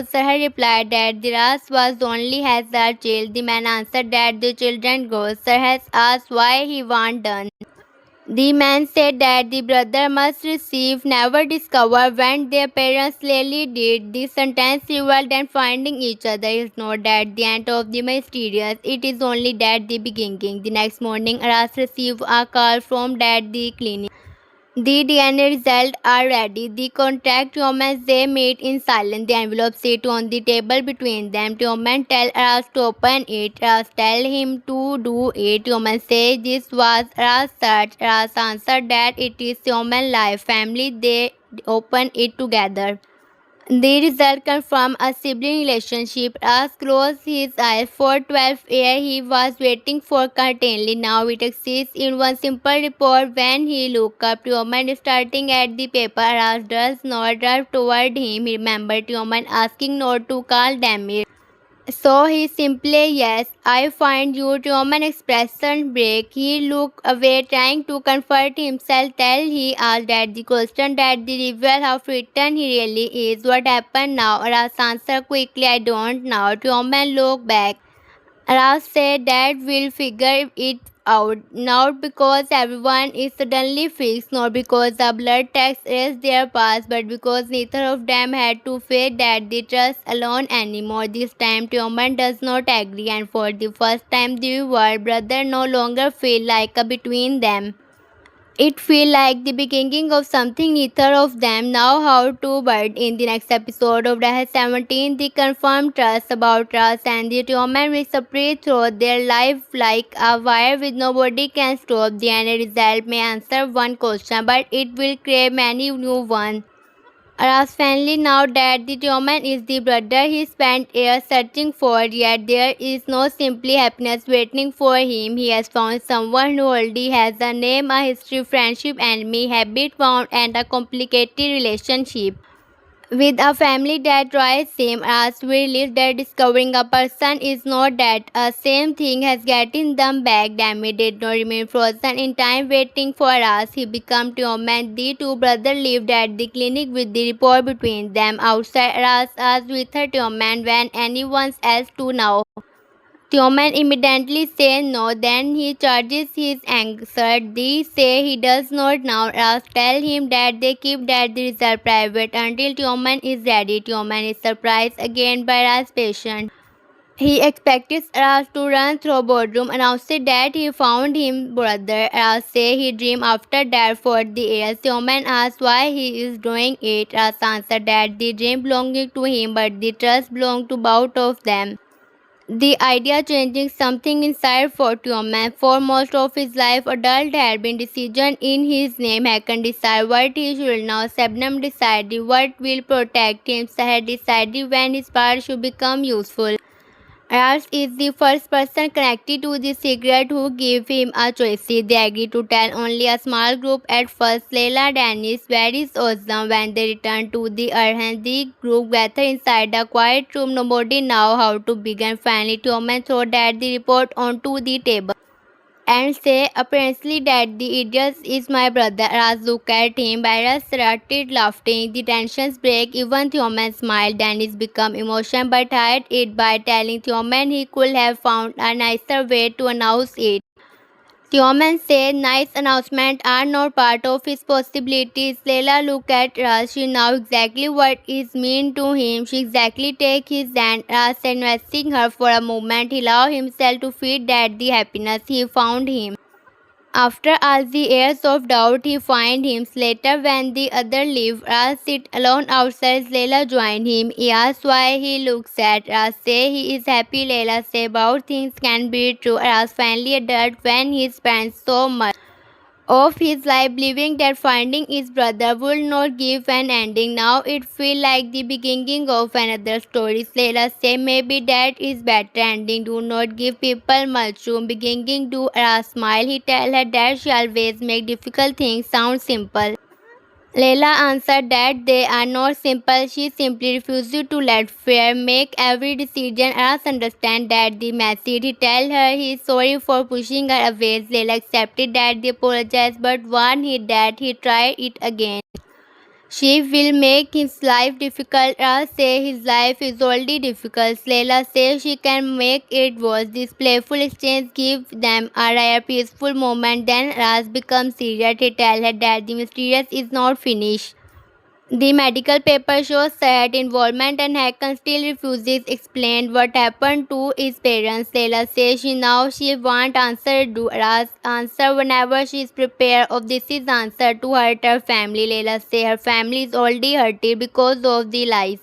Sahar replied that the Ras was only has a child. The man answered that the children go. Sahar has asked why he want done. The man said that the brother must receive, never discover when their parents clearly did. The sentence revealed and finding each other is not at the end of the mysterious. It is only that the beginning. The next morning, Aras received a call from dad the clinic. The DNA results are ready. The contract Tioman they made in silence. The envelope sit on the table between them. Tioman tell Ras to open it. Ras tell him to do it. Tioman say this was Ras search. Ras answered that it is Tioman life family. They open it together. The result confirmed a sibling relationship. As closed his eyes for 12 years, he was waiting for certainly. Now it exists in one simple report. When he looked up, Tioman starting at the paper. As does not drive toward him. He remembered Tioman asking not to call them. So he simply, yes, I find you. Roman expression break. He looked away, trying to comfort himself till he asked that the question that the reveal how frightened he really is. What happened now? Ras answered quickly, I don't know. Roman looked back. Ras said that we'll figure it out, not because everyone is suddenly fixed, not because the blood tax is their past, but because neither of them had to face that they trust alone anymore. This time, Tioman does not agree, and for the first time, the word brother no longer feel like a between them. It feels like the beginning of something neither of them know how to, but in the next episode of Daha 17, the confirmed trust about trust and the Tioman will separate through their life like a wire with nobody can stop. The end result may answer one question, but it will create many new ones. Aras finally now that the Tioman is the brother he spent years searching for, yet there is no simply happiness waiting for him. He has found someone who already has a name, a history, friendship, enemy, habit found, and a complicated relationship. With a family that tries same as we live that discovering a person is not that a same thing has getting them back. Demi did not remain frozen in time waiting for us. He became Tioman. The two brothers lived at the clinic with the report between them. Outside us as with her Tioman when anyone else to know. Tioman immediately says no, then he charges his answer. They say he does not know. Ras tell him that they keep that the result private until Tioman is ready. Tioman is surprised again by Ras' patient. He expected Ras to run through boardroom, announcing that he found him brother. Ras say he dreamed after that for the years. Tioman asks why he is doing it. Ras answered that the dream belonging to him, but the trust belonged to both of them. The idea changing something inside for Tioman. For most of his life, adult had been decision in his name. Hakan decided what he should know. Sebnam decided what will protect him. Sahar decided when his power should become useful. Raj is the first person connected to the secret who gave him a choice. They agreed to tell only a small group at first. Leila, Dennis, Varys, Ozam. When they returned to the Arhan, the group gathered inside a quiet room. Nobody knew how to begin. Finally, Tioman threw that the report onto the table and say apparently that the idiot is my brother. Raz looked at him. Barra started laughing. The tensions break. Even Tioman smiled. Dennis became emotional but hid it by telling Tioman he could have found a nicer way to announce it. Tioman said nice announcements are not part of his possibilities. Leila looked at Raz. She knew exactly what is mean to him. She exactly take his hand. Raz said investing her for a moment. He allowed himself to feel that the happiness he found him. After all the years of doubt, he finds him. Later, when the other leave, Raz sit alone outside. Leila joined him. He asks why he looks sad. Raz say he is happy. Leila say about things can be true. Raz finally adult when he spends so much of his life believing that finding his brother would not give an ending. Now it feels like the beginning of another story. Leila say maybe that is better ending. Do not give people much room. Beginning to smile. He tell her that she always make difficult things sound simple. Leila answered that they are not simple. She simply refuses to let fear make every decision. Aras understand that the message. He tell her he is sorry for pushing her away. Leila accepted that they apologized but warned he that he tried it again. She will make his life difficult. Raz says his life is already difficult. Leila says she can make it worse. This playful exchange gives them a rare peaceful moment. Then Raz becomes serious. He tells her that the mysterious is not finished. The medical paper shows sad involvement and Hakan still refuses explain what happened to his parents. Leila says she wants answer to Raz answer whenever she is prepared of this is answer to hurt her family. Leila says her family is already hurted because of the lies.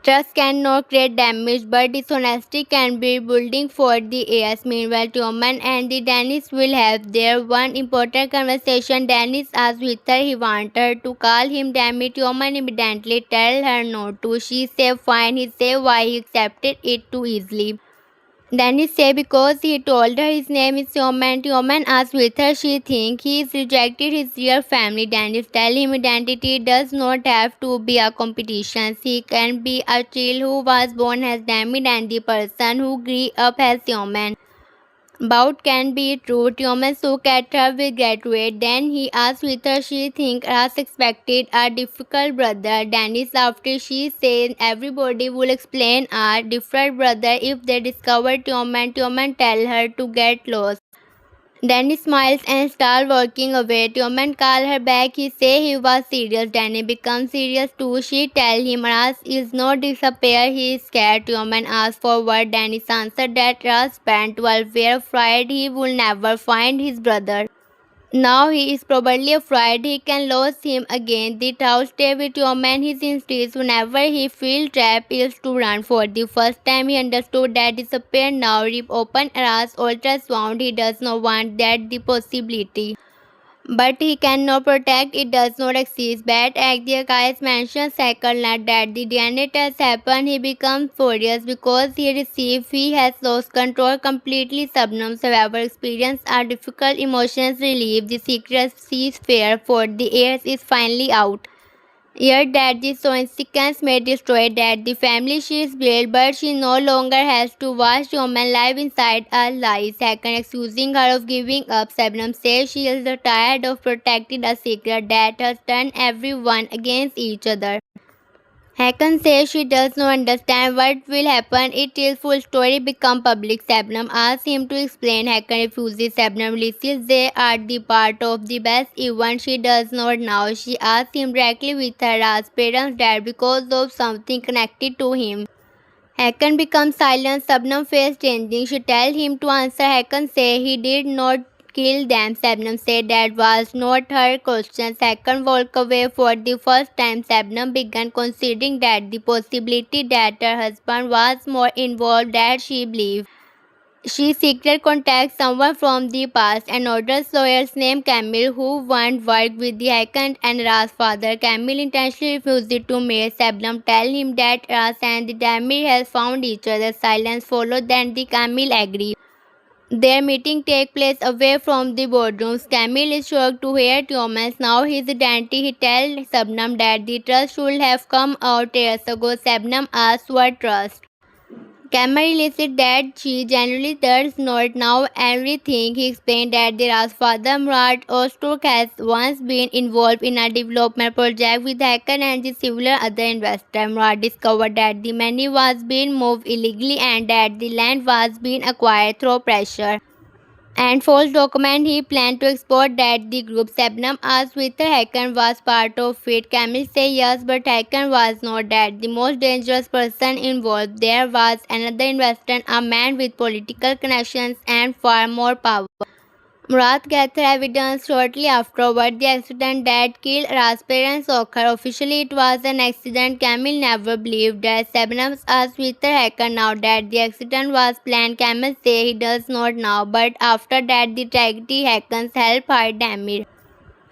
Trust cannot create damage, but dishonesty can be building for the years. Meanwhile, Tioman and the Dennis will have their one important conversation. Dennis asks Victor he wants her to call him Dammy. Tioman immediately tells her not to. She says fine. He says why he accepted it too easily. Dennis says because he told her his name is Tioman. Tioman asks whether she thinks he is rejected his real family. Dennis tells him identity does not have to be a competition. He can be a child who was born as Damid and the person who grew up as Tioman. Both can be true. Tioman looked at her with gratitude. Then he asked whether she thinks Ras expected a difficult brother. Dennis after she said everybody will explain a different brother if they discover Tioman. Tioman tell her to get lost. Danny smiles and starts walking away. Tioman calls her back. He says he was serious. Danny becomes serious too. She tells him Ras is not disappear. He is scared. Tioman asks for what. Danny answers that Ras spent 12 years afraid he will never find his brother. Now he is probably afraid he can lose him again. The Tao stay with Tioman. His instinct whenever he feels trapped is to run. For the first time he understood that disappear now. Rip open Ras ultrasound. He does not want that the possibility. But he cannot protect it does not exist. Bad act the guys mentions second night that the DNA test happened. He becomes furious because he has lost control completely. Subnums however experience are difficult emotions relief. The secret ceasefire for the heirs is finally out. Yet that the consequence may destroy that the family she is built, but she no longer has to watch human life inside a lie. Second, accusing her of giving up. Sabnam says she is tired of protecting a secret that has turned everyone against each other. Hakan says she does not understand what will happen till full story become public. Sabnam asks him to explain. Hakan refuses. Sabnam releases they are the part of the best event she does not know. She asks him directly with her as parents died because of something connected to him. Hakan becomes silent. Sabnam face changing. She tells him to answer. Hakan says he did not kill them. Sabnam said that was not her question. Hakan walked away for the first time. Sabnam began considering that the possibility that her husband was more involved than she believed. She secretly contacts someone from the past, an older lawyer's named Camille who once worked with the Hakan and Ras' father. Camille intentionally refuses to meet Sabnam, tell him that Ras and the Damir have found each other. Silence followed, then the Camille agrees. Their meeting takes place away from the boardrooms. Camille is shocked to hear Thomas now his identity. He tells Sabnam that the trust should have come out years ago. Sabnam asks what trust. Cameron elicits that she genuinely does not know everything. He explained that their father Murat Osturk has once been involved in a development project with Hakan and the several other investors. Murat discovered that the money was being moved illegally and that the land was being acquired through pressure and false document. He planned to export that the group. Sabnam asked whether Hakan was part of it. Camille said yes, but Hakan was not that the most dangerous person involved. There was another investor, a man with political connections and far more power. Murat gathered evidence shortly afterward. The accident that killed Ras' parents occurred. Officially, it was an accident. Camille never believed that. Sabnam asked whether Hakan now that the accident was planned. Camille said he does not know, but after that, the tragedy Hakan's help hide Damir.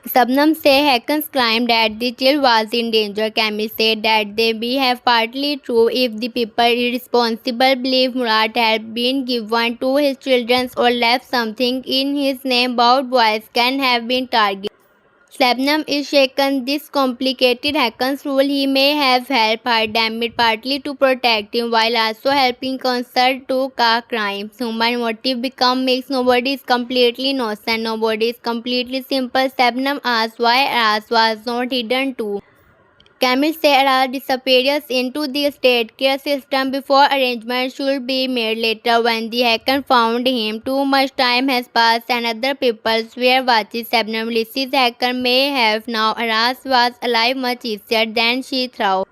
Sabnam said Hakan's claim that the child was in danger. Camille said that they may have partly true if the people responsible believe Murat had been given to his children or left something in his name. Both boys can have been targeted. Sabnam is shaken. This complicated Hakan's rule. He may have helped her Damir partly to protect him while also helping concern to crimes. Human motive become mixed. Nobody is completely innocent. Nobody is completely simple. Sabnam asks why Ras was not hidden too. Camille said disappears into the state care system before arrangements should be made later when the hacker found him. Too much time has passed and other people were watching. Sabnam Lizzie's hacker may have now. Aras was alive much easier than she thought.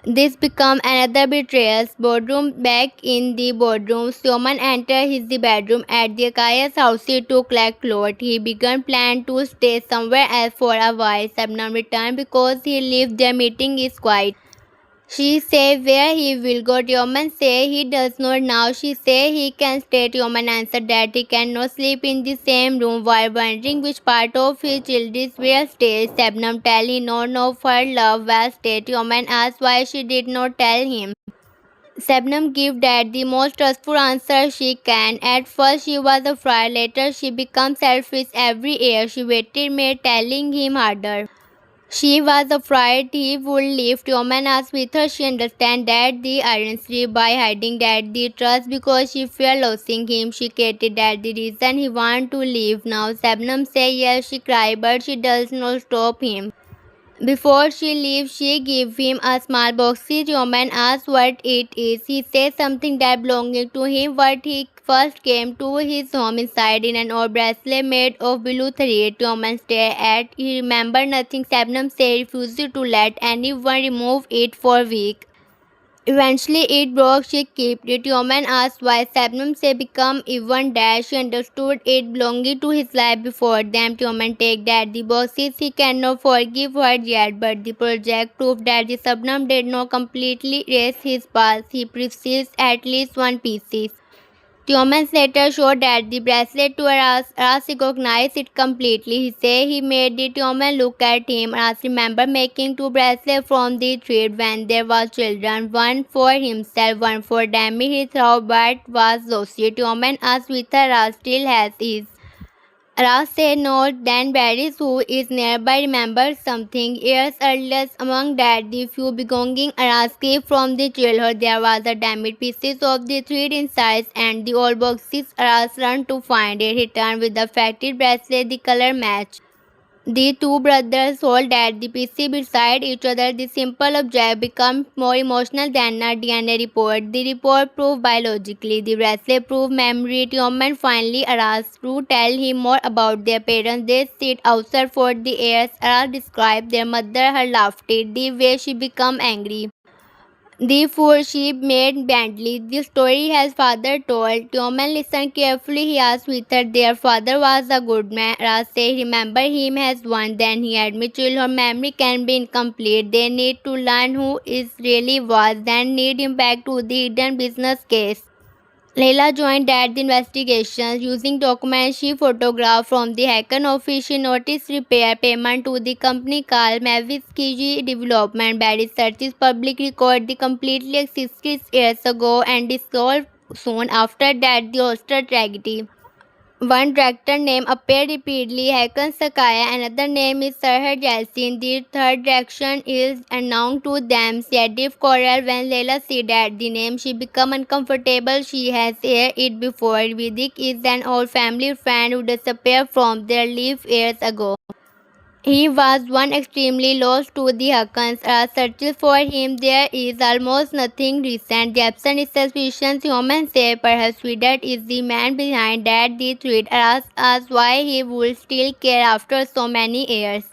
This became another betrayal's boardroom. Back in the boardroom, Sioman entered his bedroom at the Akaya's house to collect clothes. He began plan to stay somewhere else for a while. Sabnam returned because he lived their meeting is quiet. She say where he will go. Tioman say he does not know. She say he can stay. Tioman answered that he cannot sleep in the same room while wondering which part of his children will stay. Sabnam tell him none of her love will stay. Tioman asked why she did not tell him. Sabnam gave that the most trustful answer she can. At first she was afraid. Later she became selfish every year. She waited made telling him harder. She was afraid he would leave. Tioman asked with her she understand that the irony by hiding that the trust because she feared losing him. She stated that the reason he want to leave now. Sabnam said yes, she cried but she does not stop him. Before she leaves, she gives him a small box. Tioman asks what it is. He says something that belonging to him. What he first came to his home inside in an old bracelet made of blue thread. Tioman stared at. He remembered nothing. Sabnam said refused to let anyone remove it for weeks. Eventually it broke. She kept it. Tioman asked why. Sabnam said become even that she understood it belonging to his life before them. Tioman take that the boxes he cannot forgive her yet, but the project proved that the Sabnam did not completely erase his past. He perceives at least one piece. Tioman's letter showed that the bracelet to Aras recognized it completely. He said he made the Tioman look at him. Aras remembered making two bracelets from the thread when there were children, one for himself, one for Demi. He thought but was Zosie. Tioman asked whether Aras still has his. Ras said no, then Barris, who is nearby, remembered something years earlier. Among that, the few belonging Ras gave from the childhood, there was a damaged pieces of the thread inside and the old boxes. Ras ran to find it, returned with the affected bracelet, the color match. The two brothers hold at the PC beside each other. The simple object becomes more emotional than a DNA report. The report proved biologically. The bracelet proved memory. Tioman finally asked to tell him more about their parents. They sit outside for the years. Aras described their mother, her laughter, the way she became angry. The four sheep made Bentley. The story his father told. Tioman listened carefully. He asked whether their father was a good man. Ras said remember him as one. Then he admitted childhood memory can be incomplete. They need to learn who is really was. Then need him back to the hidden business case. Leila joined at the investigations. Using documents she photographed from the hacker office, she noticed repair payment to the company called Mavis Kiji Development. Barry searches public record. The completely existed years ago and dissolved soon after that. The Oyster tragedy. One director name appeared repeatedly, Hakan Sakaya. Another name is Sarhad Yassin. The third direction is unknown to them. Sadif Coral. When Leila said that the name, she became uncomfortable. She has heard it before. Vidik is an old family friend who disappeared from their life years ago. He was one extremely lost to the Hakans. As searches for him, there is almost nothing recent. The absent is suspicions. Humans say perhaps Vidat is the man behind that. The thread asks why he would still care after so many years.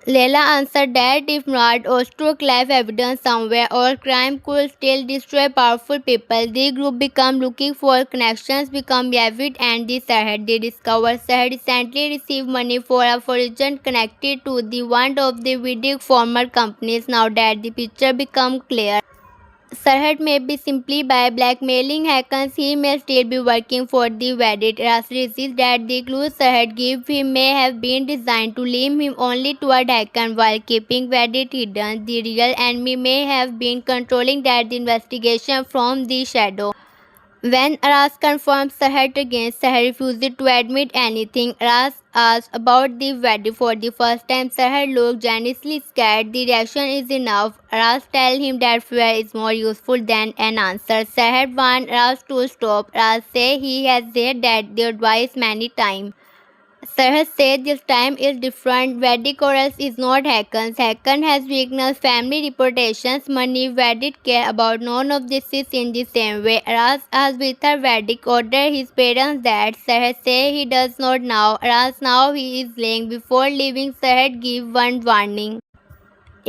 Leila answered that if not, Ostrock left evidence somewhere or crime could still destroy powerful people. The group became looking for connections, become Yavid and the Sahad. They discovered Sahad recently received money for a project connected to the one of the Vidic former companies. Now that the picture become clear. Sarhad may be simply by blackmailing hackers, he may still be working for the Reddit. Ras resist that the clues Sarhad gave him may have been designed to lead him only toward hacker while keeping Reddit hidden. The real enemy may have been controlling that investigation from the shadow. When Aras confirmed Sarhad against, Sarhad refused to admit anything. Aras asked about the wedding for the first time. Sarhad looked genuinely scared. The reaction is enough. Aras tells him that fear is more useful than an answer. Sarhad wants Aras to stop. Aras says he has heard that the advice many times. Sarhad said this time is different. Vedic Orals is not Hakan's. Hakan has weakness, family reputations, money. Vedic care about none of this is in the same way. Aras as with her Vedic order his parents that Sarhad say he does not now. Aras now he is laying before leaving. Sarhad give one warning.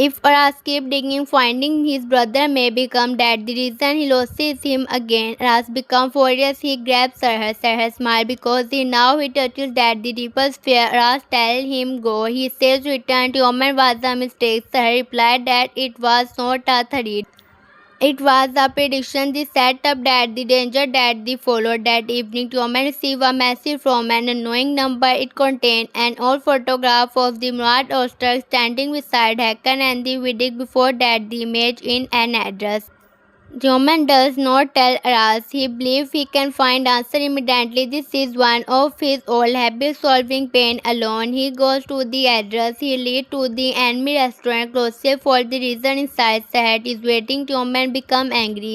If Aras keep digging, finding his brother may become dead. The reason he loses him again. Aras become furious. He grabs Sarhad. Sarhad smiles because he touches that the deepest fear. Aras tell him go. He says return to Oman was a mistake. Sarhad replied that it was not a threat. It was a prediction. The setup that the danger that the followed that evening. Tioman received a message from an unknown number. It contained an old photograph of the Murad Oster standing beside Hakan and the Vidic before that the image in an address. Joman does not tell Aras. He believes he can find answer immediately. This is one of his old habits, solving pain alone. He goes to the address. He leads to the enemy restaurant closely for the reason inside. Sahat is waiting. Joman become angry.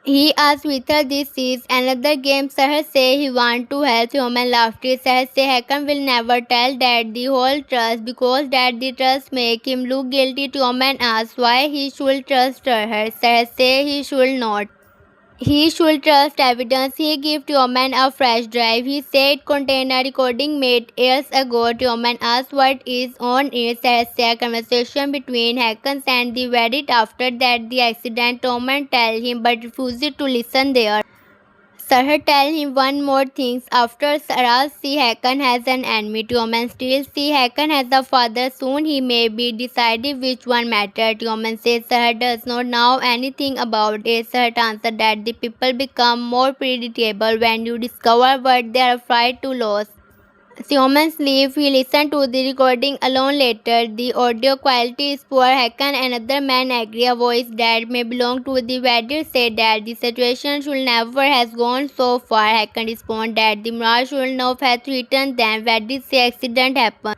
He asks whether this is another game. Sahar say he want to help. Human laughter. Sahar say Hakan will never tell Dad the whole trust because Dad the trust make him look guilty. Human asks why he should trust her. Sahar say he should not. He should trust evidence. He gave Tioman a flash drive. He said it contained a recording made years ago. Tioman asked what is on it. Says a conversation between Hackens and the Reddit after that the accident. Tioman tell him but refuses to listen there. Sarhad tell him one more thing. After Saras see Hakan has an enemy, Tioman still see Hakan has a father. Soon he may be decided which one matter. Tioman says Sarhad does not know anything about it. Sarhad answered that the people become more predictable when you discover what they are afraid to lose. Siomans leave. He listened to the recording alone later. The audio quality is poor. Hakan, another man, agree. A voice that may belong to the wedding said that the situation should never has gone so far. Hakan responded that the Mirage should not have written them. Wedding say accident happened.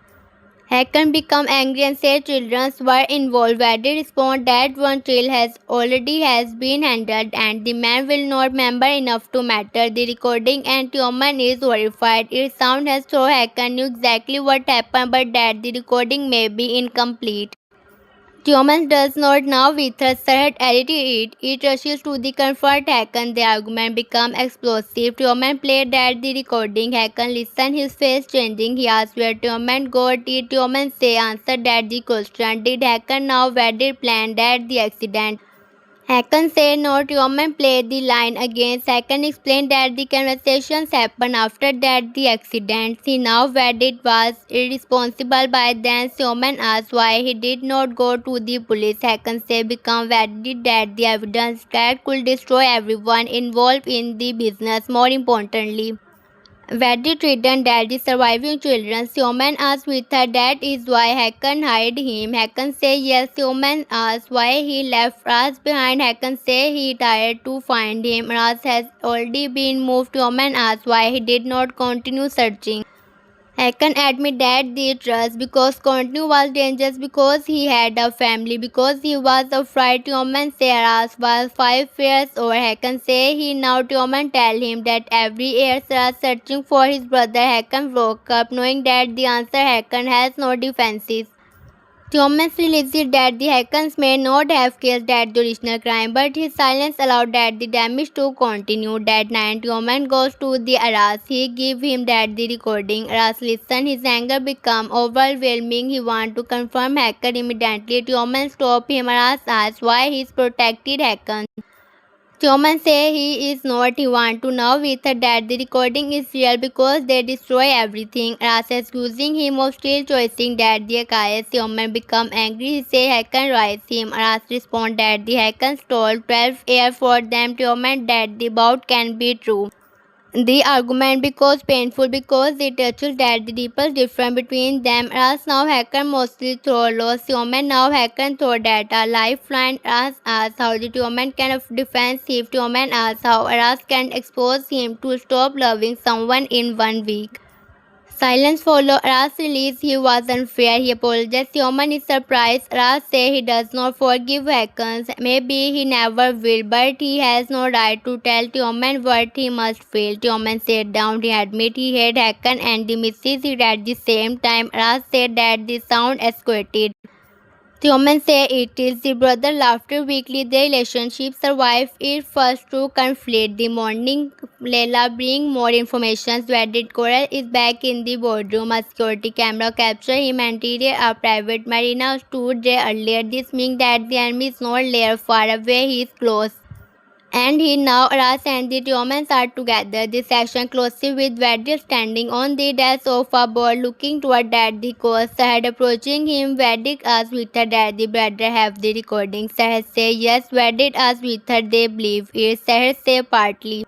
Hakan become angry and said children were involved. Vadi respond that one child has been handled and the man will not remember enough to matter. The recording and Tioman is horrified. It sounds as though Hakan knew exactly what happened but that the recording may be incomplete. Tioman does not know with her Sarhad edited it. It rushes to the comfort Hakan. The argument become explosive. Tioman played at the recording. Hakan listened, his face changing. He asked where Tioman got it. Tioman say answered that the question. Did Hakan know where did plan that the accident? Hakan said no. Tioman played the line against. Hakan explained that the conversations happened after that the accident. He now said it was irresponsible by then. Tioman asked why he did not go to the police. Hakan said become valid that the evidence that could destroy everyone involved in the business. More importantly, Vedi threatened that the surviving children. Sioman asked with her that is why Hakan hid him. Hakan said yes. Sioman asked why he left Raz behind. Hakan said he tired to find him. Raz has already been moved. Sioman asked why he did not continue searching. Hakan admitted that the trust because continue was dangerous because he had a family because he was afraid Tioman Saras was 5 years old. Hakan say he now Tioman tell him that every year Saras searching for his brother. Hakan broke up knowing that the answer Hakan has no defenses. Thomas realized that the Hakans may not have killed that the original crime, but his silence allowed that the damage to continue. That night, Thomas goes to the Aras. He gives him that the recording. Aras listens. His anger becomes overwhelming. He wants to confirm Hakan immediately. Thomas stops him. Aras asks why he protected Hakan. Choman say he is not. He want to know with her that the recording is real because they destroy everything. Ras accusing him of still choosing that the Akaya. Choman become angry. He say Hakan rise him. Ras respond that the Hakan stole 12 air for them. Choman that the bout can be true. The argument because painful because it touches that the deepest difference between them. As now Hakan mostly throw loss. Human now Hakan throw that a lifeline as how the human can defend if human as how Aras can expose him to stop loving someone in 1 week. Silence followed Raj's release. He was unfair. He apologized. Tioman is surprised. Raj says he does not forgive Hakons. Maybe he never will, but he has no right to tell Tioman what he must feel. Tioman sat down. He admitted he had Hakon and the misses it at the same time. Raj said that the sound escalated. Theoman said it is the brother laughter weekly. The relationship survived its first two conflict. The morning Leila bring more information. Wedded Coral is back in the boardroom. A security camera captured him interior. A private marina stood there earlier. This means that the enemy is not there far away. He is close. And he now Ras and the Romans are together. This action closely with Vedder standing on the desk of a board looking toward that the coast Sahad approaching him. Vedder asked Victor that the brother have the recording. Sahad say yes. Vedder asked Victor they believe it. Sahad say partly.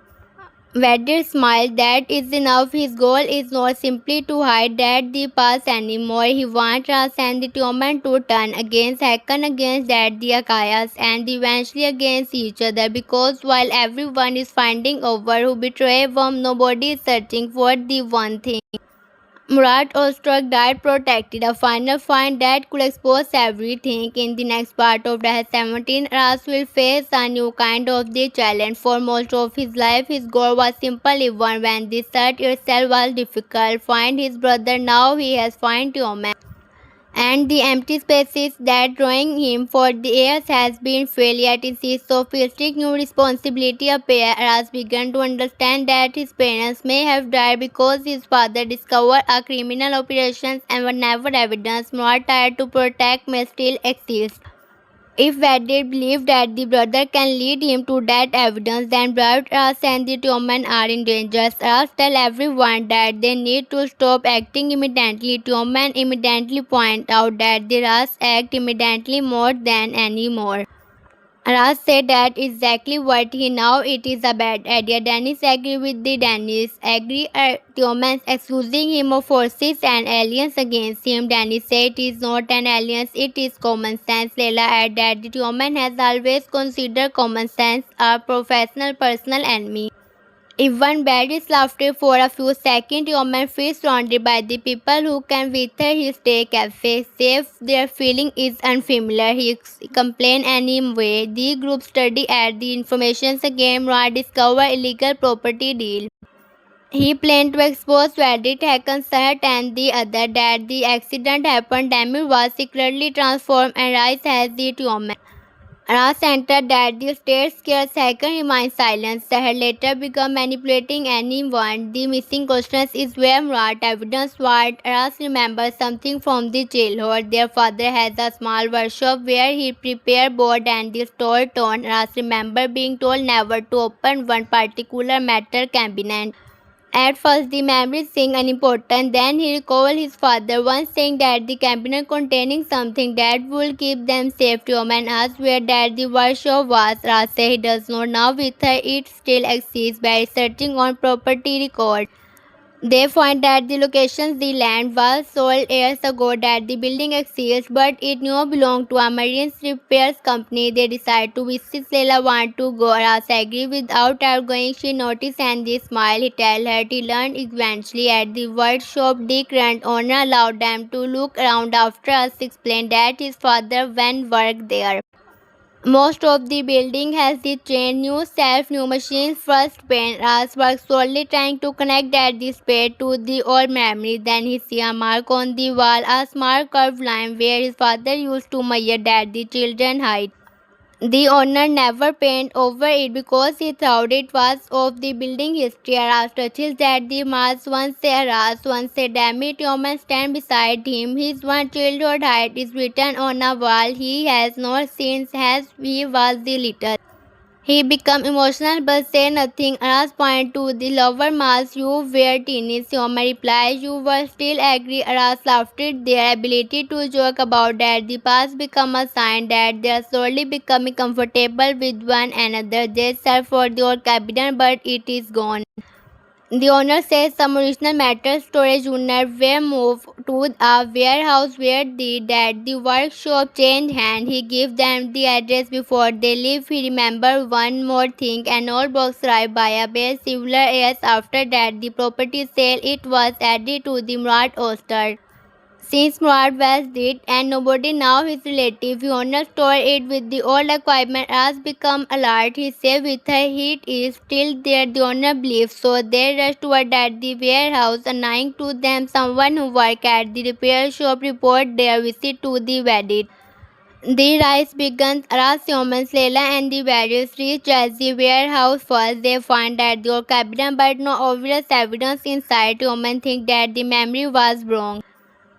Vedder smiled. That is enough. His goal is not simply to hide that the past anymore. He wants Ras and the Tioman to turn against Hakon, against that the Akayas, and eventually against each other. Because while everyone is finding over who betrayed Worm, nobody is searching for the one thing. Murat Ostrog died protected, a final find that could expose everything. In the next part of Daha 17, Ras will face a new kind of the challenge. For most of his life, his goal was simple even when the search itself was difficult. Find his brother, now he has found Tioman. And the empty spaces that drawing him for the years has been filled, yet in his sophisticated new responsibility appear. Ras began to understand that his parents may have died because his father discovered a criminal operations and whenever evidence not tired to protect may still exist. If Vedder believes that the brother can lead him to that evidence, then both Ras and the Tioman are in danger. Ras tells everyone that they need to stop acting immediately. Tioman immediately points out that the Ras act immediately more than anymore. Ras said that exactly what he now it is a bad idea. Dennis agreed with the Dennis agree Tioman accusing him of forces and aliens against him. Dennis said it is not an alliance, it is common sense. Leila added that the Tioman has always considered common sense a professional personal enemy. If one bad is laughter for a few seconds, your man feels surrounded by the people who can wither his day cafe. Safe their feeling is unfamiliar. He complained anyway. The group study at the information again or discover illegal property deal. He planned to expose Reddit Hackens and the other that the accident happened. Damir was secretly transformed and Rice has the tumor. Ras entered that the state scared second remained silent. Sahar later began manipulating anyone. The missing questions is where Murat evidence what Ras remembers something from the childhood. Their father has a small workshop where he prepared board and the store tone. Ras remember being told never to open one particular metal cabinet. At first, the memories seemed unimportant. Then he recalled his father once saying that the cabinet containing something that would keep them safe. Tioman asked where that the workshop was. Ras said he does not know whether it still exists by searching on property record. They find that the locations the land was sold years ago, that the building exists, but it now belonged to a marine repairs company. They decide to visit. Leila want to go. Ras agree without arguing. She noticed and they smile. He tell her he learned eventually at the workshop. The current owner allowed them to look around after us explained that his father went work there. Most of the building has the train, new self, new machines, first paint. Ras works solely trying to connect that despair to the old memories. Then he see a mark on the wall, a small curved line where his father used to measure that the children height. The owner never painted over it because he thought it was of the building history. Ras touches that the mass once said Ras, once said Damit Yoman stand beside him. His one childhood height is written on a wall he has not seen as he was the little. He became emotional but said nothing. Aras pointed to the lower mask. You were teenies. Yoma replied, you were still angry. Aras laughed at their ability to joke about that. The past became a sign that they are slowly becoming comfortable with one another. They search for the old cabinet but it is gone. The owner says some original metal storage units were moved to a warehouse where the workshop changed hand. He gave them the address before they leave. He remembered one more thing. An old box arrived by a base several years after that. The property sale. It was added to the Murat Oster. Since Murat was dead and nobody now his relative, the owner stored it with the old equipment. As become alert, he said with her heat is still there, the owner believes. So they rushed toward at the warehouse, annoying to them. Someone who worked at the repair shop reported their visit to the wedding. The rise began. Aras, humans, Leila and the various reached as the warehouse. First, they find that the old cabinet but no obvious evidence inside. Humans think that the memory was wrong.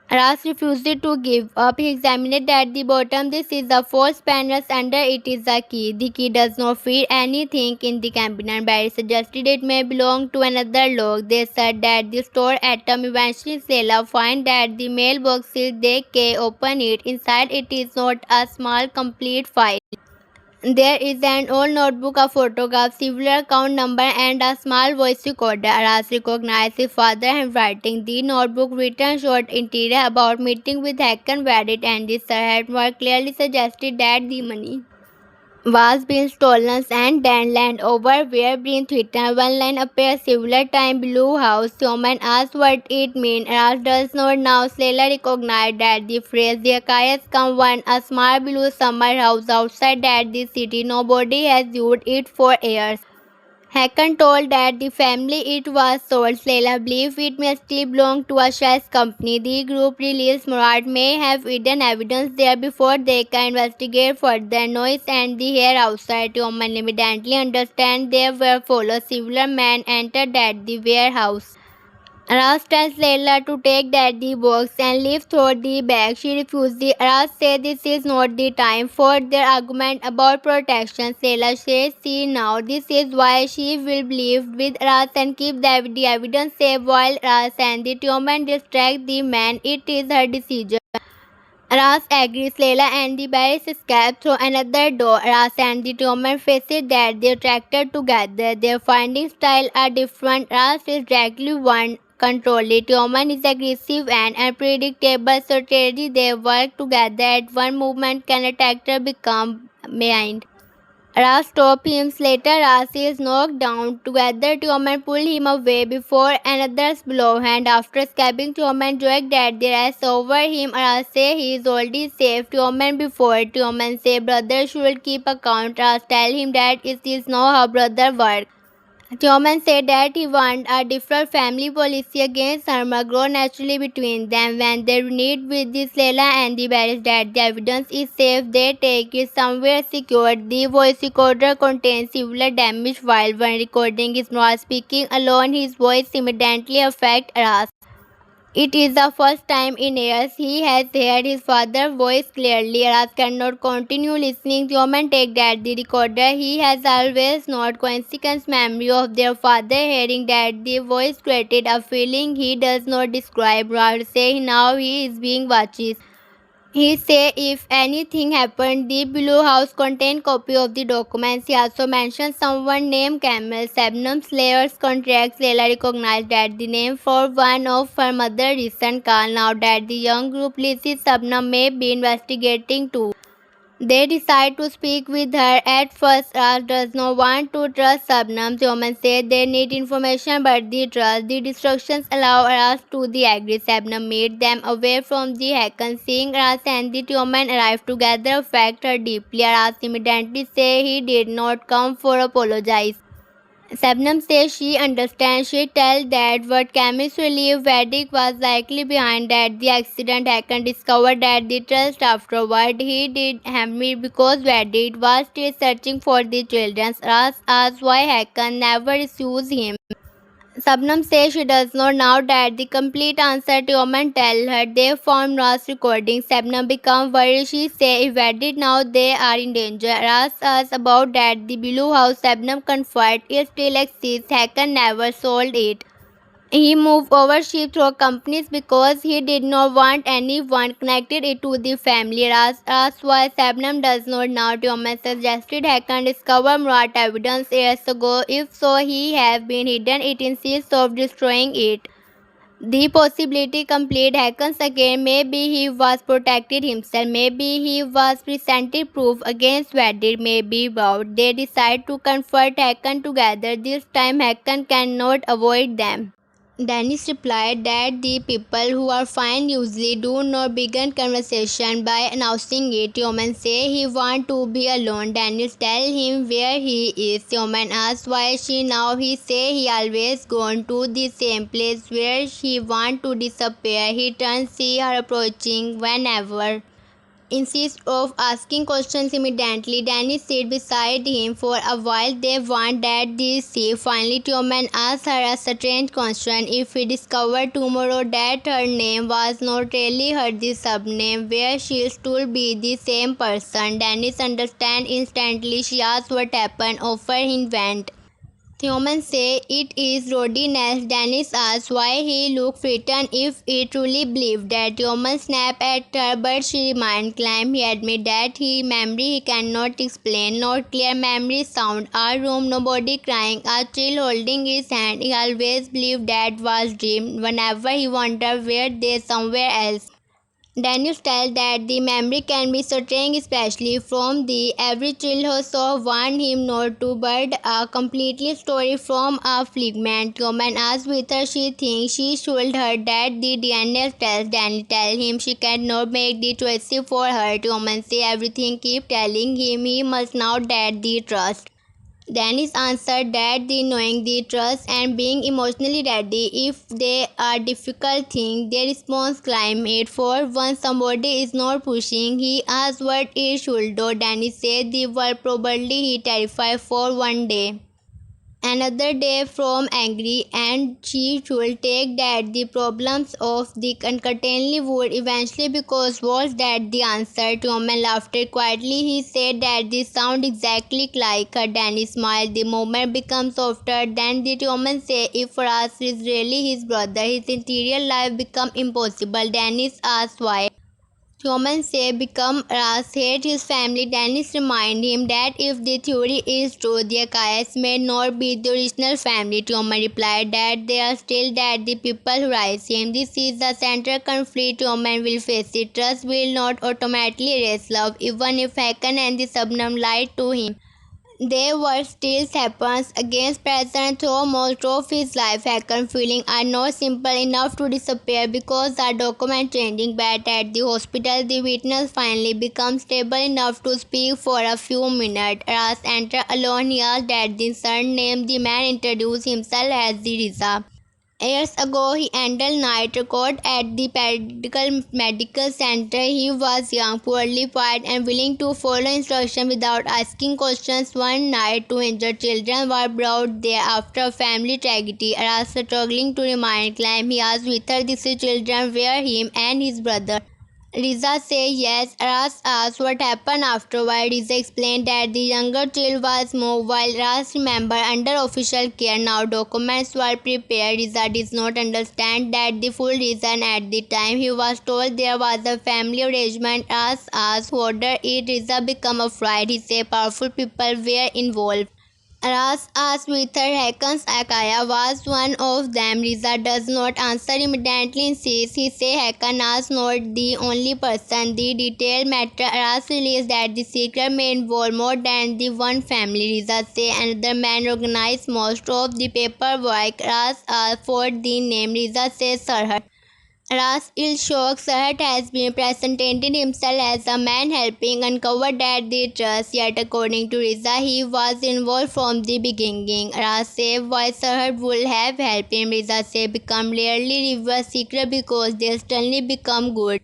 Ras refused to give up. He examined at the bottom. This is the fourth panel. Under it is a key. The key does not fit anything in the cabinet. Barry suggested it may belong to another lock. They said that the store atom. Eventually, Sela find that the mailbox is they can open it. Inside it is not a small complete file. There is an old notebook, a photograph, several account number, and a small voice recorder. Aras recognized his father's handwriting. The notebook written short interior about meeting with Hakan Reddit and the Sarhat work clearly suggested that the money was being stolen and then land over where being threatened. One line appears several times below house. Human asks what it means. Ras does not now. Slayer recognized that the phrase the Akayas come one a small blue summer house outside that the city. Nobody has used it for years. Hakan told that the family it was sold. Slela believed it may still belong to a shares company. The group released Murad may have hidden evidence there before they can investigate further. Noise and the hair outside Oman evidently understand they were followed. Several men entered at the warehouse. Ras tells Layla to take the box and leave through the bag. She refuses. Ras says this is not the time for their argument about protection. Layla says see now this is why she will believe with Ras and keep the evidence safe while Ras and the Tioman distract the man. It is her decision. Ras agrees. Layla and the Barris escape through another door. Ras and the Tioman faces that they attracted together. Their finding style are different. Ras is directly one controlled. Tioman is aggressive and unpredictable strategy. They work together. At one movement can attacker become behind. Ras stops him later. Ras is knocked down. Together, Tioman pull him away before another's blow. And after escaping, Tioman joked that the rest over him. Ras say he is already safe. Tioman before. Tioman say brother should keep account. Ras tell him that it is not how brother work. Tioman said that he wanted a different family policy against Harma grow naturally between them. When they need with the Layla and the Barris that the evidence is safe, they take it somewhere secure. The voice recorder contains several damage while one recording is not speaking alone. His voice immediately affects Ras. It is the first time in years he has heard his father's voice clearly. Ras cannot continue listening. Human take that the recorder. He has always not coincidence memory of their father hearing that the voice created a feeling he does not describe. Ras say now he is being watched. He say if anything happened, the below house contain copy of the documents. He also mentioned someone named Camel. Sabnam Slayer's contracts. Layla recognized that the name for one of her mother's recent call. Now that the young group Lizzie Sabnam may be investigating too. They decide to speak with her. At first, Ras does not want to trust Sabnam. Human say they need information but they trust. The instructions allow Ras to the agree. Sabnam made them away from the Hakan. Seeing Ras and the human arrive together affect her deeply. Ras immediately say he did not come for apologize. Sabnam says she understands. She tells that what chemists believe Vedic was likely behind that the accident. Hakan discovered that the trust afterward he did Hamid because Vedic was still searching for the children. Ras asks why Hakan never refused him. Sabnam says she does not know that the complete answer to woman tell her they found Ras recording. Sabnam becomes worried. She says if Reddit now they are in danger. Ras asks about that the blue house. Sabnam confirmed it still exists. Hakan never sold it. He moved ownership through companies because he did not want anyone connected it to the family. Ras asked why Sabnam does not know. Thomas suggested Hakan discovered Murat evidence years ago. If so, he have been hidden it instead of destroying it. The possibility complete happens again. Maybe he was protected himself. Maybe he was presented proof against verdict. Maybe both. They decide to confront Hakan together. This time Hakan cannot avoid them. Dennis replied that the people who are fine usually do not begin conversation by announcing it. Tioman say he want to be alone. Dennis tell him where he is. Tioman asks why she now. He say he always gone to the same place where she want to disappear. He turns see her approaching whenever instead of asking questions immediately. Danny sat beside him for a while. They want that they see. Finally, Tioman asked her a strange question. If he discovered tomorrow that her name was not really her the subname, where she still be the same person. Dennis understand instantly. She asked what happened. Offer him went. Theoman say it is Rodiness. Dennis asks why he looked frightened if he truly believed that. Theoman snapped at her, but she remained calm. He admitted that his memory he cannot explain. Not clear memory sound. A room, nobody crying. A child holding his hand. He always believed that was dream. Whenever he wondered where they somewhere else. Daniels tells that the memory can be strange, especially from the every child who saw warned him not to, but a completely story from a figment. Woman asks whether she thinks she should her that the DNA tells Daniel tell him she cannot make the choice for her. Woman say everything keep telling him he must now that the trust. Dennis answered that the knowing the trust and being emotionally ready if they are difficult things, their response climb it. For once somebody is not pushing, he asked what he should do. Dennis said the world probably he terrified for one day. Another day from angry and she should take that the problems of the uncertainty would eventually because was that the answer. Tioman laughed quietly. He said that this sound exactly like her. Danny smiled. The moment becomes softer. Then the Tioman say if Ras is really his brother, his interior life become impossible. Dennis asked why. Humans say become Ras hate his family. Dennis remind him that if the theory is true, the Akais may not be the original family. Tioman replied that they are still that the people who rise him. This is the central conflict. Tioman will face it. Trust will not automatically erase love, even if Hakan and the Subnam lied to him. There were still happens against present through most of his life. Hakan feeling are not simple enough to disappear because the document changing bad at the hospital. The witness finally becomes stable enough to speak for a few minutes. Ras enter alone. He asked that the surname. The man introduced himself as the Riza. Years ago, he ended night record at the medical center. He was young, poorly fed, and willing to follow instructions without asking questions. One night, two injured children were brought there after a family tragedy. Aras struggling to remain calm, he asked whether these children were him and his brother. Riza said yes. Ras asked what happened afterward. Riza explained that the younger child was moved while Ras remembered under official care. Now documents were prepared. Riza did not understand that the full reason at the time. He was told there was a family arrangement. Ras asked who ordered it. Riza became afraid. He said powerful people were involved. Ras asked whether Hakan's Akaya was one of them. Riza does not answer immediately insists. He says Hakan is not the only person. The detailed matter Ras realized that the secret may involve more than the one family. Riza says another man organized most of the paperwork. Ras asked for the name. Riza says Sarhat. Ras il-Shok Sarhat has been presented himself as a man helping uncover that the trust, yet according to Riza, he was involved from the beginning. Ras said why Sarhat would have helped him. Riza said become rarely reveal secret because they suddenly become good.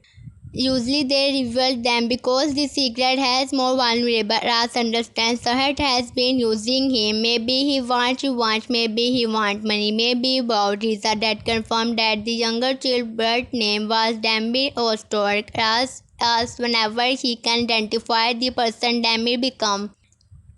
Usually they reveal them because the secret has more vulnerable. Ras understands Sahat has been using him. Maybe he wants revenge, maybe he wants money, maybe about Riza that confirmed that the younger child birth name was Damir Ostork. Ras asks whenever he can identify the person Damir become.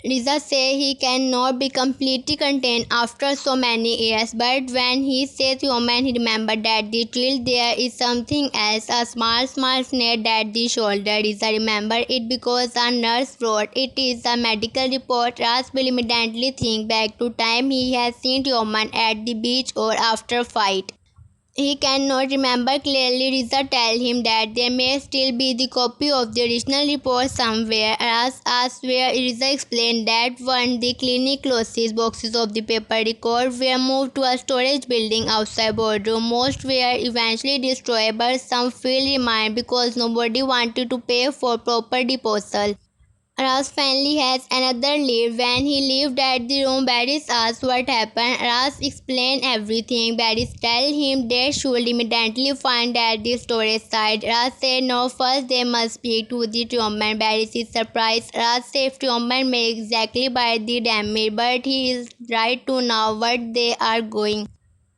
Riza says he cannot be completely contained after so many years, but when he says human, he remembers that the child there is something else, a small snake at the shoulder. Riza remember it because a nurse wrote it is a medical report. Ras will immediately think back to time he has seen human at the beach or after fight. He cannot remember clearly. Riza tells him that there may still be the copy of the original report somewhere. Ras asks where. Riza explained that when the clinic closes, boxes of the paper record were moved to a storage building outside boardroom. Most were eventually destroyed, but some still remained because nobody wanted to pay for proper disposal. Ras finally has another lead. When he lived at the room, Barris asks what happened. Ras explains everything. Barris tells him they should immediately find at the storage site. Ras says no, first they must speak to the Tioman. Barris is surprised. Ras says Tioman may exactly buy the damage, but he is right to know what they are going.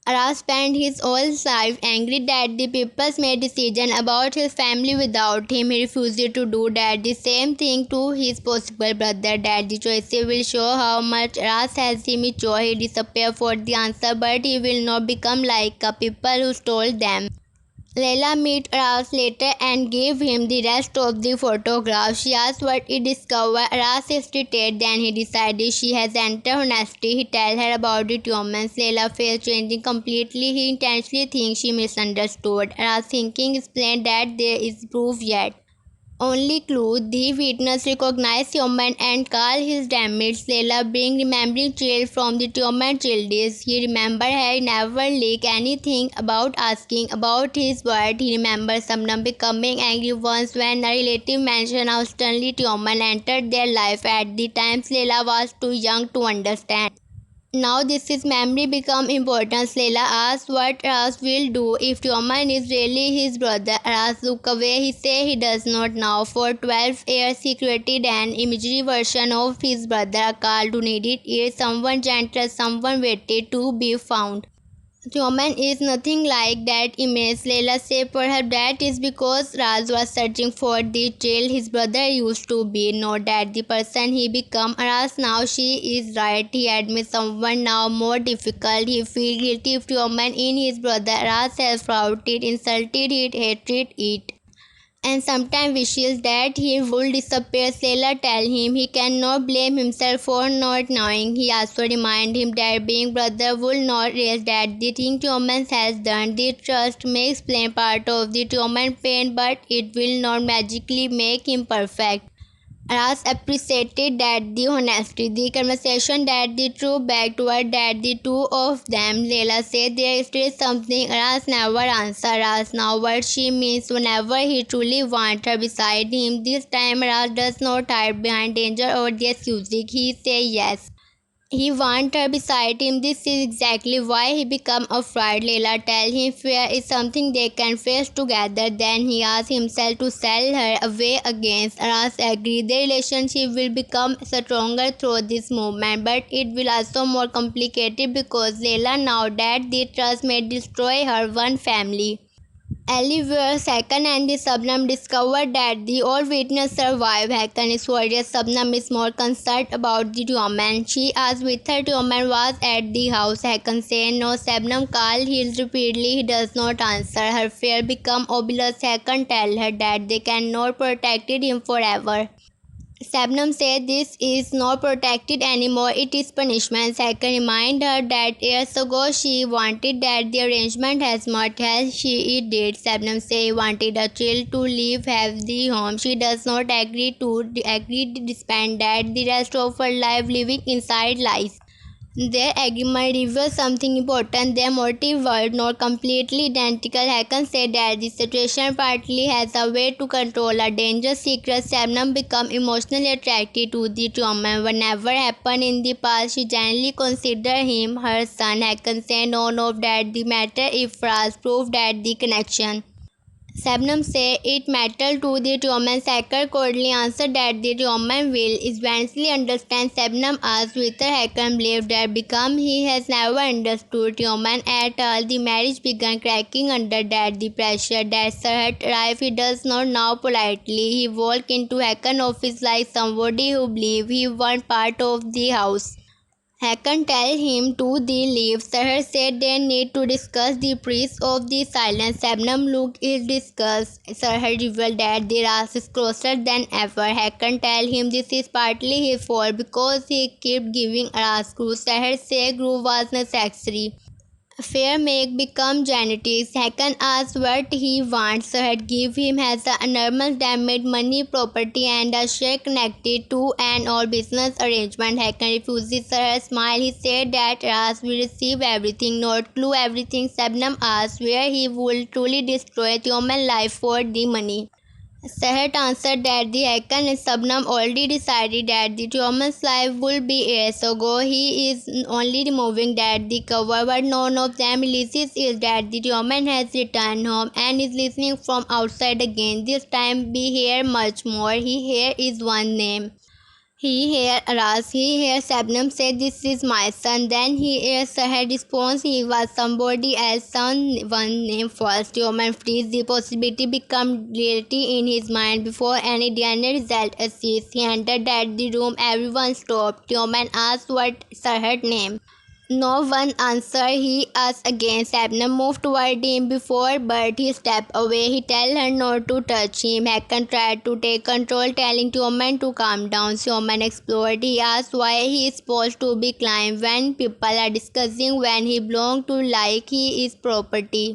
Ras spent his whole life angry that the people made decisions about his family without him. He refused to do that. The same thing to his possible brother. That the choices will show how much Ras has him mature. He disappeared for the answer, but he will not become like the people who stole them. Leila met Ras later and gave him the rest of the photograph. She asked what he discovered. Ras hesitated, then he decided she has entered honesty. He tells her about the tumors. Leila feels changing completely. He intensely thinks she misunderstood. Ras thinking explained that there is proof yet. Only clue, the witness recognized Tioman and called his damaged Leila being remembering trail from the Tioman children. He remembered had never leaked anything about asking about his word. He remembers someone becoming angry once when a relative mentioned how suddenly Tioman entered their life. At the time Leila was too young to understand. Now this is memory become important. Leila asks what Ras will do if Tioman is really his brother. Ras look away. He says he does not know. For 12 years he created an imaginary version of his brother, a call who needed it, someone gentle, someone waited to be found. Human is nothing like that image. Leila said perhaps that is because Raj was searching for the trail his brother used to be, not that the person he become. Raj now she is right. He admits someone now more difficult. He feels guilty if human in his brother. Raj has flouted, insulted it, hated it, and sometimes wishes that he would disappear. Sailor tell him he cannot blame himself for not knowing. He also remind him that being brother will not erase that the thing Thomas has done. The trust may explain part of the Thomas pain, but it will not magically make him perfect. Ras appreciated that the honesty, the conversation, that the true backward, that the two of them. Leila said there is still something Ras never answered. Ras now what she means whenever he truly wants her beside him. This time Ras does not hide behind danger or the excuses. He say yes. He wants her beside him. This is exactly why he become afraid. Leila tell him fear is something they can face together. Then he asks himself to sell her away against. Ras agree. The relationship will become stronger through this movement, but it will also more complicated because Leila now that the trust may destroy her one family. Ellie were second and the Subnam discovered that the old witness survived. Hakan is furious. Subnam is more concerned about the woman. She asked with her woman was at the house. Hakan said no. Subnam called him repeatedly. He does not answer. Her fear become obvious. Hakan tell her that they cannot protect him forever. Sabnam said this is not protected anymore, it is punishment. Second remind her that years ago she wanted that the arrangement as much as she did. Sabnam said he wanted a child to live have the home. She does not agree to spend that the rest of her life living inside lies. Their agreement reveals something important. Their motive were not completely identical. Hakan said that the situation partly has a way to control a dangerous secret. Shabnam become emotionally attracted to the Truman. Whenever happened in the past, she generally considered him her son. Hakan said none of that the matter if Fraz proved that the connection. Sabnam said it mattered to the Roman. Hacker coldly answered that the Roman will eventually understand. Sabnam asked whether Hacker believed that become he has never understood Roman at all. The marriage began cracking under that the pressure that Sarhat arrived. He does not know politely. He walked into Hacker office like somebody who believed he was part of the house. Hakan tell him to leave. Sahar said they need to discuss the priest of the silence. Sabnam looked is discussed. Sahar revealed that the Ras is closer than ever. Hakan tell him this is partly his fault because he kept giving Ras Guru. Sahar said Guru was necessary. Fear may become genetics. Hakan asks what he wants. Had give him has a enormous damage, money, property, and a share connected to an all business arrangement. Hakan refuses her smile. He said that Ras will receive everything, not clue everything. Sabnam asks where he will truly destroy human life for the money. Sehat answered that the Hakan and Sabnam already decided that the Thomas' life would be years ago. He is only removing that the cover, but none of them realizes is that the Thomas has returned home and is listening from outside again. This time be here much more. He here is one name. He heard Ras, he heard Sabnam say, "This is my son." Then he heard Sahar response, "He was somebody else's son." One name first. Human freeze. The possibility become reality in his mind before any DNA result assists. He entered at the room. Everyone stopped. Human asked what Sahar's name. No one answered. He asked again. Sabna moved toward him before, but he stepped away. He told her not to touch him. Hakan tried to take control, telling Tioman to calm down. Tioman explored. He asked why he is supposed to be climbed when people are discussing when he belongs to like he is property.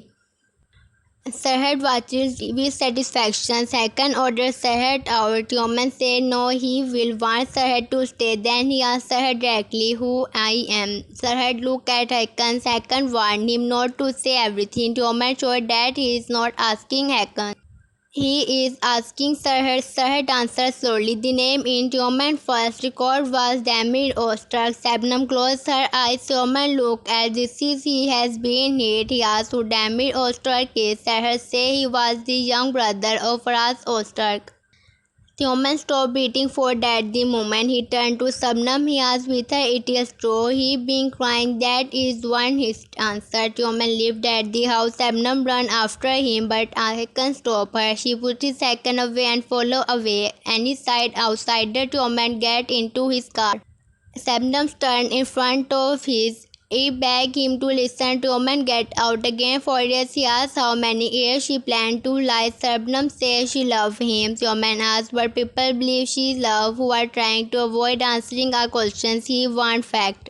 Serhat watches with satisfaction. Second orders Serhat out. Tioman said no, he will want Serhat to stay. Then he asked Serhat directly who I am. Serhat looked at Hakan. Hakan warned him not to say everything. Tioman showed that he is not asking Hakan. He is asking Sarhat. Sarhat answered slowly. The name in Tioman's first record was Damir Ostrak. Sabnam closed her eyes. Tioman looked at the seas he has been hit. He asked who Damir Ostrak is. Sarhat said he was the young brother of Ras Ostrak. Tioman stopped beating for that the moment he turned to Sabnam. He asked whether it is true. He been crying. That is one his answer. Tioman lived at the house. Sabnam ran after him, but Hakan stopped her. She put his second away and followed away. Any side outsider Tioman get into his car. Sabnam turned in front of his. He begged him to listen to him and get out again. For years he asked how many years she planned to lie. Sabnam says she loved him. Tioman asked what people believe she loves, who are trying to avoid answering our questions. He wants fact.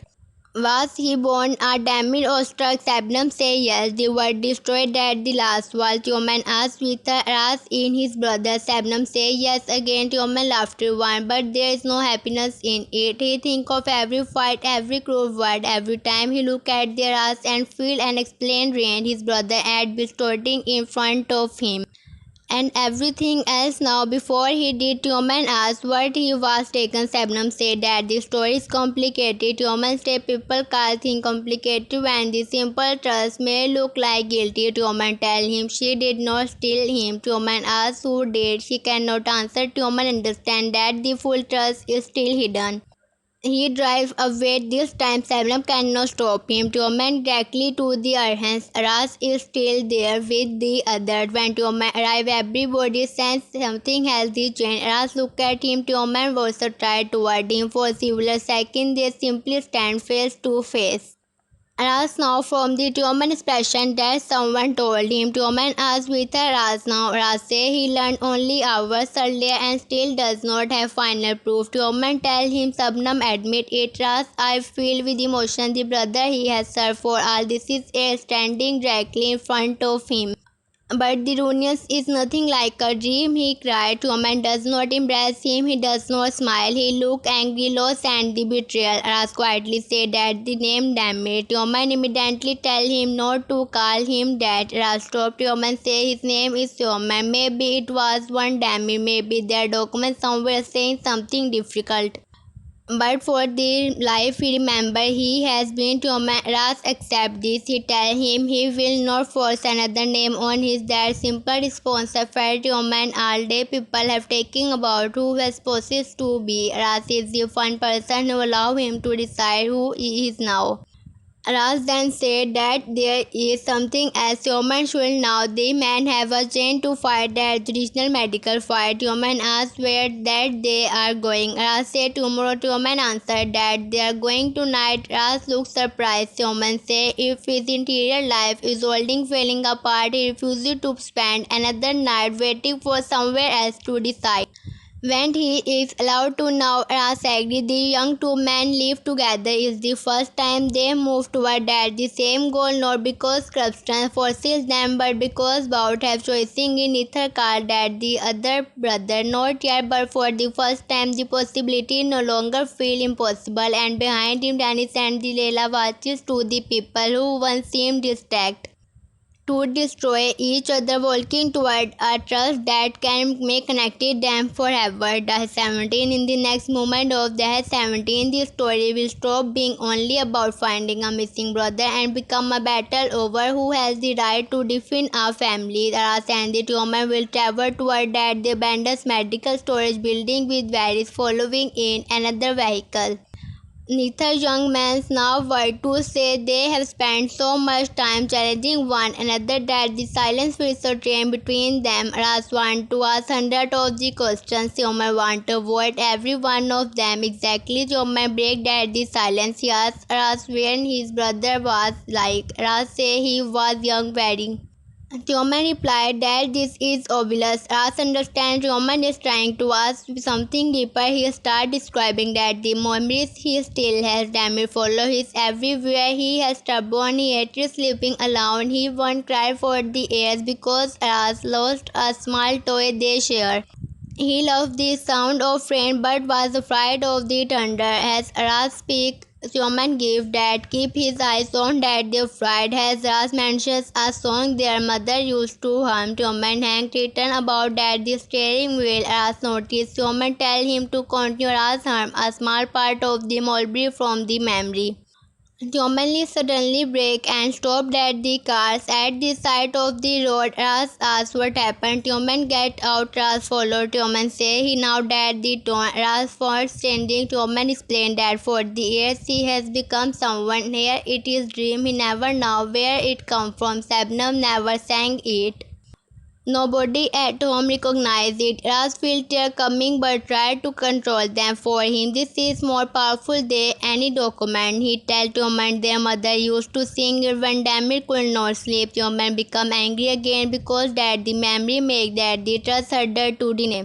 Was he born a damaged or struck? Sabnam said yes. They were destroyed at the last wall. Tioman asked with a ras in his brother. Sabnam said yes again. Tioman laughed one, but there is no happiness in it. He think of every fight, every cruel word, every time he look at their ass and feel an explained rain his brother had bestowed in front of him and everything else now. Before he did, Tioman asked what he was taken. Sabnam said that the story is complicated. Tioman said people can't think complicated when the simple trust may look like guilty. Tioman tell him she did not steal him. Tioman asked who did. She cannot answer. Tioman understand that the full trust is still hidden. He drives away. This time Sabnam cannot stop him. Tioman directly to the Arhans. Ras is still there with the others. When Tioman arrives, everybody senses something has changed. Ras look at him. Tioman also tried toward him. For several seconds they simply stand face to face. Ras now from the Tioman expression that someone told him. Tioman asked with a Ras now. Ras say he learned only hours earlier and still does not have final proof. Tioman tell him Sabnam admit it. Ras I feel with emotion the brother he has served for all this is standing directly in front of him. But the Runius is nothing like a dream, he cried. Tioman does not embrace him, he does not smile. He looked angry, lost, and the betrayal. Ras quietly said that the name Damir. Tioman immediately tell him not to call him that. Ras stopped. Tioman say his name is Tioman. Maybe it was one Damir, maybe there are documents somewhere saying something difficult. But for the life he remember he has been to Ras accept this. He tell him he will not force another name on his that simple response felt human all day people have taken about who was supposed to be. Ras is the one person who allow him to decide who he is now. Ras then said that there is something as human should now. The men have a chain to fight the traditional medical fight. Human asked where that they are going. Ras said tomorrow. Human answered that they are going tonight. Ras looked surprised. Human said if his interior life is holding falling apart, he refuses to spend another night waiting for somewhere else to decide. When he is allowed to now agree, the young two men live together is the first time they move toward that the same goal, not because circumstance forces them, but because both have choosing in either car that the other brother. Not yet, but for the first time the possibility no longer feel impossible, and behind him Dennis and the Leila watches to the people who once seemed distant to destroy each other, walking toward a trust that can make connected them forever. The 17 in the next moment of the 17, the story will stop being only about finding a missing brother and become a battle over who has the right to defend our family. Ras and the Tioman will travel toward that the abandoned medical storage building with Varys following in another vehicle. Neither young men now were to say they have spent so much time challenging one another that the silence will strain between them. Ras wanted to ask hundreds of the questions. Siomer wanted to avoid every one of them. Exactly, Siomer break that the silence. He asked Ras when his brother was like. Ras say he was young, very. Tioman replied that this is obvious. As understand, Tioman is trying to ask something deeper. He starts describing that the memories he still has. Damir follow his everywhere. He has stubborn. He hated sleeping alone. He won't cry for the airs because Ras lost a small toy they share. He loved the sound of rain but was afraid of the thunder. As Ras speaks, Human give that keep his eyes on that they fried. As Ras mentions a song their mother used to hum. Human Hank written about that the steering wheel. Ras noticed. Human tell him to continue Ras hum a small part of the mulberry from the memory. Humanly suddenly brake and stopped at the cars at the side of the road. Ras asked what happened. Human get out. Ras followed. Human say he now that the tone. Ras for standing. Human explained that for the years he has become someone. Here it is dream. He never know where it come from. Sabnam never sang it. Nobody at home recognized it. Ras felt tear coming but tried to control them for him. This is more powerful than any document. He told Toman their mother used to sing it when Damir could not sleep. Toman become angry again because that the memory make that the trust harder to deny.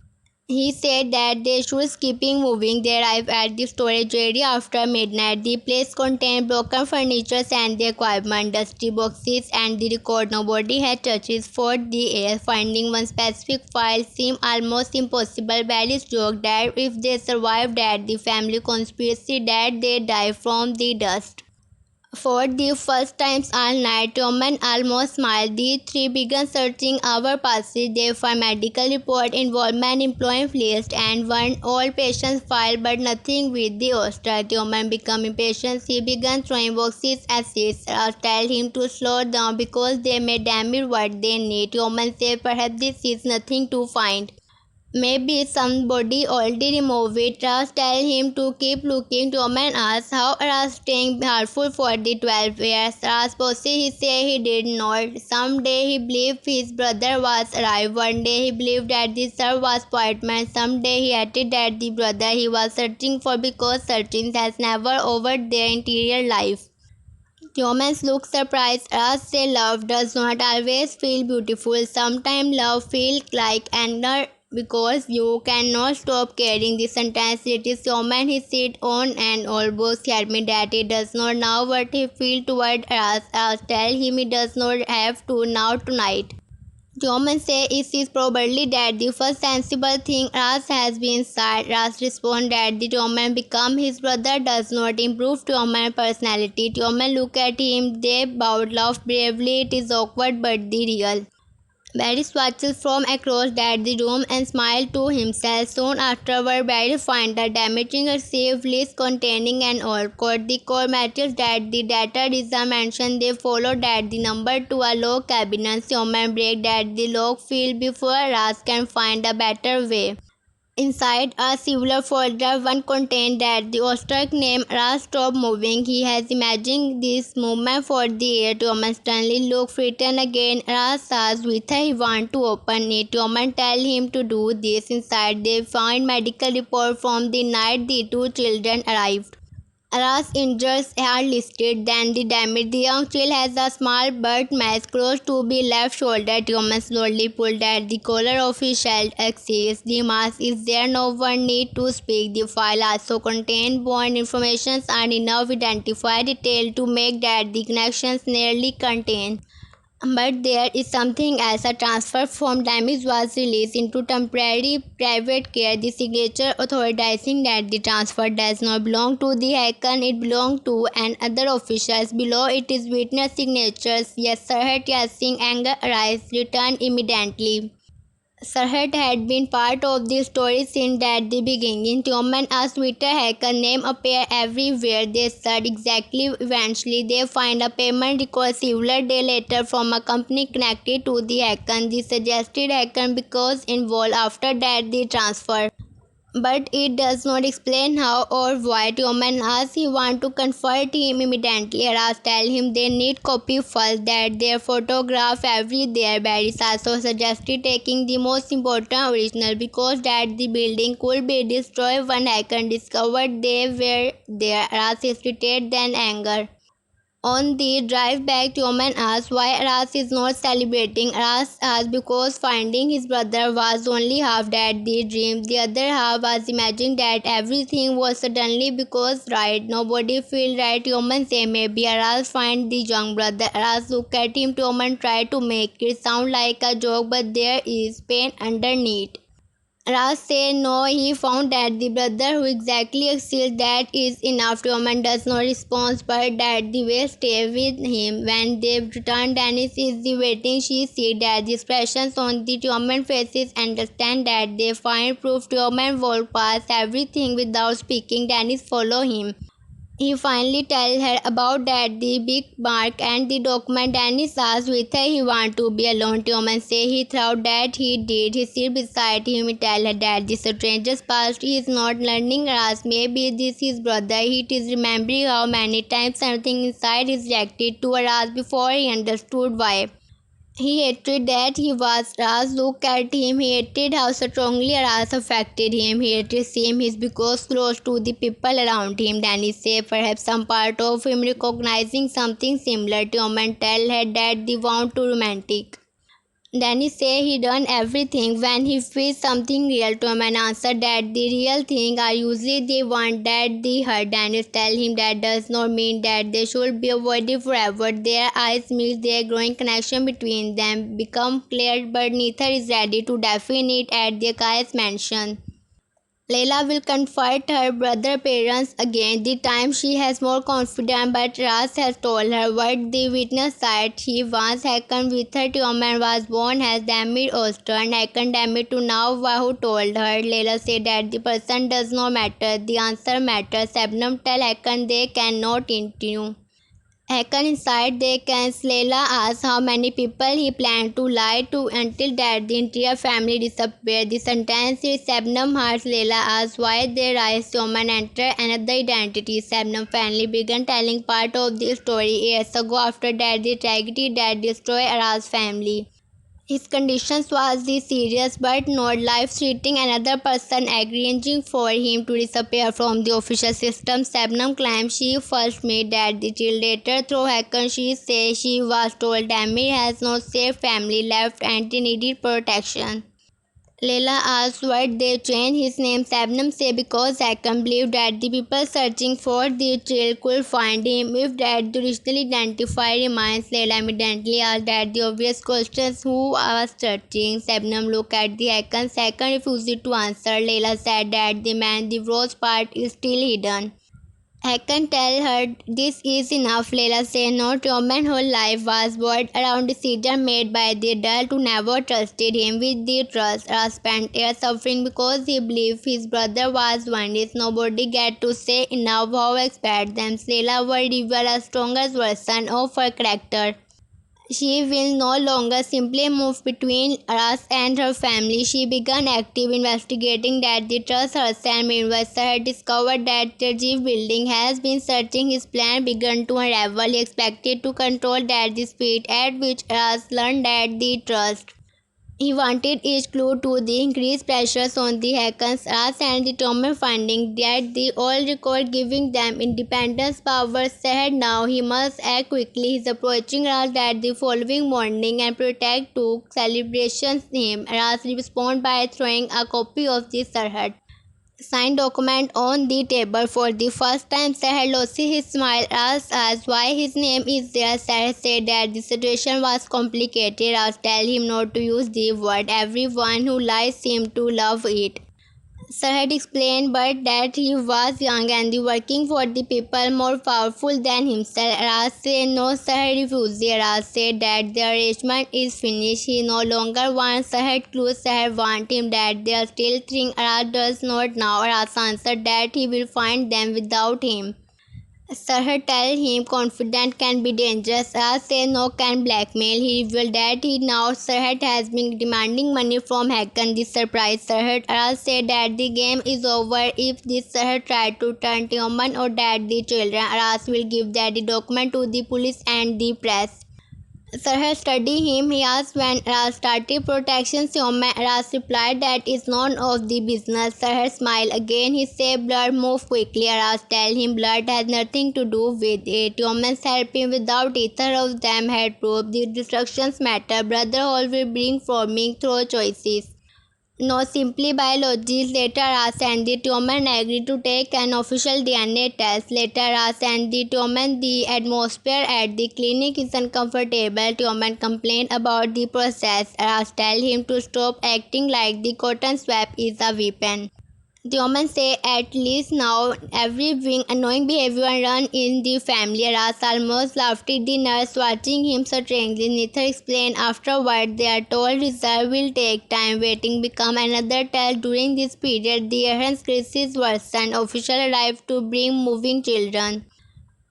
He said that they should keep moving. They arrived at the storage area after midnight. The place contained broken furniture and the equipment, dusty boxes, and the record nobody had touched for the air. Finding one specific file seemed almost impossible. Barry's joked that if they survived that the family conspiracy that they die from the dust. For the first time all night, Roman almost smiled. The three began searching our passage. They found medical report, involvement, employee list, and one old patient's file, but nothing with the oyster. Roman became impatient. He began throwing boxes at his. Tell him to slow down because they may damage what they need. Roman said, perhaps this is nothing to find. Maybe somebody already removed it. Ras tell him to keep looking. Roman asks how Ras staying helpful for the 12 years. Ras posted he say he did not. Someday he believed his brother was alive. One day he believed that the sir was appointment. Someday he hated that the brother he was searching for because searching has never over their interior life. Humans look surprised as say love does not always feel beautiful. Sometimes love feels like anger because you cannot stop caring. The sentence it is human he sit on and almost he admit that he does not know what he feel toward us. I'll tell him he does not have to now tonight. German say it is probably that the first sensible thing Ras has been said. Ras responds that the German become his brother does not improve German personality. German look at him, they bowed, laugh bravely. It is awkward but the real. Barry watches from across that the room and smiled to himself. Soon afterward, Barry finds a damaging received list containing an old code. The code matches that the data is a mention. They follow that the number to a lock cabinet. Human break that the lock field before Ras can find a better way. Inside a similar folder, one contained that the ostrich named Ras stopped moving. He has imagined this movement for the year. Thomas suddenly looked written again. Ras asked whether he want to open it. Thomas tell him to do this. Inside, they find medical report from the night the two children arrived. Aras injuries are listed, then the damage. The young child has a small burnt mass close to the left shoulder. Tioman slowly pulled at the collar of his shirt. Axis. The mass is there, no one need to speak. The file also contained bond information and enough identified detail to make that the connections nearly contained. But there is something else. A transfer from damage was released into temporary private care. The signature authorizing that the transfer does not belong to the Hakan, it belongs to and other officials. Below it is witness signatures. Yes, sir, Yassing anger arise, return immediately. Sarhat had been part of the story since at the beginning. Tioman asked Twitter hacker name appear everywhere. They said exactly. Eventually, they find a payment record several days later from a company connected to the hacker. The suggested hacker because involved after that the transfer. But it does not explain how or why. Tioman asks he want to confront him immediately. Aras tell him they need copy first, that their photograph every there. Barris also suggested taking the most important original because that the building could be destroyed when hacker discovered they were there. Aras hesitated then anger. On the drive back, Tioman asks why Aras is not celebrating. Aras asks because finding his brother was only half that the dream. The other half was imagining that everything was suddenly because right. Nobody feel right. Tioman say maybe Aras find the young brother. Aras look at him. Tioman try to make it sound like a joke, but there is pain underneath. Ras said no, he found that the brother who exactly excelled that is enough. Roman does not respond, but that the way stay with him. When they return, Dennis is the waiting. She sees that the expressions on the Roman faces understand that they find proof Roman walk past everything without speaking. Dennis follow him. He finally tells her about that the big mark and the document. Dennis asks whether he want to be alone. Tioman says he thought that he did. He sits beside him. He tells her that this stranger's past he is not learning Ras. Maybe this his brother. He is remembering how many times something inside is reacted to Ras before he understood why. He hated that he was Ras. Look at him. He hated how strongly Ras affected him. He hated seeing his because close to the people around him. Then he said perhaps some part of him recognizing something similar to him and tell her that they want to romantic. Danny say he done everything when he feels something real to him and answer that the real thing are usually the one that they hurt. Dennis tell him that does not mean that they should be avoided forever. Their eyes meet, their growing connection between them become clear, but neither is ready to define it at the guy's mention. Layla will confront her brother parents again. The time she has more confidence, but Ras has told her what the witness said. She once Hakan with her Tioman was born as Damir Oster and Hakan Damir to now who told her. Layla said that the person does not matter. The answer matters. Sabnam tell Hakan they cannot continue. Hakan inside they can Layla asks how many people he planned to lie to until that the entire family disappeared. The sentence is Sabnam hearts Layla asks why they rise Soman enter another identity. Sabnam finally began telling part of the story years ago after that the tragedy that destroyed Aras family. His conditions was the serious but not life-threatening. Another person arranging for him to disappear from the official system. Sabnam claims she first met that the child later through Hakan. She says she was told Damir has no safe family left and he needed protection. Layla asks why they changed his name. Sabnam says because Hakan believed that the people searching for the child could find him if that the originally identified remains. Layla immediately asked that the obvious questions who was searching. Sabnam looked at the Hakan. Hakan refused to answer. Layla said that the man the rose part is still hidden. I can tell her this is enough. Layla said no. Roman whole life was built around decision made by the adult who never trusted him with the trust. Ras spent years suffering because he believed his brother was wounded. Nobody get to say enough how expect them. Layla will reveal a stronger version of her character. She will no longer simply move between us and her family. She began active investigating that the trust herself. Meanwhile, had discovered that the Jeep building has been searching his plan began to unravel. He expected to control that the speed at which us learned that the trust. He wanted each clue to the increased pressures on the hackers as and the Tomer finding that the all record giving them independence powers said now he must act quickly. He's approaching Ras that the following morning and protect to celebrations him. Ras respond by throwing a copy of the Sarhat signed document on the table for the first time. Sahar Losi his smile asked why his name is there. Sahar said that the situation was complicated. As tell him not to use the word. Everyone who lies seemed to love it. Sir had explained but that he was young and working for the people more powerful than himself. Ras said no. Sir refused. Ras said that the arrangement is finished. He no longer wants Sir clues. Sir want him that they are still thing Ras does not now. Ras answered that he will find them without him. Sahar tell him confidence can be dangerous. Ras say no can blackmail. He revealed that he now Sarhat has been demanding money from Hakan. This surprised Sarhat. Ras said that the game is over if this Sarhat tried to turn Tioman or that the children. Ras will give that the document to the police and the press. Sarhad studied him. He asked when Ras started protection. Ras replied that it's none of the business. Sarhad smiled again. He said blood move quickly. Ras tell him blood has nothing to do with it. Humans help him without either of them had proved the destructions matter. Brother all will bring forming through choices. No, simply biology. Later, Ras and the Tioman agreed to take an official DNA test. Later, Ras and the Tioman, the atmosphere at the clinic is uncomfortable. Tioman complained about the process. Ras tell him to stop acting like the cotton swab is a weapon. The woman say at least now every wing annoying behavior run in the family. Ras almost laughed at the nurse watching him strangely. Neither explained afterward. They are told reserve will take time. Waiting become another tale. During this period, the errand crisis worsened. Official arrived to bring moving children.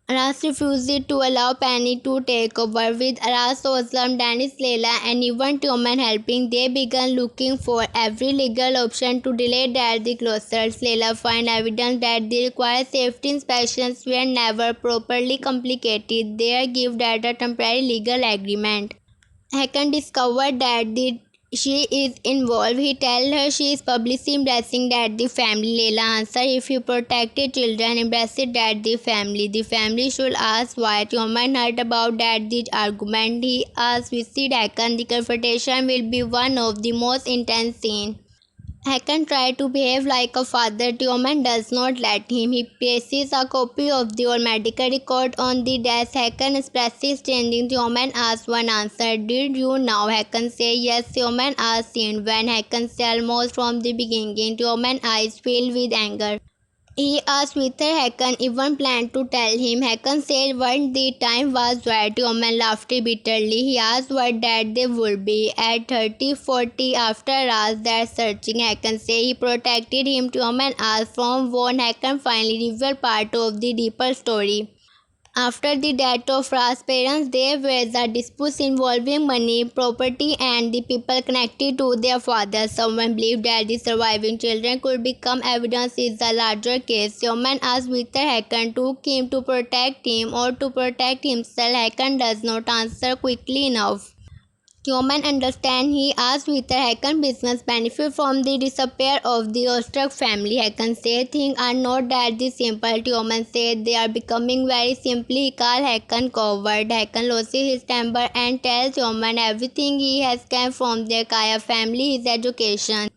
Ras refused to allow Penny to take over. With Ras, Oslam, Dennis, Leila, and even Tioman helping, they began looking for every legal option to delay that the closures. Leila find evidence that the required safety inspections were never properly completed. They give that a temporary legal agreement. Hakan discovered that she is involved. He tells her she is publicly embracing that the family. Leila answers if you protected children, embrace it that the family. The family should ask why. Tioman heard about that the argument. He asked Visit Hakan. The confrontation will be one of the most intense scenes. Hakan tries to behave like a father. Tioman does not let him. He places a copy of the old medical record on the desk. Hakan expresses changing. Tioman asks one answer. Did you now? Hakan says yes. Tioman asks when. Hakan says almost from the beginning. Tioman's eyes fill with anger. He asked whether Hakan even planned to tell him. Hakan said when the time was right. Tioman laughed bitterly. He asked what that they would be. At 30-40 after Ras that searching, Hakan said he protected him. Tioman asked from when. Hakan finally revealed part of the deeper story. After the death of Ra's parents, there was a dispute involving money, property, and the people connected to their father. Someone believed that the surviving children could become evidence in the larger case. Someone asked whether Hakan took him to protect him or to protect himself. Hakan does not answer quickly enough. Tioman understand. He asked whether Hakan business benefit from the disappear of the Ostrach family. Hakan said things are not that simple. Tioman said they are becoming very simply. He called Hakan coward. Hakan loses his temper and tells Tioman everything he has come from their Kaya family, his education,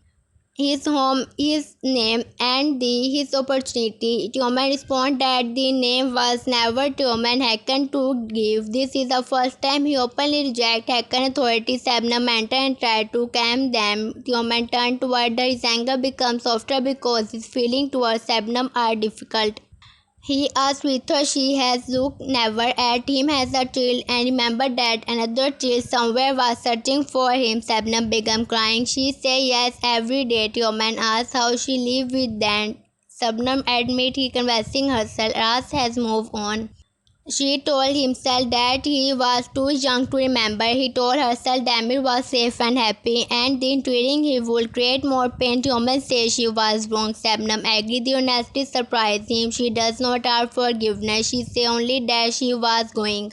his home, his name, and his opportunity. Tioman responded that the name was never Tioman Hakan to give. This is the first time he openly rejected Hakan authorities. Sabnam entered and tried to calm them. Tioman turned toward her. His anger becomes softer because his feelings towards Sabnam are difficult. He asked whether she has looked never at him as a child and remembered that another child somewhere was searching for him. Sabnam began crying. She said yes every day. Tioman asked how she lived with them. Sabnam admitted he convincing herself Ras has moved on. She told himself that he was too young to remember. He told herself Damir was safe and happy, and then tweeting he would create more pain. Tioman says she was wrong. Sabnam agreed. The honesty surprised him. She does not ask forgiveness. She says only that she was going.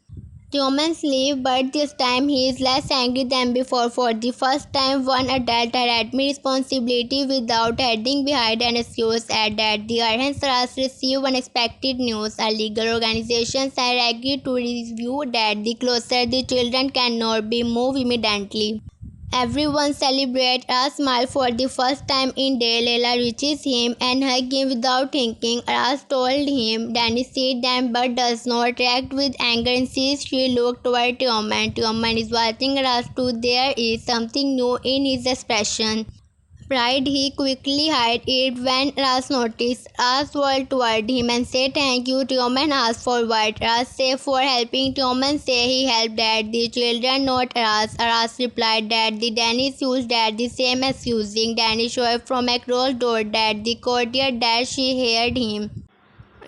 Humans leave, but this time he is less angry than before. For the first time, one adult had admitted responsibility without hiding behind an excuse. At that, the Arhansaras received unexpected news. A legal organizations had agreed to review that the closer the children cannot be moved immediately. Everyone celebrates a smile for the first time in day. Leila reaches him and hugs him without thinking. Aras told him Danny sees them but does not react with anger. Instead, she looked toward Tioman. Tioman is watching Aras too. There is something new in his expression. Pride he quickly hid it when Ras noticed. Ras walked toward him and said thank you. Tioman asked for what. Ras said for helping. Tioman said he helped at the children, not Ras. Ras replied that the Danish used that the same as using. Danish showed from across door that the courtyard that she heard him.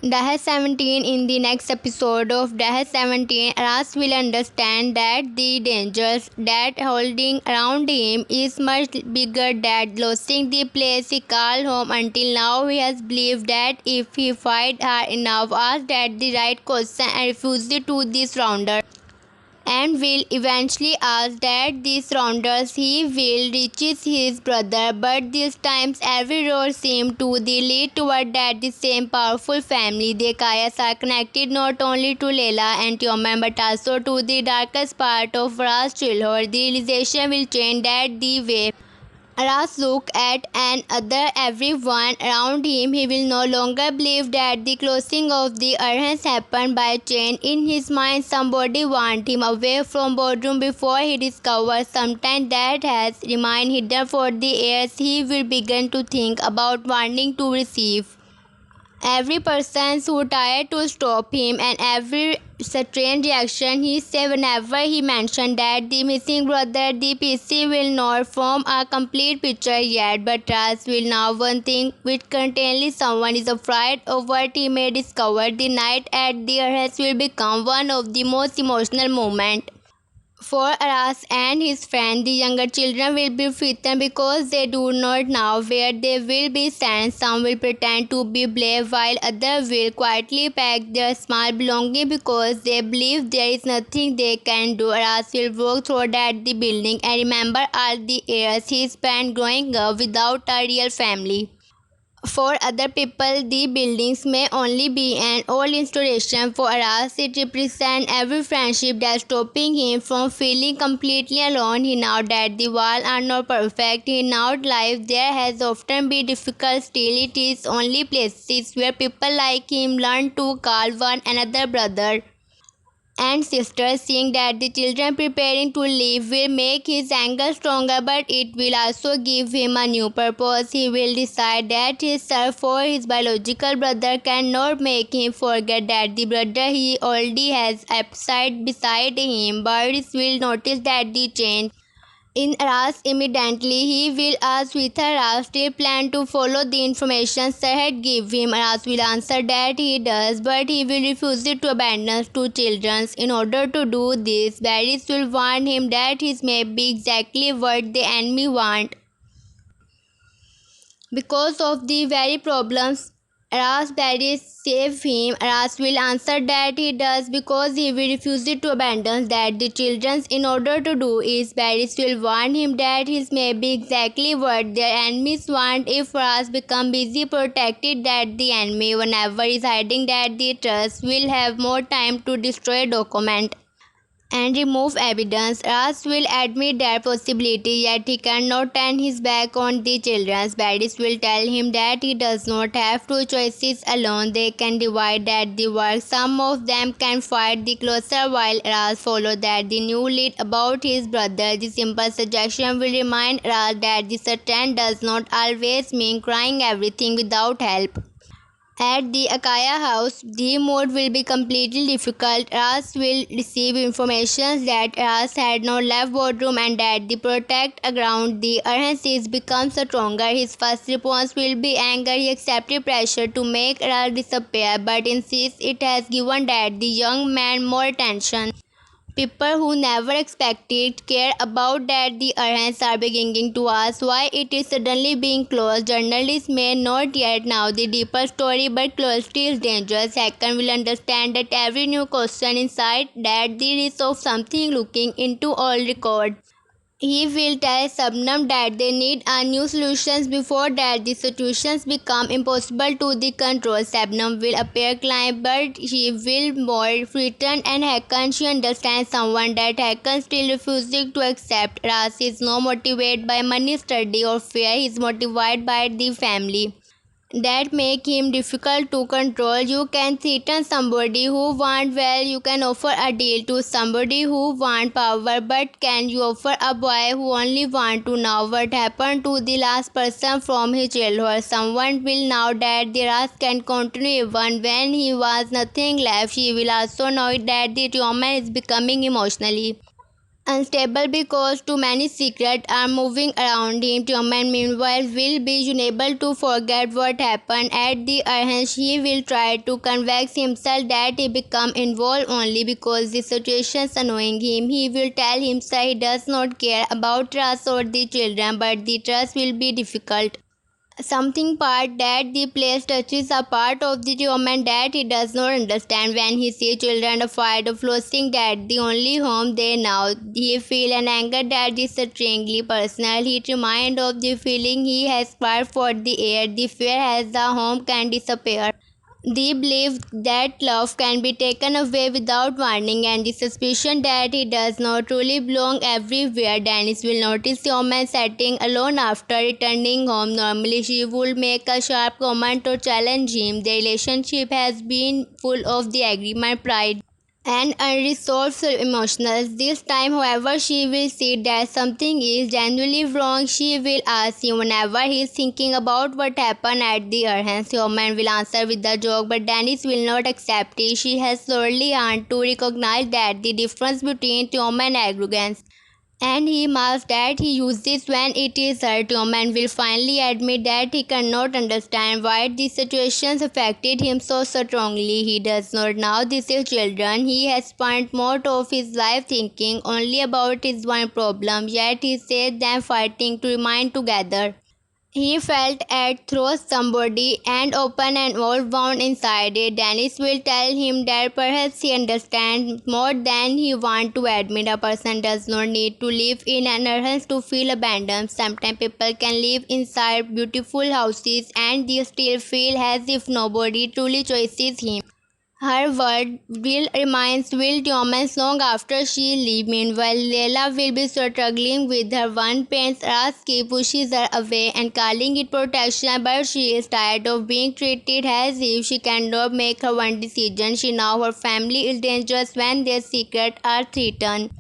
Daha 17. In the next episode of Daha 17, Aras will understand that the dangers that holding around him is much bigger than losing the place he called home. Until now, he has believed that if he fight hard enough, asked that the right question and refused to the surrender, and will eventually ask that the surrounders he will reaches his brother, but these times every road seemed to the lead toward that the same powerful family. The Kayas are connected not only to Leila and Tioman but also to the darkest part of Ra's childhood. The realization will change that the way Aras looked at another everyone around him. He will no longer believe that the closing of the urns happened by chance. In his mind, somebody wanted him away from boardroom before he discovers something that has remained hidden for the years. He will begin to think about wanting to receive. Every person who tried to stop him and every strange reaction he said whenever he mentioned that the missing brother, the PC will not form a complete picture yet, but Ras will now one thing which certainly someone is afraid of what he may discover. The night at the Arrest will become one of the most emotional moments. For Aras and his friend, the younger children will be frightened because they do not know where they will be sent. Some will pretend to be brave while others will quietly pack their small belongings because they believe there is nothing they can do. Aras will walk through that the building and remember all the years he spent growing up without a real family. For other people, the buildings may only be an old installation. For Aras, it represents every friendship that's stopping him from feeling completely alone. He knows that the walls are not perfect. He knows life there has often been difficult. Still, it is only places where people like him learn to call one another brother and sisters. Seeing that the children preparing to leave will make his anger stronger, but it will also give him a new purpose. He will decide that his search for his biological brother cannot make him forget that the brother he already has beside him. Birds will notice that the change in Ras immediately. He will ask whether Ras still plan to follow the information Sarhat gave him. Ras will answer that he does, but he will refuse to abandon two children. In order to do this, Barris will warn him that his may be exactly what the enemy want. Because of the very problems Aras Barris save him, Aras will answer that he does because he will refuse to abandon that the children. In order to do is Barris will warn him that his may be exactly what their enemies want. If Aras become busy protected that the enemy whenever is hiding that the trust will have more time to destroy document and remove evidence. Ras will admit that possibility, yet he cannot turn his back on the children. Badis will tell him that he does not have two choices alone. They can divide that the work. Some of them can fight the closer while Ras follow that the new lead about his brother. The simple suggestion will remind Ras that the certain does not always mean crying everything without help. At the Akaya house, the mode will be completely difficult. Ras will receive information that Ras had no left boardroom and that the protect around the urgencies becomes stronger. His first response will be anger. He accepted pressure to make Ras disappear, but insists it has given that the young man more attention. People who never expected care about that the errands are beginning to ask why it is suddenly being closed. Journalists may not yet know the deeper story, but curiosity is dangerous. Hacker will understand that every new question inside that the risk of something looking into all record. He will tell Subnam that they need a new solutions before that the situations become impossible to the control. Subnam will appear calm, but he will more frightened and Hakan. She understands someone that Hakan still refusing to accept. Ras is not motivated by money, study or fear. He is motivated by the family that make him difficult to control. You can threaten somebody who want well, you can offer a deal to somebody who want power, but can you offer a boy who only want to know what happened to the last person from his childhood? Someone will know that the Ras can continue even when he was nothing left. She will also know that the woman is becoming emotionally unstable because too many secrets are moving around him. Tioman meanwhile will be unable to forget what happened at the Arhange. He will try to convince himself that he become involved only because the situation is annoying him. He will tell himself he does not care about trust or the children, but the trust will be difficult. Something part that the place touches a part of the human that he does not understand. When he sees children afraid of losing that the only home they know, he feel an anger that is strangely personal. He reminds of the feeling he has fought for the air. The fear as the home can disappear. The belief that love can be taken away without warning, and the suspicion that he does not truly belong everywhere. Dennis will notice the woman sitting alone after returning home. Normally, she would make a sharp comment or challenge him. The relationship has been full of the agreement, pride, and unresolved emotions. This time, however, she will see that something is genuinely wrong. She will ask him whenever he is thinking about what happened at the Arhans. Human will answer with a joke, but Dennis will not accept it. She has thoroughly learned to recognize that the difference between human and arrogance, and he must that he uses when it is hurt. Human will finally admit that he cannot understand why these situations affected him so strongly. He does not know these children. He has spent most of his life thinking only about his one problem, yet he sees them fighting to remain together. He felt at through somebody and open and old wound inside it. Dennis will tell him that perhaps he understands more than he wants to admit. A person does not need to live in an urgency to feel abandoned. Sometimes people can live inside beautiful houses and they still feel as if nobody truly chooses him. Her word will remains will Thomas long after she leaves. Meanwhile, Leila will be struggling with her one parent's Raski pushes her away and calling it protection, but she is tired of being treated as if she cannot make her one decision. She knows her family is dangerous when their secrets are threatened.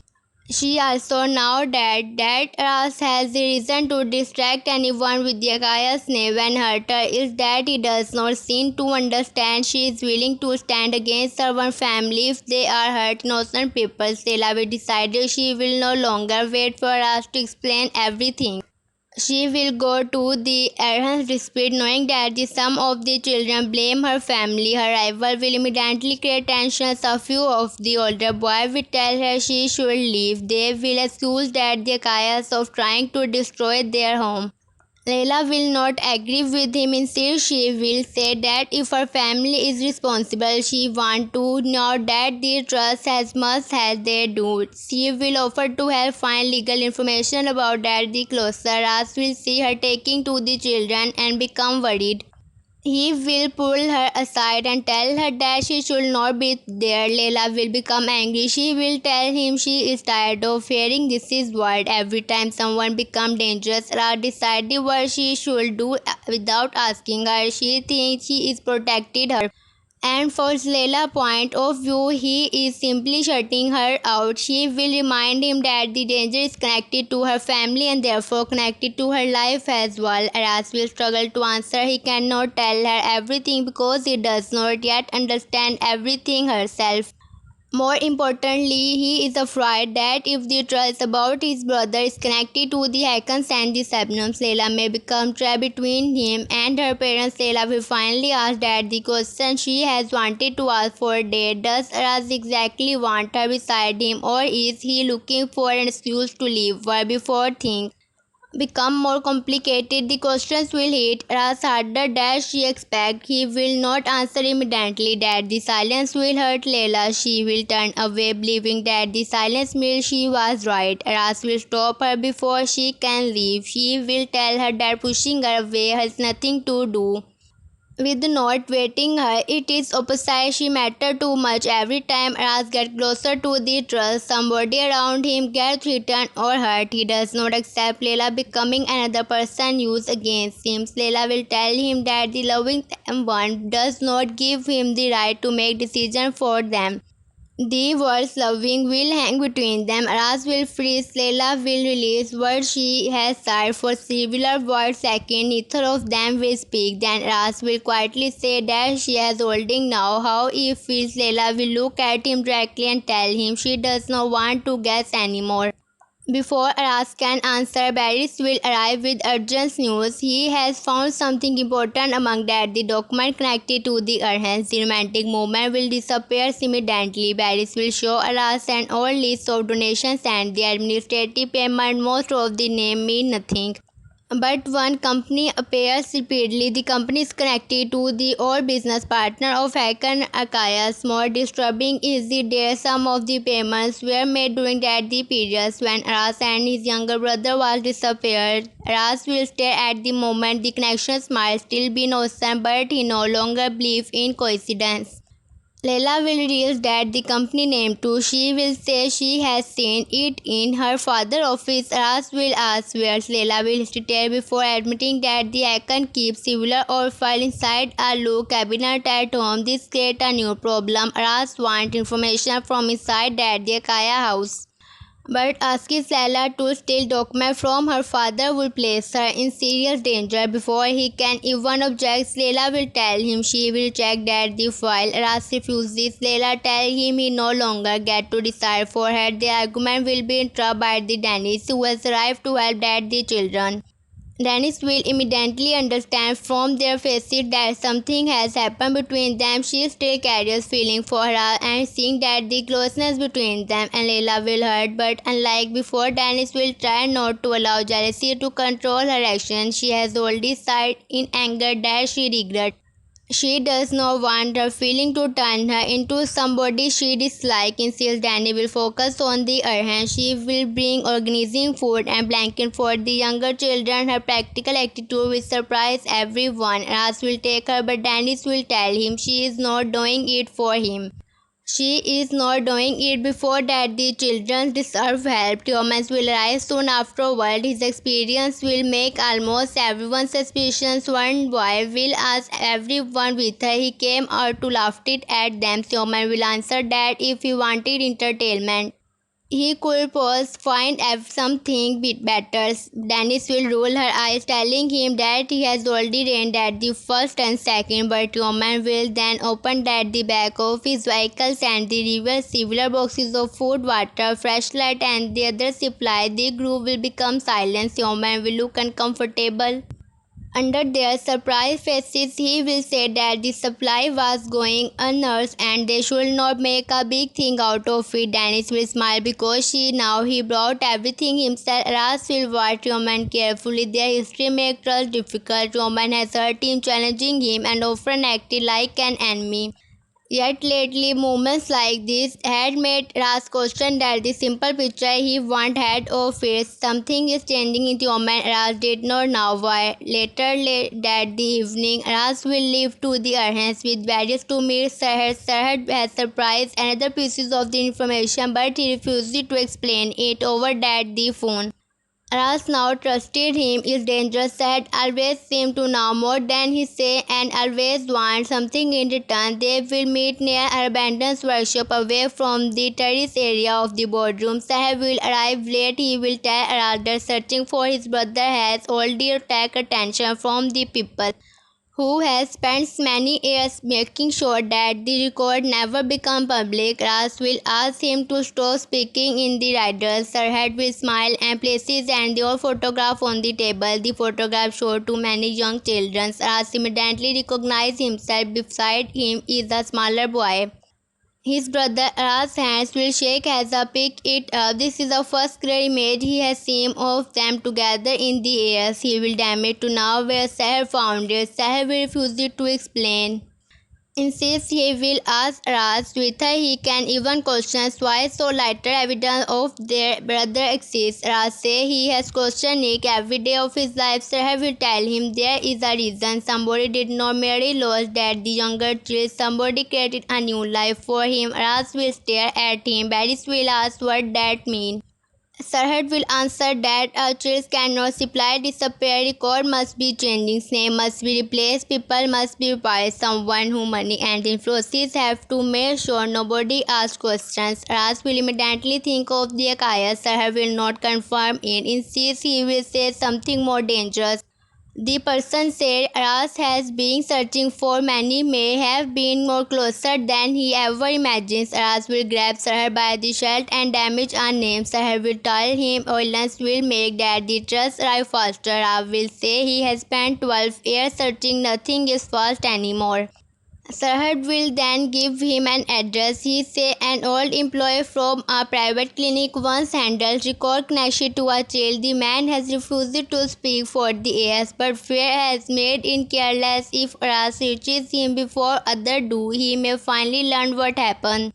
She also now that Ras has the reason to distract anyone with Yagaya's name when hurt her is that he does not seem to understand. She is willing to stand against her one family if they are hurt innocent people. Sela will decided she will no longer wait for us to explain everything. She will go to the errand dispute knowing that the some of the children blame her family. Her rival will immediately create tensions. A few of the older boys will tell her she should leave. They will accuse that the chaos of trying to destroy their home. Leila will not agree with him. Instead, she will say that if her family is responsible, she wants to know that they trust as much as they do. She will offer to help find legal information about that. The closer Ras will see her taking to the children and become worried. He will pull her aside and tell her that she should not be there. Leila will become angry. She will tell him she is tired of hearing this is word. Every time someone becomes dangerous, Ra decided what she should do without asking her. She thinks she is protected her. And for Leila's point of view, he is simply shutting her out. She will remind him that the danger is connected to her family and therefore connected to her life as well. Aras will struggle to answer. He cannot tell her everything because he does not yet understand everything herself. More importantly, he is afraid that if the trust about his brother is connected to the Hakans and the Sabnums, Leila may become trapped between him and her parents. Leila will finally ask Dad the question she has wanted to ask for a day. Does Raz exactly want her beside him, or is he looking for an excuse to leave her before things become more complicated? The questions will hit us harder than she expects. He will not answer immediately. That the silence will hurt Leila. She will turn away, believing that the silence means she was right. Ras will stop her before she can leave. She will tell her that pushing her away has nothing to do with not waiting her. It is opposite. She matter too much. Every time Raz gets closer to the trust, somebody around him gets threatened or hurt. He does not accept Leila becoming another person used against him. Leila will tell him that the loving one does not give him the right to make decisions for them. The words loving will hang between them. Ras will freeze. Leila will release what she has said for several words second. Neither of them will speak. Then Ras will quietly say that she is holding now. How he feels. Leila will look at him directly and tell him she does not want to guess anymore. Before Aras can answer, Barris will arrive with urgent news. He has found something important among that. The document connected to the Arhans. The romantic moment will disappear immediately. Barris will show Aras an old list of donations and the administrative payment. Most of the name mean nothing. But one company appears repeatedly. The company is connected to the old business partner of Hakan Akayas. More disturbing is that some of the payments were made during that the periods when Ras and his younger brother was disappeared. Ras will stare at the moment. The connections might still be innocent, but he no longer believes in coincidence. Leila will reveal that the company name too. She will say she has seen it in her father's office. Ras will ask where. Leila will hesitate before admitting that the icon keeps similar or file inside a low cabinet at home. This creates a new problem. Ras wants information from inside that the Kaya house. But asking Leila to steal documents from her father will place her in serious danger. Before he can even object, Leila will tell him she will check that the file. Ras refuses. Leila tells him he no longer gets to decide for her. The argument will be interrupted by the Dennis, who has arrived to help the children. Dennis will immediately understand from their faces that something has happened between them. She still carries feeling for her and seeing that the closeness between them and Leila will hurt. But unlike before, Dennis will try not to allow jealousy to control her actions. She has already sighed in anger that she regrets. She does not want her feeling to turn her into somebody she dislikes. Instead, Danny will focus on the other hand. She will bring organizing food and blanket for the younger children. Her practical attitude will surprise everyone. Ras will take her, but Dennis will tell him she is not doing it for him. She is not doing it before that the children deserve help. Thomas will arrive soon afterward. His experience will make almost everyone's suspicions. One boy will ask everyone with her he came out to laugh it at them. Thomas will answer that if he wanted entertainment, he could pause, find something bit better. Dennis will roll her eyes, telling him that he has already reigned at the first and second, but Roman will then open at the back of his vehicles and the reveal several boxes of food, water, flashlight, and the other supply. The group will become silent. Roman will look uncomfortable. Under their surprised faces, he will say that the supply was going unearthed and they should not make a big thing out of it. Dennis will smile because he brought everything himself. Ras will watch Roman carefully. Their history makes trust difficult. Roman has hurt him, challenging him, and often acted like an enemy. Yet lately, moments like this had made Ras question that the simple picture he once had of it. Something is changing in the moment. Ras did not know why. Later that the evening, Ras will leave to the Arhans with badges to meet Sarhad. Sarhad has surprised another pieces of the information, but he refused to explain it over the phone. Ras now trusted him is dangerous, had always seemed to know more than he say and always want something in return. They will meet near an abandoned workshop away from the terrace area of the boardroom. Sahib will arrive late. He will tell Ras that searching for his brother has already attracted attention from the people who has spent many years making sure that the record never become public. Ras will ask him to stop speaking in the rider. Sarhad will smile and places and the old photograph on the table. The photograph showed to many young children. Ras immediately recognized himself. Beside him is a smaller boy. His brother Ras' hands will shake as he picked it up. This is the first clear image he has seen of them together in the air. He will damn it to know where Sahar found it. Sahar will refuse to explain. Insists he will ask Ras whether he can even question why so little evidence of their brother exists. Ras says he has questioned Nick every day of his life. Sahar will tell him there is a reason. Somebody did not merely lose that the younger child. Somebody created a new life for him. Ras will stare at him. Barris will ask what that means. Sarhad will answer that our chills cannot supply disappear, record must be changing, name must be replaced, people must be replaced, someone who money and influences have to make sure nobody asks questions. Ras will immediately think of the Akaya. Sarhad will not confirm it, instead he will say something more dangerous. The person said Ras has been searching for many may have been more closer than he ever imagines. Ras will grab Sahar by the shirt and damage our name. Sahar will tell him violence will make that the trust arrive faster. Ras will say he has spent 12 years searching, nothing is fast anymore. Sarhad will then give him an address. He says an old employee from a private clinic once handled record connection to a child. The man has refused to speak for the years, but fear has made him careless. If Ras reaches him before others do, he may finally learn what happened.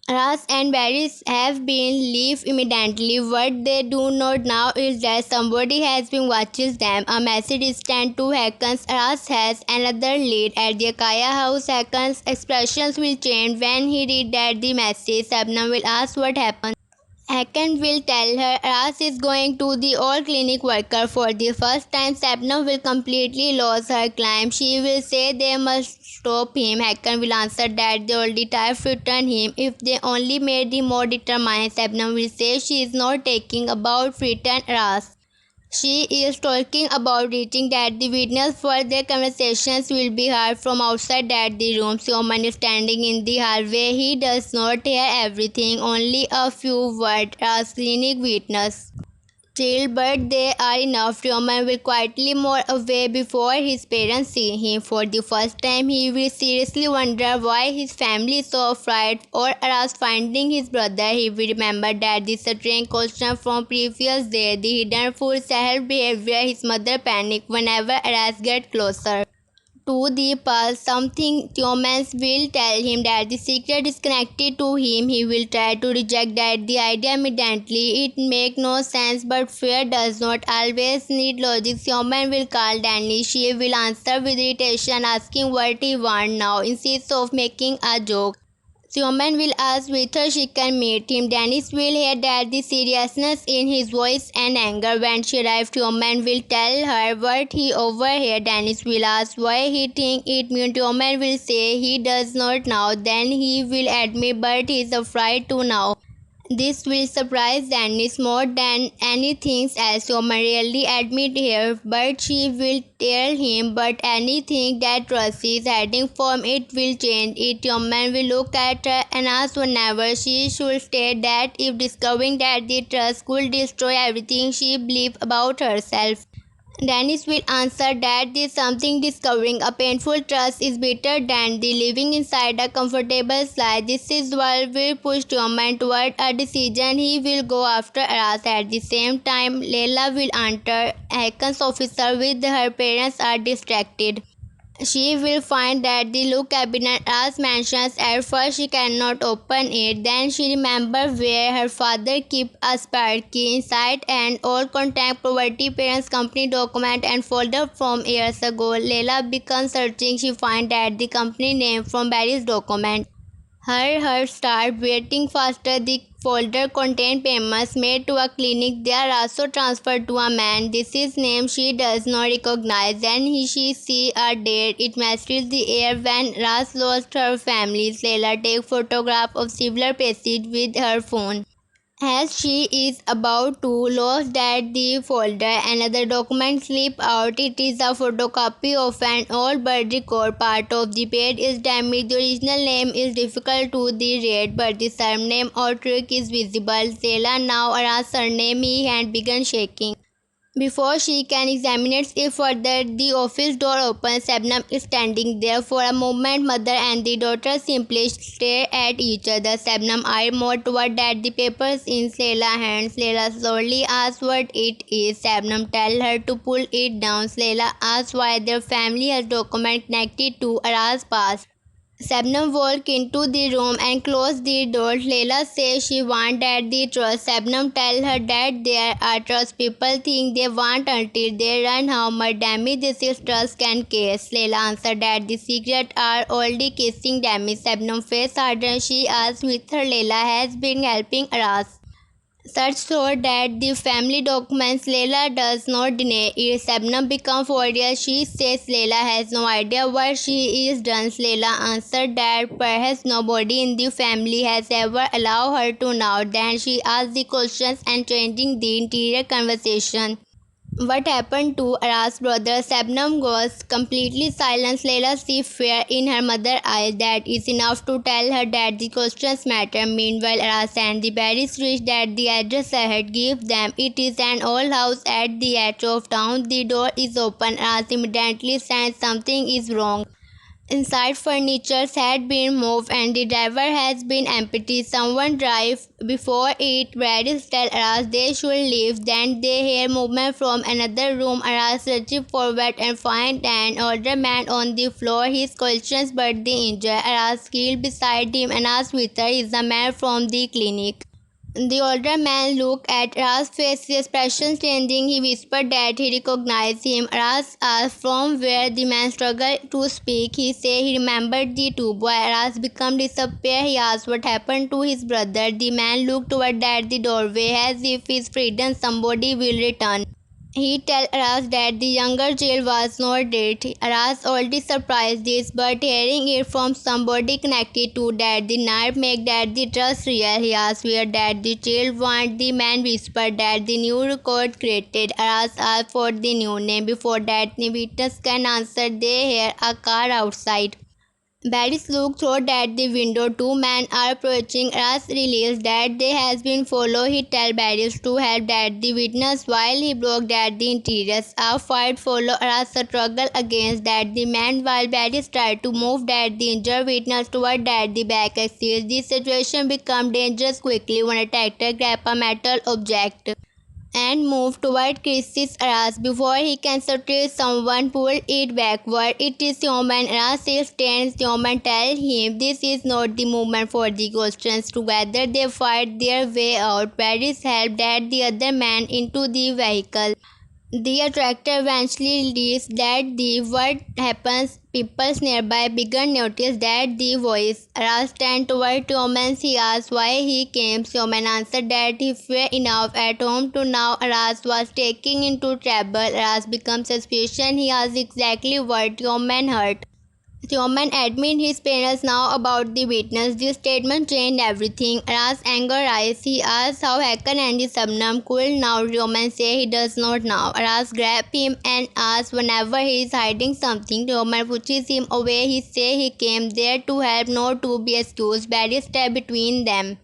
Ras and Barris have been leave immediately. What they do not know is that somebody has been watching them. A message is sent to Hakan's. Ras has another lead at the Akaya house. Hakan's expressions will change when he read that the message. Sabna will ask what happened. Hakan will tell her Ras is going to the old clinic worker for the first time. Sabna will completely lose her climb. She will say they must stop him. Hakan will answer that they already tried to return him if they only made him more determined. Sabna will say she is not taking about return Ras. She is talking about reaching that the witness for their conversations will be heard from outside that the room. Sioman is standing in the hallway. He does not hear everything, only a few words as clinic witness. Still, but they are enough. Roman will quietly move away before his parents see him. For the first time, he will seriously wonder why his family is so afraid or Aras finding his brother. He will remember that the strange question from previous day, the hidden food Sahel behavior. His mother panic whenever Aras get closer to the past. Something Thomas will tell him that the secret is connected to him. He will try to reject that the idea immediately. It makes no sense, but fear does not always need logic. Thomas will call Danny. She will answer with irritation, asking what he wants now instead of making a joke. Sioman will ask whether she can meet him. Dennis will hear that the seriousness in his voice and anger. When she arrives, Sioman will tell her what he overheard. Dennis will ask why he thinks it means. Sioman will say he does not know. Then he will admit but he is afraid to know. This will surprise Dennis more than anything else. Homer rarely admit here, but she will tell him. But anything that Rosie is hiding from it will change it. Homer will look at her and ask whenever she should state that if discovering that the trust could destroy everything she believes about herself. Dennis will answer that this something discovering a painful trust is better than the living inside a comfortable lie. This is what will push Tioman toward a decision. He will go after Aras. At the same time, Leila will enter Hakan's officer with her parents are distracted. She will find that the look cabinet as mentions at first she cannot open it. Then she remembers where her father kept a spare key inside and all contact property parents company document and folder from years ago. Leila begins searching. She finds that the company name from Barry's document. Her heart starts beating faster. The folder contains payments made to a clinic. They are also transferred to a man. This is name she does not recognize. Then she sees a date. It matches the air when Ras lost her family. Leila takes photograph of similar passage with her phone. As she is about to lose that the folder, another document slip out. It is a photocopy of an old bird record. Part of the page is damaged. The original name is difficult to the read, but the surname or trick is visible. Zela now asked surname and began shaking. Before she can examine it further, the office door opens. Shabnam is standing there. For a moment, mother and the daughter simply stare at each other. Shabnam eyed more toward that the papers in Sleila's hands. Leila slowly asks what it is. Shabnam tells her to pull it down. Leila asks why their family has document connected to Aras past. Shabnam walked into the room and closed the door. Leila says she wanted the trust. Shabnam tells her that there are trust people think they want until they learn how much damage this trust can cause. Leila answered that the secret are only kissing damage. Shabnam face hardened. She asked whether Leila has been helping Aras. Such so that the family documents. Leila does not deny it. Shabnam becomes furious. She says Leila has no idea what she is done. Leila answered that perhaps nobody in the family has ever allowed her to know. Then she asked the questions and changing the interior conversation. What happened to Aras' brother? Shabnam goes completely silent. Leila sees fear in her mother's eyes. That is enough to tell her that the questions matter. Meanwhile, Aras and the Barrys reach that the address I had give them. It is an old house at the edge of town. The door is open. Aras immediately senses something is wrong. Inside, furniture had been moved and the driver has been empty. Someone drive before it. Barrys tell Aras they should leave. Then they hear movement from another room. Aras searches forward and find an older man on the floor. His questions but the injured. Aras killed beside him and asks whether he is a man from the clinic. The older man looked at Ras' face, his expression changing. He whispered that he recognized him. Ras asked from where the man struggled to speak. He said he remembered the two boys. Ras became disappeared. He asked what happened to his brother. The man looked toward the doorway as if his freedom somebody will return. He tells Aras that the younger child was not dead. Aras already surprised this, but hearing it from somebody connected to that the night make that the trust real. He asked where that the child went. The man whispered that the new record created. Aras asked for the new name. Before that, the witness can answer. They hear a car outside. Barrys look through at the window. Two men are approaching. Ras realizes that they has been followed. He tells Barrys to help that the witness while he broke that the interiors. A fight follow. Ras struggle against that the man while Barrys try to move that the injured witness toward that the back exit. This situation become dangerous quickly. One attacker grab a metal object and moved toward Chris's Aras. Before he can subtract someone pulled it backward. It is human. Aras stands. Human tell him this is not the moment for the questions. Together they fight their way out. Paris helped that the other man into the vehicle. The attractor eventually realized that the what happens. People nearby began notice that the voice. Ras turned toward Thomas. He asked why he came. Thomas answered that he felt enough at home to know Ras was taking into trouble. Ras becomes suspicious. He asked exactly what Thomas heard. Tioman admits his parents now about the witness. This statement changed everything. Ras' anger rise. He asks how Hakan and the Sabnam could now. Tioman says he does not know. Ras grabs him and asks whenever he is hiding something. Tioman pushes him away. He says he came there to help, not to be excused. Barriers step between them.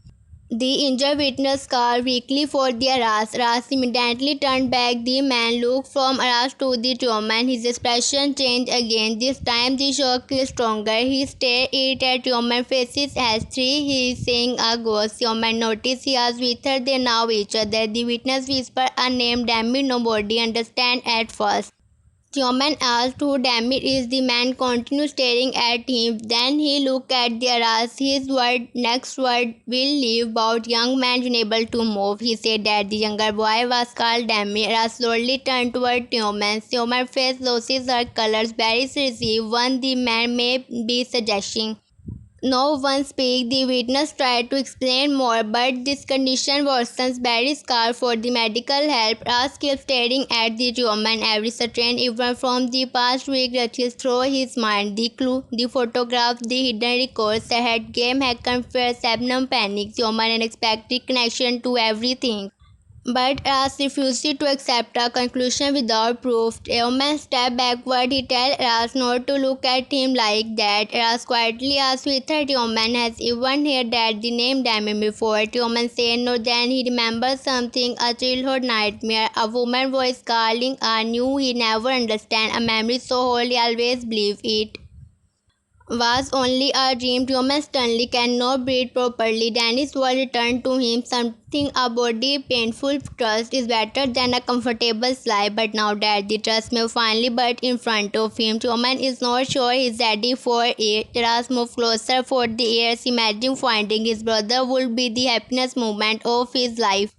The injured witness called weakly for the Aras. Aras immediately turned back. The man looked from Aras to the Tioman. His expression changed again. This time the shock is stronger. He stared it at Tioman faces as three. He is seeing a ghost. Tioman noticed he asked whether they know each other. The witness whispered a name Dammy nobody understand at first. Tioman asked who damn it is. The man continued staring at him. Then he looked at the Aras. His next word will leave about young man unable to move. He said that the younger boy was called Dammy. Aras slowly turned toward Tioman. Tioman's face loses her colors. Barrys receive one the man may be suggesting. No one speaks. The witness tried to explain more, but this condition worsens. Very scarred for the medical help. Ras kept staring at the woman. Every strange event from the past week rushes through his mind. The clue, the photograph, the hidden records. The head game had confirmed Sabnam panics. Woman unexpected connection to everything. But Ras refused to accept a conclusion without proof. Eoman stepped backward. He told Ras not to look at him like that. Ras quietly asked whether Eoman has even heard that the name Damien before. Eoman said no. Then he remembered something, a childhood nightmare, a woman's voice calling. I knew he never understand a memory so whole he always believed it was only a dream. Human Stanley cannot breathe properly. Dennis was returned to him. Something about the painful trust is better than a comfortable lie. But now that the trust may finally but in front of him, Human is not sure he's ready for it. Ras moved closer for the years. Imagining finding his brother would be the happiest moment of his life.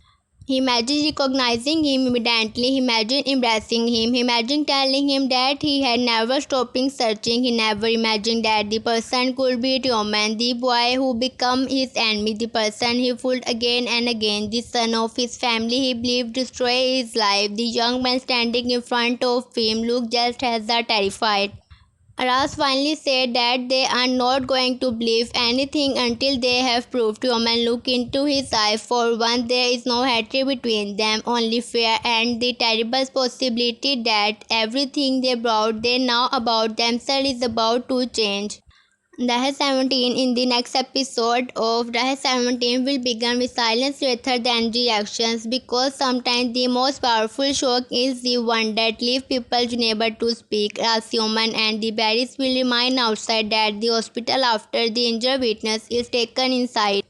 He imagined recognizing him immediately. He imagined embracing him. He imagined telling him that he had never stopped searching. He never imagined that the person could be Tioman, the boy who became his enemy, the person he fooled again and again, the son of his family he believed destroyed his life. The young man standing in front of him looked just as terrified. Ras finally said that they are not going to believe anything until they have proved. Woman looked into his eyes. For one, there is no hatred between them, only fear and the terrible possibility that everything they brought they know about themselves is about to change. Daha 17. In the next episode of Daha 17 will begin with silence rather than reactions, because sometimes the most powerful shock is the one that leaves people unable to speak. As human and the Barrys will remain outside at the hospital after the injured witness is taken inside.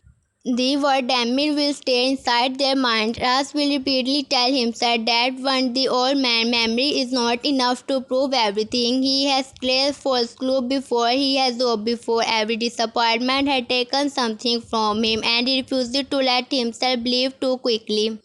The word Damir will stay inside their mind. Ras will repeatedly tell himself that when the old man memory is not enough to prove everything. He has clear false clue before, he has hope before. Every disappointment had taken something from him and he refused to let himself believe too quickly.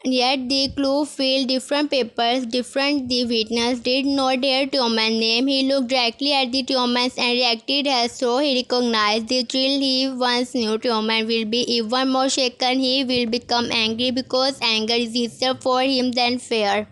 Yet the clue filled different papers, different. The witness did not hear Tioman's name. He looked directly at the Tiomans and reacted as though he recognized the thrill he once knew. Tioman will be even more shaken. He will become angry because anger is easier for him than fear.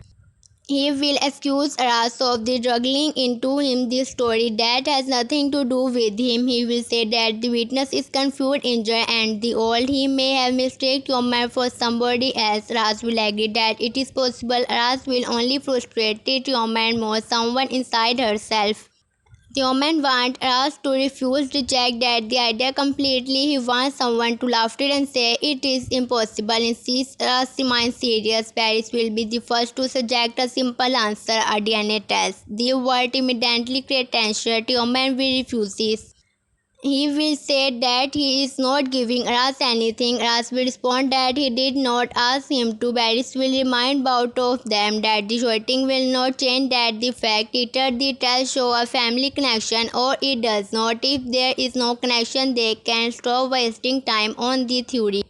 He will accuse Ras of the juggling into him this story that has nothing to do with him. He will say that the witness is confused, injured, and the old. He may have mistaken Yomer for somebody else. Ras will agree that it is possible. Ras will only frustrate Yomer more, someone inside herself. The woman wants us to refuse, reject that the idea completely. He wants someone to laugh it and say it is impossible. Insists us remain serious. Paris will be the first to suggest a simple answer, a DNA test. The word immediately creates tension. The woman will refuse. He will say that he is not giving Ras anything. Ras will respond that he did not ask him to. Barris will remind both of them that the shooting will not change that the fact. Either the test show a family connection or it does not. If there is no connection, they can stop wasting time on the theory.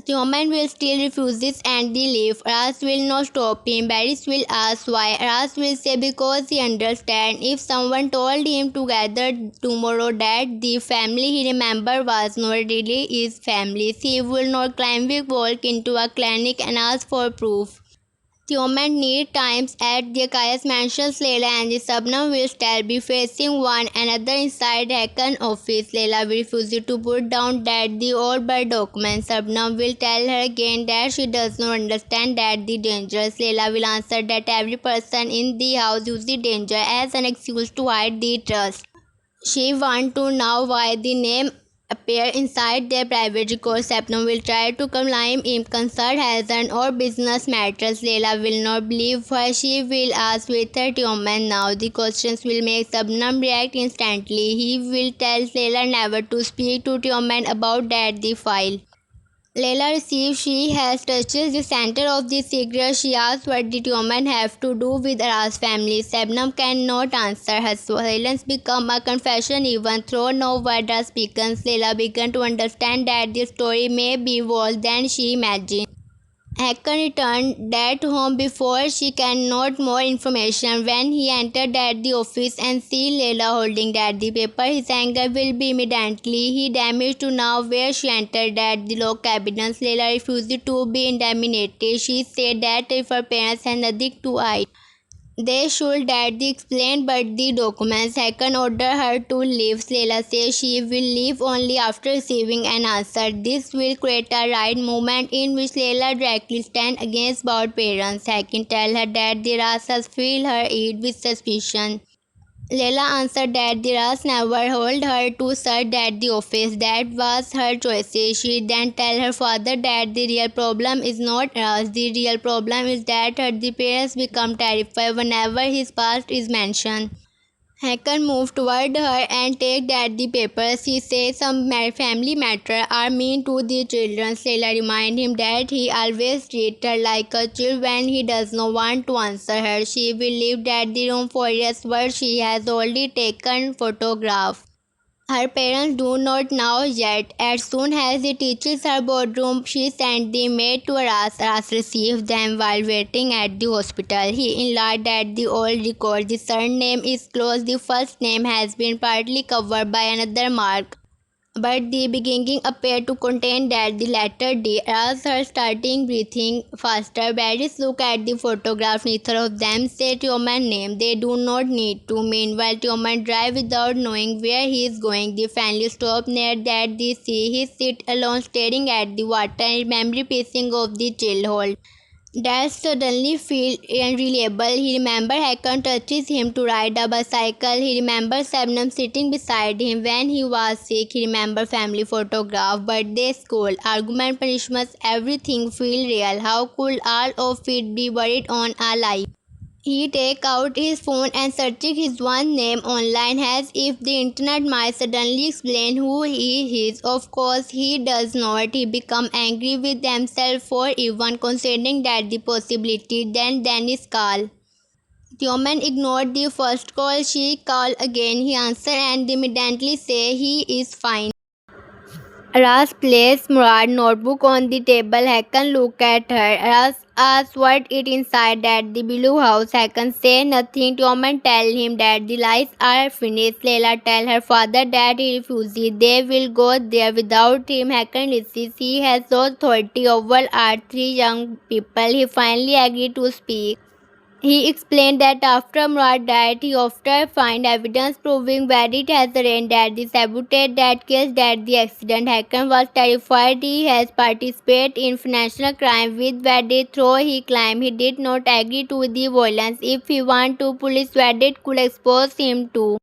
The woman will still refuse this and they leave. Ras will not stop him. Barris will ask why. Ras will say because he understands. If someone told him to gather tomorrow that the family he remembered was not really his family, he will not climb a walk into a clinic and ask for proof. The woman need times at the Kayas mentions Leila and the Sabnam will still be facing one another inside Hakan office. Leila will refuse to put down that the old bird document. Sabnam will tell her again that she does not understand that the dangerous. Leila will answer that every person in the house uses the danger as an excuse to hide the trust. She wants to know why the name appear inside their private records. Sapnam will try to claim him concerned hazard or business matters. Leila will not believe her. She will ask whether Tioman now. The questions will make Sabnam react instantly. He will tell Leila never to speak to Tioman about that the file. Leila receives she has touched the center of the secret. She asks what did woman have to do with Aras family. Sebnam cannot answer. Her silence becomes a confession even though no word is spoken. Leila began to understand that the story may be worse than she imagined. Hakan returned that home before she can note more information. When he entered at the office and see Leila holding that the paper, his anger will be immediately. He damaged to know where she entered at the locked cabinets. Leila refused to be indemnified. She said that if her parents had nothing to hide, they should that the explained, but the documents Hakan ordered her to leave. Leila says she will leave only after receiving an answer. This will create a right movement in which Leila directly stands against both parents. Hakan tells her that the Rasas feel her eat with suspicion. Leila answered that the Ras never told her to search at the office. That was her choice. She then tell her father that the real problem is not Ras. The real problem is that the parents become terrified whenever his past is mentioned. Hakan moved toward her and take that the papers. He says some family matters are mean to the children. Leila remind him that he always treats her like a child when he does not want to answer her. She will leave that the room for years, but she has already taken photograph. Her parents do not know yet. As soon as he teaches her boardroom, she sends the maid to Ras. Ras receives them while waiting at the hospital. He enlarged at the old record. The surname is close. The first name has been partly covered by another mark, but the beginning appeared to contain that the letter D. As her starting breathing faster, Barris look at the photograph. Neither of them say Tioman's name. They do not need to. Meanwhile, Tioman drives without knowing where he is going. They finally stop near that the sea. He sits alone staring at the water and remembers pacing of the chill hole. Dad suddenly feels unreliable. He remembers Hakan touches him to ride a bicycle. He remembers Sabnam sitting beside him when he was sick. He remembers family photograph, birthday, school, argument, punishments, everything feel real. How could all of it be buried on a lie? He take out his phone and searching his one name online as if the internet might suddenly explain who he is. Of course he does not. He become angry with himself for even considering that the possibility. Then Dennis call. Tioman ignored the first call. She called again. He answered and immediately say he is fine. Ras placed Murad's notebook on the table. Hakan looked at her. Ras asked what it inside at the blue house. Hakan say nothing. Tioman tell him that the lights are finished. Leila tell her father that he refuses. They will go there without him. Hakan insists he has no authority over our three young people. He finally agreed to speak. He explained that after Murad died, he often find evidence proving where it has arranged that the sabotage that caused that the accident. Hakan was terrified. He has participated in financial crime with Vedit, though he claimed he did not agree to the violence. If he want to, police Vedit could expose him to.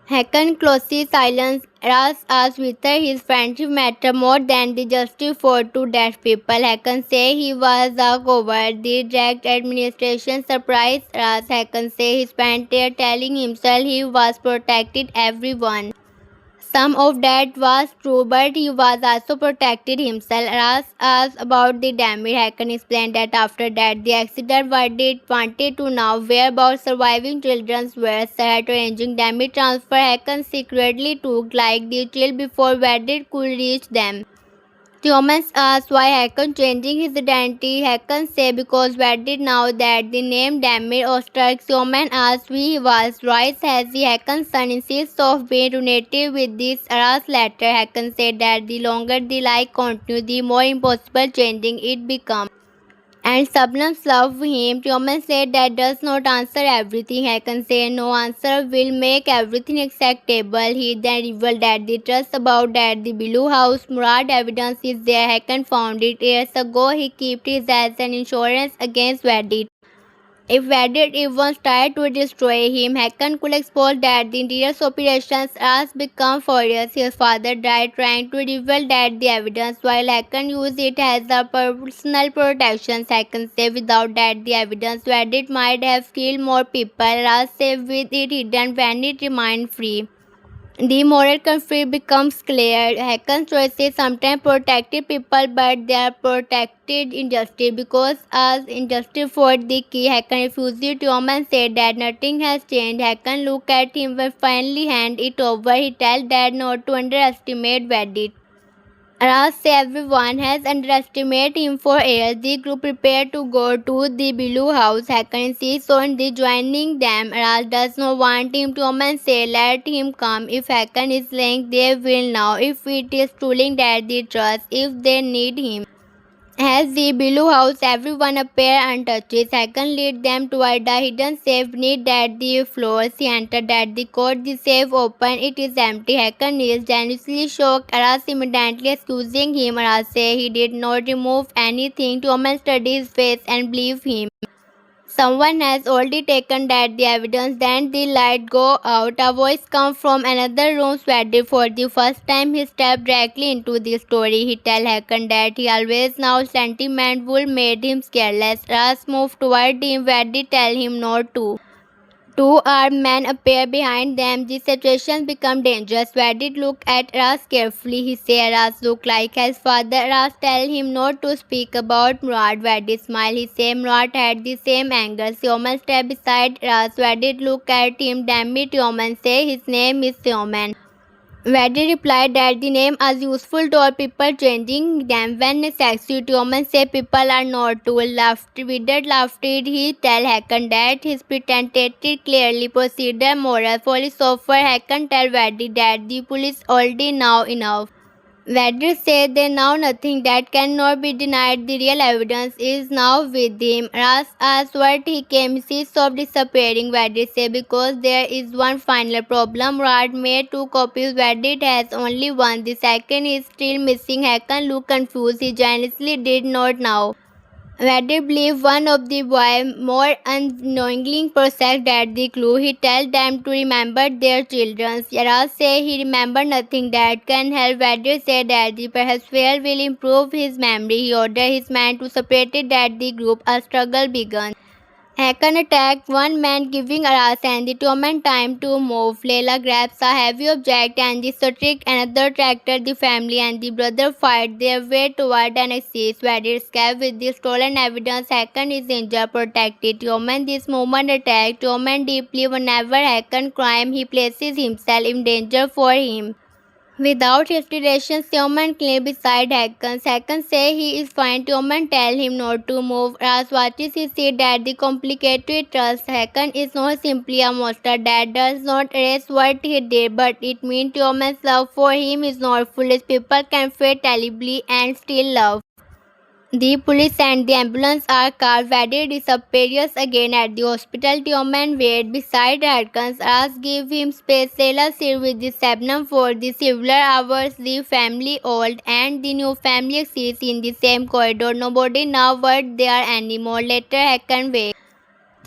Hakan closely silenced. Ras asked whether his friendship mattered more than the justice for two dead people. Hakan said he was a coward. The direct administration surprised Ras. Hakan said he spent there telling himself he was protecting everyone. Some of that was true, but he was also protected himself. Ras asked about the damage. Hakan explained that after that, the accident verdict wanted to know whereabouts surviving children were. Said arranging damage transfer. Hakan secretly took like the child before verdict could reach them. Thomas asked why Hakan changing his identity. Hakan said because Reddit now that the name Damir Osterk. Thomas asked why he was right as the Hakan's son insists of being reunited with this Aras letter. Hakan said that the longer the lie continues, the more impossible changing it becomes. And Sabnam's love him. Tioman said that does not answer everything. Hakan said no answer will make everything acceptable. He then revealed that the trust about that the Blue House Murad evidence is there. Hakan found it years ago. He kept it as an insurance against Vedit. If Vedit even tried to destroy him, Hakan could expose that the interior operations has become furious. His father died trying to reveal that the evidence, while Hakan used it as a personal protection. Hakan said without that the evidence, Vedit might have killed more people. Ras said with it hidden when it remained free. The moral conflict becomes clear. Hakan's choices sometimes protected people, but they are protected injustice because as injustice for the key. Hakan refused to and said that nothing has changed. Hakan looked at him and finally hand it over. He tells Dad not to underestimate Vedit. Ras says everyone has underestimated him for years. The group prepared to go to the Blue House. Hakan insists on the joining them. Ras does not want him to come and say, let him come. If Hakan is lying, they will know. If it is truly that they trust, if they need him. As the below house, everyone appear untouched. Second lead them toward a hidden safe beneath that the floors. He entered at the court. The safe open. It is empty. Hakan is genuinely shocked. Aras immediately accusing him. Aras say he did not remove anything. Thomas studied his face and believe him. Someone has already taken that the evidence. Then the light go out. A voice comes from another room. Sweated for the first time. He stepped directly into the story. He tell Hakan that he always now sentiment would made him careless. Ras moved toward him. Weddy tell him not to. Two armed men appear behind them. The situation becomes dangerous. Vedit looked at Ras carefully. He said Ras looked like his father. Ras tell him not to speak about Murad. Vedit smiled. He said Murad had the same anger. Sioman stepped beside Ras. Vedit looked at him. Damn it, Sioman say his name is Sioman. Vadi replied that the name is useful to all people, changing them when necessary. Tioman said people are not tools. Vidar laughed. He tell Hakan that his pretended clearly procedure moral. Police officer Hakan tell Vadi that the police already know enough. Vedder said they know nothing that cannot be denied. The real evidence is now with him. Ras asked what he came. She stopped disappearing. Vedder said because there is one final problem. Rad made two copies. Vedder has only one. The second is still missing. Hakan looked confused. He genuinely did not know. Vedder believed one of the boys more unknowingly possessed that the clue. He tells them to remember their children. Yaras say he remembered nothing that can help. Vedder said that the perhaps will improve his memory. He ordered his men to separate it that the group. A struggle began. Hakan attacked one man, giving Aras and the Toman time to move. Leila grabs a heavy object and the strict another tractor. The family and the brother fight their way toward an exit. Vedder escaped with the stolen evidence. Hakan is injured, protected. Toman this moment attacked Toman deeply. Whenever Hakan crime, he places himself in danger for him. Without hesitation, Tioman claimed beside Hakan. Hakan say he is fine. Tioman tell him not to move. Ras watches he see that the complicated trust. Hakan is not simply a monster that does not erase what he did, but it means Tioman's love for him is not foolish. People can fail terribly and still love. The police and the ambulance are called. Vedder disappears again at the hospital. Tioman wait beside Harkins. As give him space. Sailor sit with the Sabnam for the several hours. The family old and the new family sits in the same corridor. Nobody knows what they are anymore. Later Hakan wakes.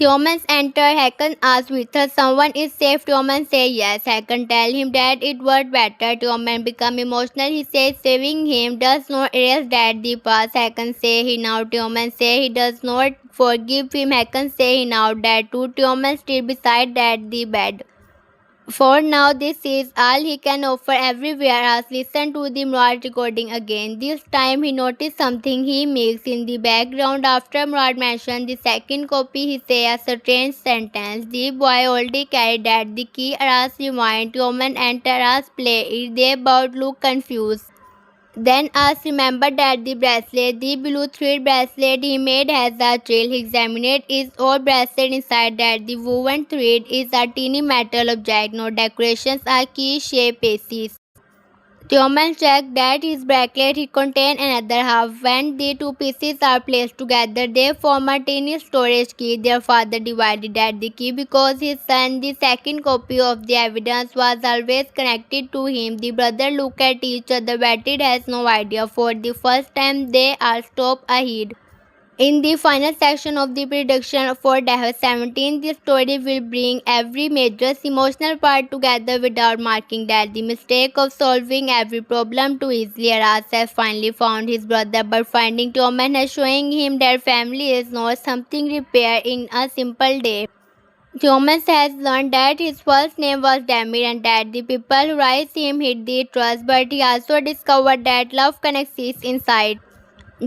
Thomas enters. Hakan asks whether someone is safe. Thomas says yes. Hakan tells him that it was better. Thomas becomes emotional. He says saving him does not erase that the past. Hakan says he now. Thomas says he does not forgive him. Hakan says he now that too. Thomas still beside that the bed. For now, this is all he can offer everywhere. As listen to the Murad recording again. This time he noticed something he mixed in the background. After Murad mentioned the second copy, he said a strange sentence. The boy already carried that the key. Aras rewind. Woman enter Aras play. They both look confused. Then As remembered that the blue thread bracelet he made has a trail. He examined it. Is all bracelet inside that the woven thread is a teeny metal object. No decorations are key shape pieces. Tioman checked that his bracelet he contained another half. When the two pieces are placed together, they form a tiny storage key. Their father divided that the key because his son, the second copy of the evidence, was always connected to him. The brother look at each other. Betty has no idea. For the first time, they are stopped ahead. In the final section of the prediction for Daha 17, the story will bring every major emotional part together without marking that the mistake of solving every problem too easily. Aras has finally found his brother, but finding Toman has showing him that family is not something repaired in a simple day. Thomas has learned that his first name was Damir and that the people who raised him hid the trust, but he also discovered that love can exist inside.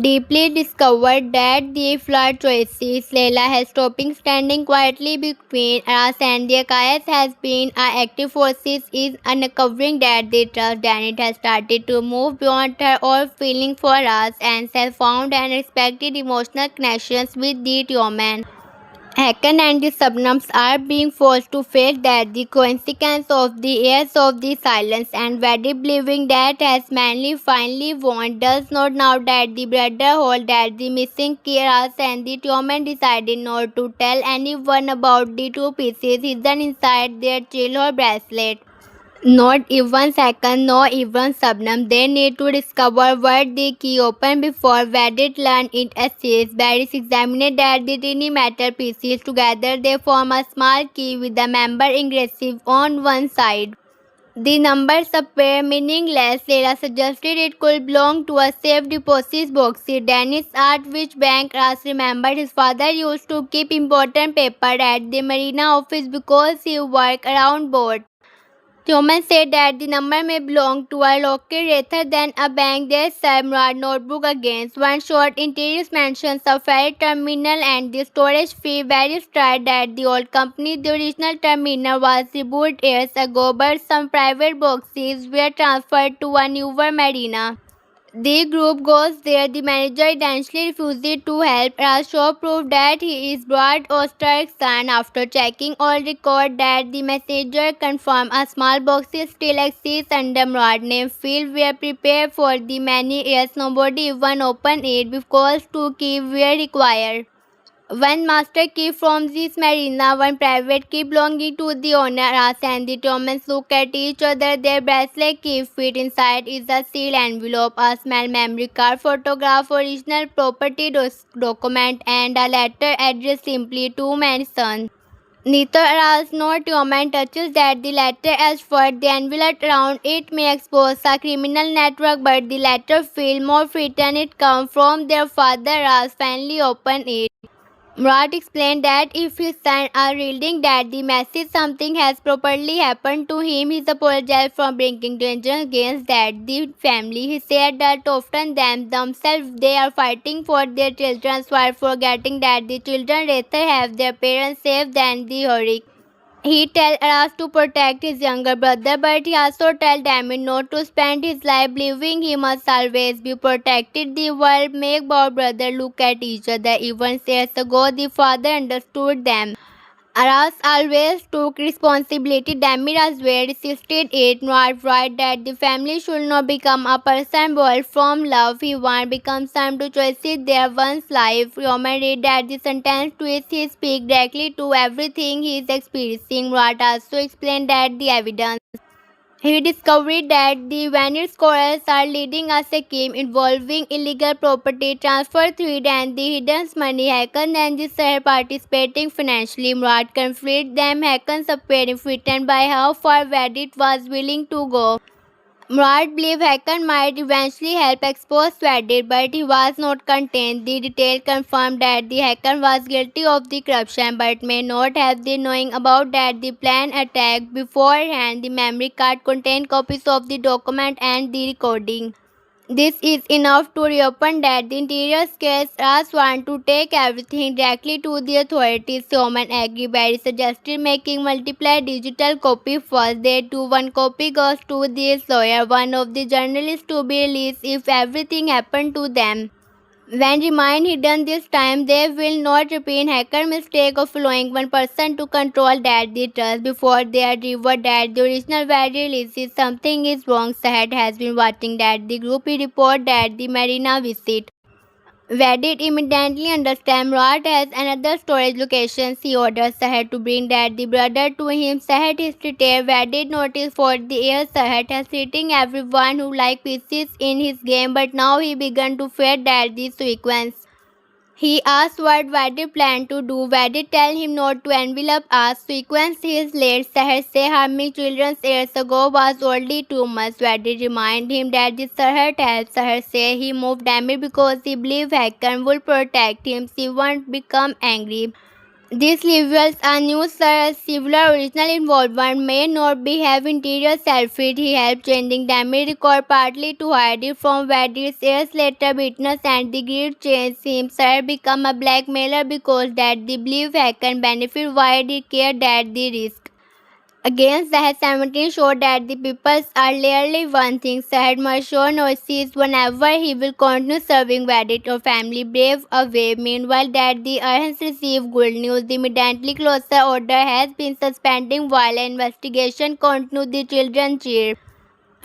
deeply discovered that the flawed choices Leila has stopping standing quietly between us and the chaos has been our active forces is uncovering that the trust Janet has started to move beyond her old feeling for us and has found and respected emotional connections with the human. Hakan and the Subnums are being forced to face that the consequence of the years of the silence and Vadi believing that as Manly finally won does not now that the brother hold that the missing Kiras and the Tioman decided not to tell anyone about the two pieces hidden inside their childhood bracelet. Not even second, not even Subnam. They need to discover what the key open before Vedit learn it assists. Barris examined that the tiny metal pieces together they form a small key with the member aggressive on one side. The numbers appear meaningless. Leila suggested it could belong to a safe deposit box. Dennis asked which bank Ras remembered his father used to keep important paper at the marina office because he worked around boat. Thomas said that the number may belong to a locker rather than a bank. They Samrad notebook against one short interior mentions a ferry terminal and the storage fee. Various tried that the old company, the original terminal was rebooted years ago, but some private boxes were transferred to a newer marina. The group goes there. The manager eventually refuses to help. Rashaw proved that he is Brad Oster's son. After checking all record that the messenger confirmed a small box still exists under Brad name field were prepared for the many years nobody even opened it because two keys were required. One master key from this marina, one private key belonging to the owner. As and the Thomas look at each other, their bracelet key fit inside is a sealed envelope, a small memory card, photograph, original property document, and a letter addressed simply to Manson. Neither Ras nor Tioman touches that the letter as for the envelope around it may expose a criminal network, but the letter feel more frightened it comes from their father. Ras finally opened it. Murat explained that if his son are reading that the message something has properly happened to him, he apologized for bringing danger against that the family. He said that often themselves they are fighting for their children while forgetting that the children rather have their parents safe than the hurricane. He tells Aras to protect his younger brother, but he also tells Damien not to spend his life believing he must always be protected. The world make both brothers look at each other. Even years ago, the father understood them. Aras always took responsibility. Damir as well resisted it, not right that the family should not become a person born from love. He want become some to choices their one's life. Roman read that the sentence twist he speak directly to everything he is experiencing. Rat also explained that the evidence. He discovered that the Vanish scholars are leading a scheme involving illegal property transfer through and the hidden money hackers and the third participating financially. Murat confronted them hackers appearing frightened by how far Reddit was willing to go. Murat believed Hacker might eventually help expose Reddit, but he was not content. The detail confirmed that the hacker was guilty of the corruption but may not have the knowing about that the plan attack beforehand. The memory card contained copies of the document and the recording. This is enough to reopen that the interior case as want to take everything directly to the authorities. Soman Agriberry suggested making multiple digital copy first. They do one copy goes to this lawyer, one of the journalists to be released if everything happened to them. When remain hidden this time, they will not repeat hacker mistake of allowing one person to control that the trust before they are reward that the original value releases something is wrong. Sahad has been watching that the group report that the marina visit. Vedit immediately understand Murat has another storage location. He orders Sahad to bring that the brother to him. Sahad is retired. Vedit noticed for the years Sahad has treating everyone who like pieces in his game, but now he began to fear that the sequence. He asked what Vedit planned to do. Vedit tell him not to envelop us. Sequence his late Sahar say harming children years ago was only too much. Vedit remind him that the Sahar helped Sahar say he moved Damir because he believed Hakan would protect him. She won't become angry. These levels are new similar original involvement may not be have interior self-feed. He helped changing damage record partly to hide it from Vadis. Years later, witness and the greed changed him. Sir become a blackmailer because that the belief I can benefit why he care that the risk. Against the 17 showed that the peoples are rarely one thing. Said Marshawn sees whenever he will continue serving Reddit or family brave away. Meanwhile, that the Arhans receive good news. The immediately closer order has been suspending while investigation continues. The children cheer.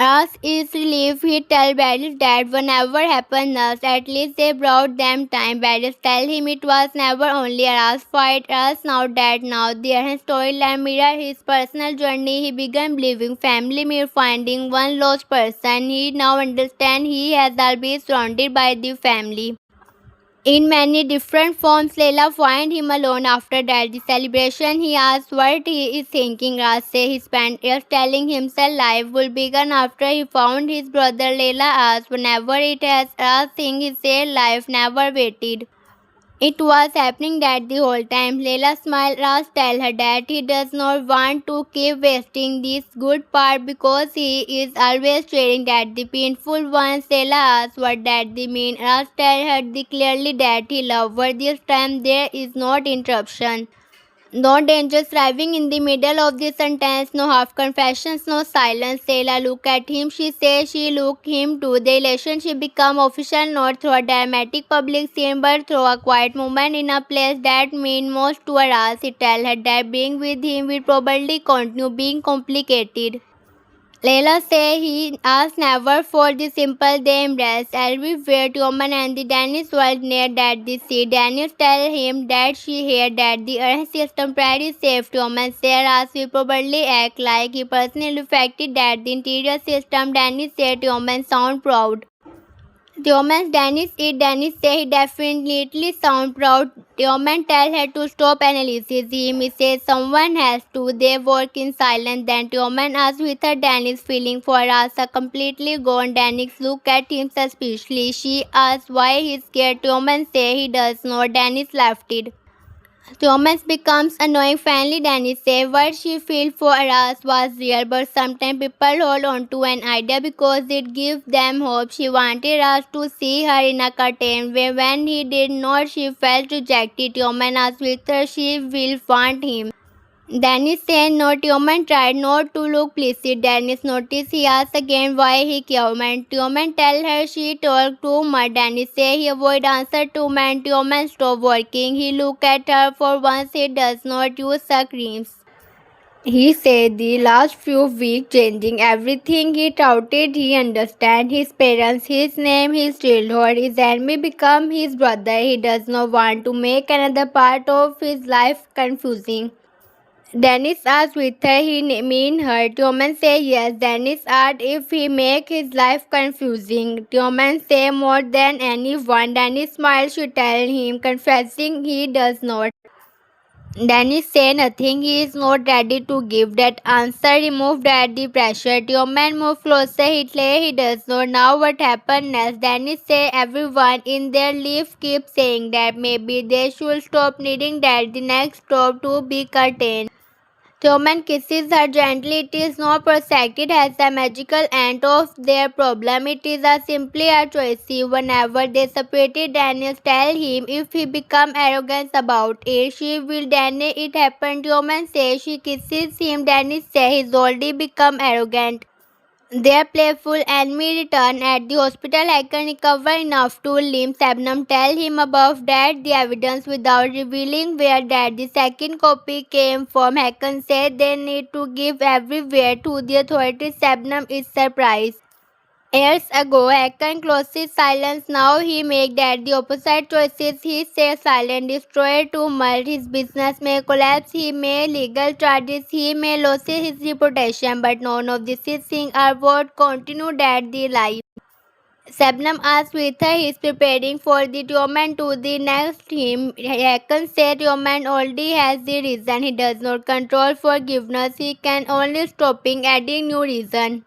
As is relief, he tells Barris that whenever happened else, at least they brought them time. Barris tell him it was never only Aras fight. Aras now their storyline mirror his personal journey. He began believing family mere finding one lost person. He now understands he has always surrounded by the family. In many different forms, Leila finds him alone after that. The celebration, he asks what he is thinking. Raj says he spent years telling himself life will begin after he found his brother. Leila asks whenever it has Raj thing he said life never waited. It was happening that the whole time. Leila smiled. Raj tell her that he does not want to keep wasting this good part because he is always sharing that the painful ones. Leila asks what that the mean. Raj tell her the clearly that he loved her. This time there is not interruption. No danger driving in the middle of the sentence, no half confessions, no silence. Selah look at him, she says she look him too. The relationship become official not through a dramatic public scene but through a quiet moment in a place that mean most to us. He tell her that being with him will probably continue being complicated. Leila say he asked never for the simple they embraced. Everywhere Tioman and the Dennis were near that the sea. Dennis tell him that she heard that the earth is temporarily safe. Tioman said as we probably act like he personally affected that the interior system. Dennis said Tioman sound proud. Dennis say he definitely sound proud. Tioman tell her to stop analysis. He says someone has to. They work in silence. Then Tioman asks with her Dennis feeling for us are completely gone. Dennis look at him suspiciously. She asks why he's scared. Tioman say he does not. Dennis left it. Thomas becomes annoying finally. Danny says what she felt for Aras was real, but sometimes people hold on to an idea because it gives them hope. She wanted us to see her in a curtain when he did not. She felt rejected. Thomas asked with her she will want him. Dennis said no. Tioman tried not to look pleased. Dennis noticed he asked again why he came. Tioman tell her she talked too much. Dennis said he avoid answer to man. Tioman stop working. He look at her for once. He does not use screams. He said the last few weeks changing everything. He touted he understand his parents, his name, his childhood. His enemy become his brother. He does not want to make another part of his life confusing. Dennis asked whether he mean her. Tioman say yes. Dennis asked if he make his life confusing. Tioman say more than anyone. Dennis smiled. She tell him, confessing he does not. Dennis say nothing. He is not ready to give that answer. Removed at the pressure. Tioman moved closer. He lay. He does not know what happened next. Dennis say everyone in their life keeps saying that maybe they should stop needing that the next stop to be curtained. Tioman kisses her gently. It is not projected as a magical end of their problem. It is a simply a choice. Whenever they separated, Daniel tell him if he become arrogant about it, she will deny it happen. Tioman says she kisses him. Dennis says he's already become arrogant. Their playful enemy return at the hospital. I can recover enough to limp. Sabnam tell him about that the evidence without revealing where that the second copy came from. Hakan said they need to give everywhere to the authorities. Sabnam is surprised. Years ago, Hakan closes silence. Now he make that the opposite choices. He says silent destroy too much. His business may collapse. He may legal charges. He may lose his reputation. But none of these things are what continue that the life. Sabnam asks whether he is preparing for the Tioman to the next him. Hakan said Tioman already has the reason. He does not control forgiveness. He can only stopping adding new reason.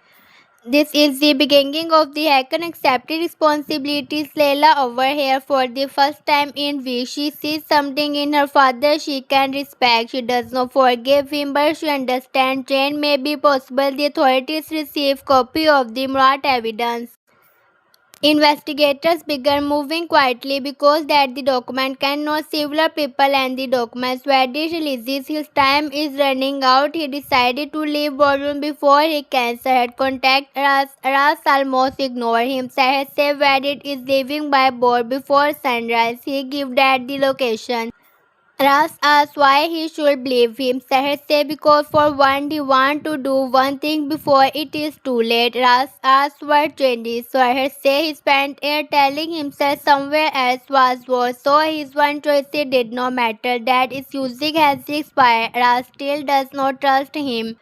This is the beginning of the Hakan accepting responsibilities. Layla over here for the first time in weeks. She sees something in her father she can respect. She does not forgive him, but she understands change may be possible. The authorities receive copy of the Murat evidence. Investigators began moving quietly because that the document can know several people and the documents where he releases his time is running out. He decided to leave boardroom before he cancer had contact. Ras almost ignored him. Said where it is leaving by board before sunrise. He gave that the location. Ras asked why he should believe him. Seher said because for one he wants to do one thing before it is too late. Ras asked what changes. Seher said he spent air telling himself somewhere else was worse. So his one choice did not matter. That is using has expired. Ras still does not trust him.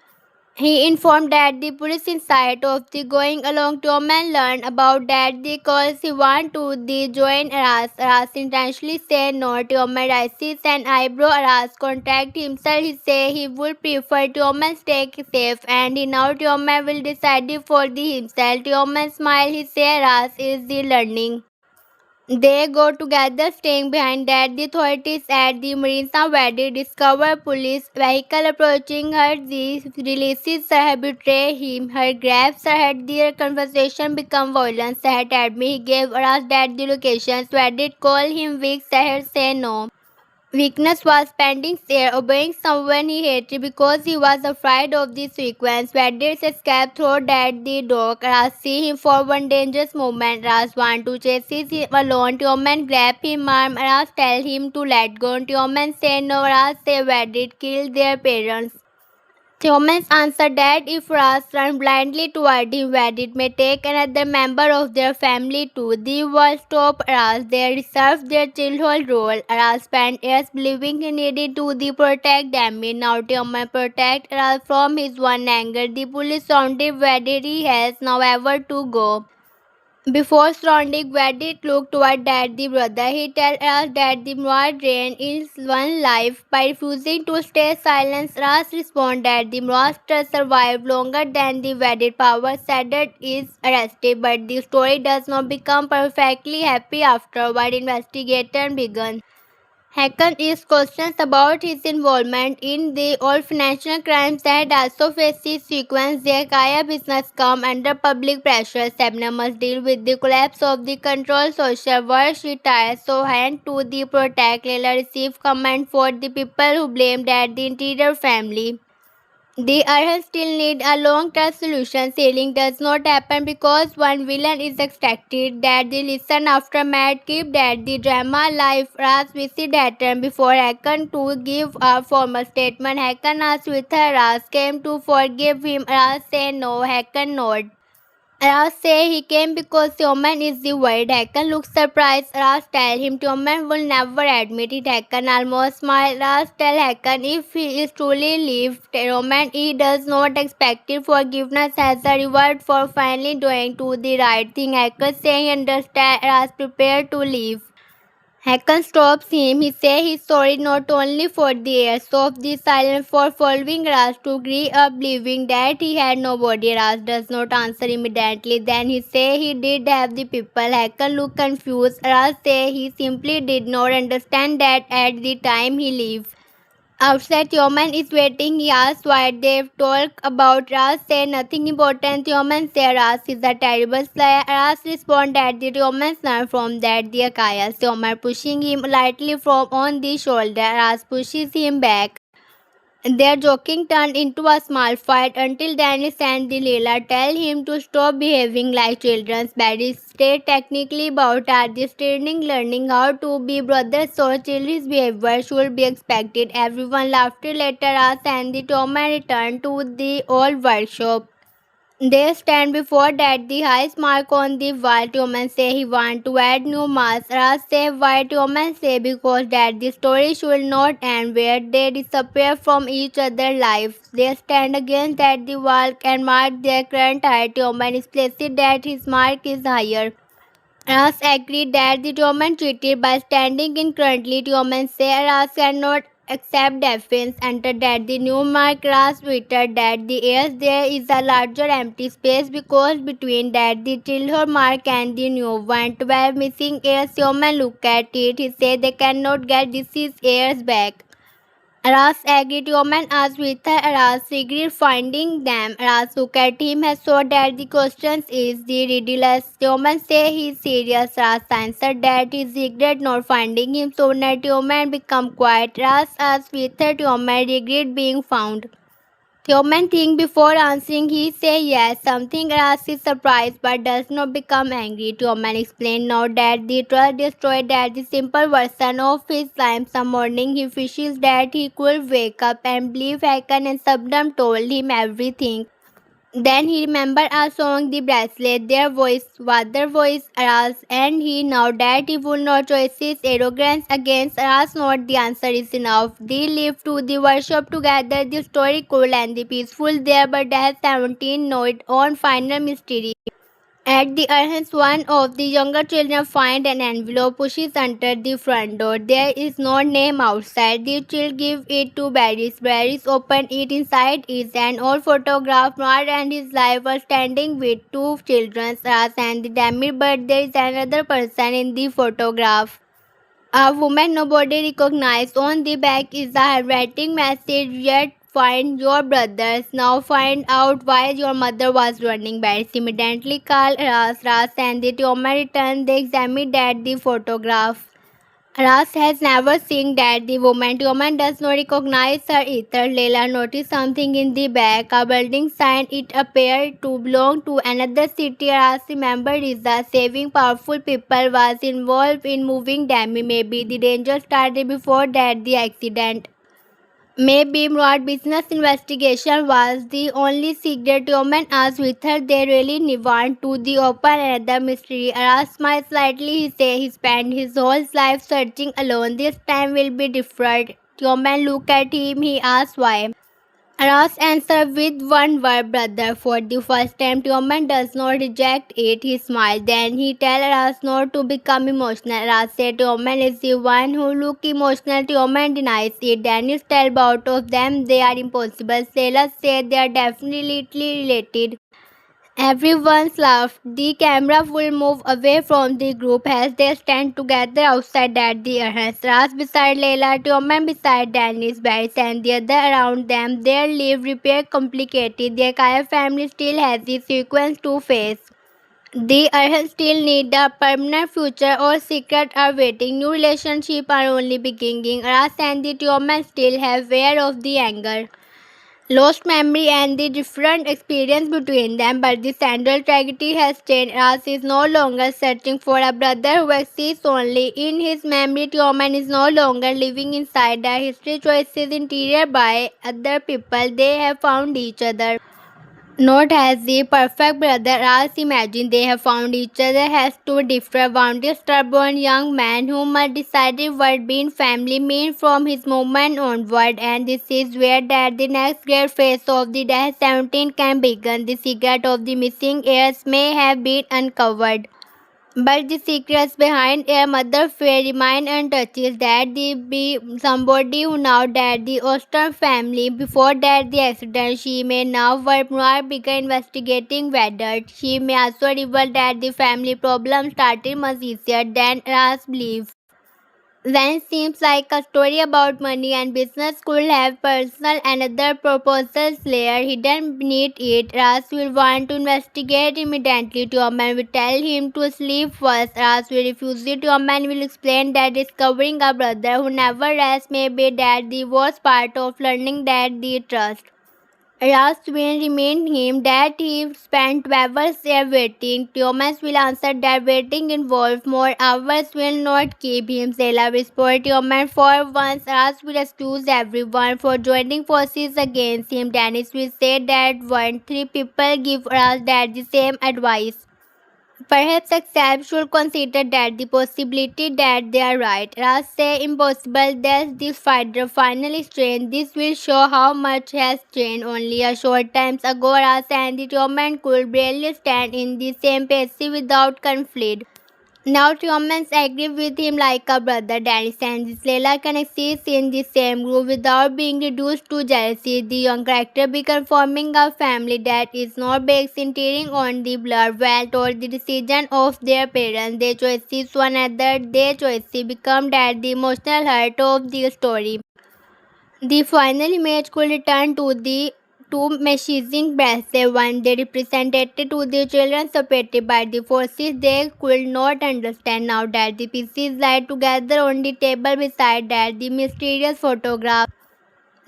He informed that the police inside of the going along to Oman learned about that the calls he want to the join Aras. Aras intentionally said no to Oman raises an eyebrow. Aras contact himself. He say he would prefer to Oman stay safe and he now Oman will decide for the himself. Oman smile. He say Aras is the learning. They go together, staying behind that the authorities at the Marina Valley discover police vehicle approaching her. The releases Sahar betray him. Her grabs Sahar. Their conversation become violent. Sahar admit he gave us that the locations where did call him weak. Sahar say no. Weakness was spending there, obeying someone he hated because he was afraid of the sequence. Bandits escape through that the dog. Ras see him for one dangerous moment. Ras want to chase him alone. Tioman grab him arm. Ras tell him to let go. Tioman say no. Ras say Bandit killed their parents. Humans answer that if Ras run blindly toward him, it may take another member of their family too. They will stop Ras. They reserve their childhood role. Ras spent years believing he needed to protect them. Now Human protect Ras from his one anger. The police sounded where he has now ever to go. Before surrounding Vedit looked toward that the brother, he tells us that the Mrad reign is one life. By refusing to stay silent, Ras responds that the monster survived longer than the Vedit power. Sadat is arrested, but the story does not become perfectly happy afterward. Investigation begins. Hakan is questions about his involvement in the all financial crimes that also faces sequence. The Kaya business come under public pressure. Sabna must deal with the collapse of the control social world. She tries so hand to the protect. Leila receive comment for the people who blamed at the interior family. The Arhan still need a long-term solution. Sailing does not happen because one villain is expected. That the listen after Matt keep that the drama life. Ras visit Hatton before Hakan to give a formal statement. Hakan asks with her Ras came to forgive him. Ras say no. Hakan nod. Ras say he came because Tioman is the word. Hakan looks surprised. Ras tell him Tioman will never admit it. Hakan almost smiled. Ras tell Hakan if he is truly leave Tioman, he does not expect it. Forgiveness as a reward for finally doing to the right thing. Hakan say he understand. Ras prepared to leave. Hakan stops him. He says he's sorry not only for the years of the silence for following Ras to agree up believing that he had nobody. Ras does not answer immediately. Then he says he did have the people. Hakan look confused. Ras says he simply did not understand that at the time he left. Outside, Yoman is waiting. He asks what they've talked about. Ras say nothing important. Yoman say Ras is a terrible slayer. Ras respond that the Romans learn from that the Akayas. Yoman pushing him lightly from on the shoulder. Ras pushes him back. Their joking turned into a small fight until Dennis and the Leela tell him to stop behaving like children. Barry stayed technically about are the learning how to be brothers so children's behavior should be expected. Everyone laughed later as and the Tom returned to the old workshop. They stand before that the highest mark on the wall. Human say he want to add new masks. Ras say why human say because that the story should not end where they disappear from each other's lives. They stand against that the wall and mark their current height. Human is placed that his mark is higher. Ras agreed that the Roman cheated by standing in currently. Roman say Ras cannot accept defense enter that the new mark Ras tweeted that the yes there is a larger empty space because between that the childhood mark and the new one 12 missing heirs. Human look at it. He said they cannot get deceased heirs back. Ras agreed. Human asked with her. Ras regret finding them. Ras looked at him and saw that the questions is the ridiculous. Human say he is serious. Ras answered that he regret not finding him sooner. Human become quiet. Ras asked with her. Human regret being found. Human think before answering. He say yes. Something Ras is surprised but does not become angry. Human explained now that the trust destroyed that the simple version of his life. Some morning he wishes that he could wake up and believe Hakan and Sabdam told him everything. Then he remembered a song, the bracelet, their voice, father voice, Aras, and he now that he would not choices arrogance against Aras, not the answer is enough. They lived to the worship together, the story cool and the peaceful there, but as 17 know it on final mystery. At the entrance, one of the younger children finds an envelope, pushes under the front door. There is no name outside. The child gives it to Barris. Barris opens it. Inside is an old photograph. Noir and his wife are standing with two children, Ras and the Damir, but there is another person in the photograph. A woman nobody recognized. On the back is a handwriting message. Yet find your brothers. Now find out why your mother was running bad. Immediately call Ras. Ras and the Toma return. They examine that the photograph. Ras has never seen that the woman does not recognize her either. Leila noticed something in the back, a building sign. It appeared to belong to another city. Ras remembered Riza saving powerful people was involved in moving them. Maybe the danger started before that the accident. Maybe broad business investigation was the only secret. Woman asked with her they really want to the open another mystery. Aras smiled slightly. He said he spent his whole life searching alone. This time will be different. Woman looked at him. He asked why. Ross answered with one word, brother. For the first time, Tioman does not reject it. He smiled. Then he tells Ross not to become emotional. Ross said Tioman is the one who looks emotional. Tioman denies it. Dennis tells both of them they are impossible. Sailors said they are definitely related. Everyone laughed. The camera will move away from the group as they stand together outside at the entrance. Ras beside Leila, Tioman beside Dennis, Barris and the other around them. Their life repair complicated. The Kaya family still has the sequence to face. The Arhans still need a permanent future or secret are waiting. New relationships are only beginning. Ras and the Tioman still have aware of the anger, lost memory and the different experience between them, but the central tragedy has changed. Ras is no longer searching for a brother who exists only in his memory. Tioman is no longer living inside the history choices interior by other people. They have found each other. Not as the perfect brother as imagined. They have found each other as two different, wounded, stubborn young men who must decide what being family means from his moment onward. And this is where that the next great phase of the Daha 17 can begin. The secret of the missing heirs may have been uncovered, but the secrets behind a mother fear remain untouched. That the be somebody who now that the Oster family before that the accident she may now work more begin investigating whether she may also reveal that the family problem started much easier than Ras believed. When it seems like a story about money and business could have personal and other proposals layer hidden beneath it, Ras will want to investigate immediately. Tioman will tell him to sleep first. Ras will refuse it. Tioman will explain that discovering a brother who never rests may be that the worst part of learning that the trust. Ras will remind him that he spent 12 hours there waiting. Thomas will answer that waiting involved more hours will not keep him. Zela will support Thomas for once. Ras will excuse everyone for joining forces against him. Dennis will say that when three people give Ras that the same advice, perhaps except should consider that the possibility that they are right. Ras say impossible. That's the fighter finally strained. This will show how much has changed. Only a short time ago, Ras and the Roman could barely stand in the same pace without conflict. Now Thomas agrees with him like a brother. Danny and Layla can exist in the same group without being reduced to jealousy. The young character become forming a family that is not based in tearing on the blood wealth or the decision of their parents. Their choices one another, their choices become that the emotional heart of the story. The final image could return to the two messaging bracelets when they represented to the children separated by the forces they could not understand. Now that the pieces lie together on the table beside that the mysterious photograph.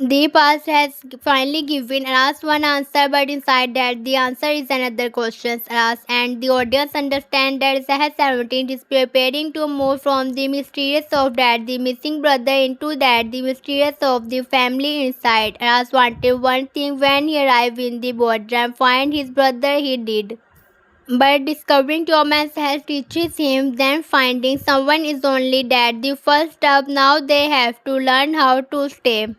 The past has finally given us one answer, but inside that, the answer is another question asked, and the audience understands that Sahas 17 is preparing to move from the mysterious of that the missing brother into that the mysterious of the family inside. Ras wanted one thing when he arrived in the boardroom, find his brother. He did. But discovering Thomas has teaches him then finding someone is only that the first step. Now they have to learn how to stay.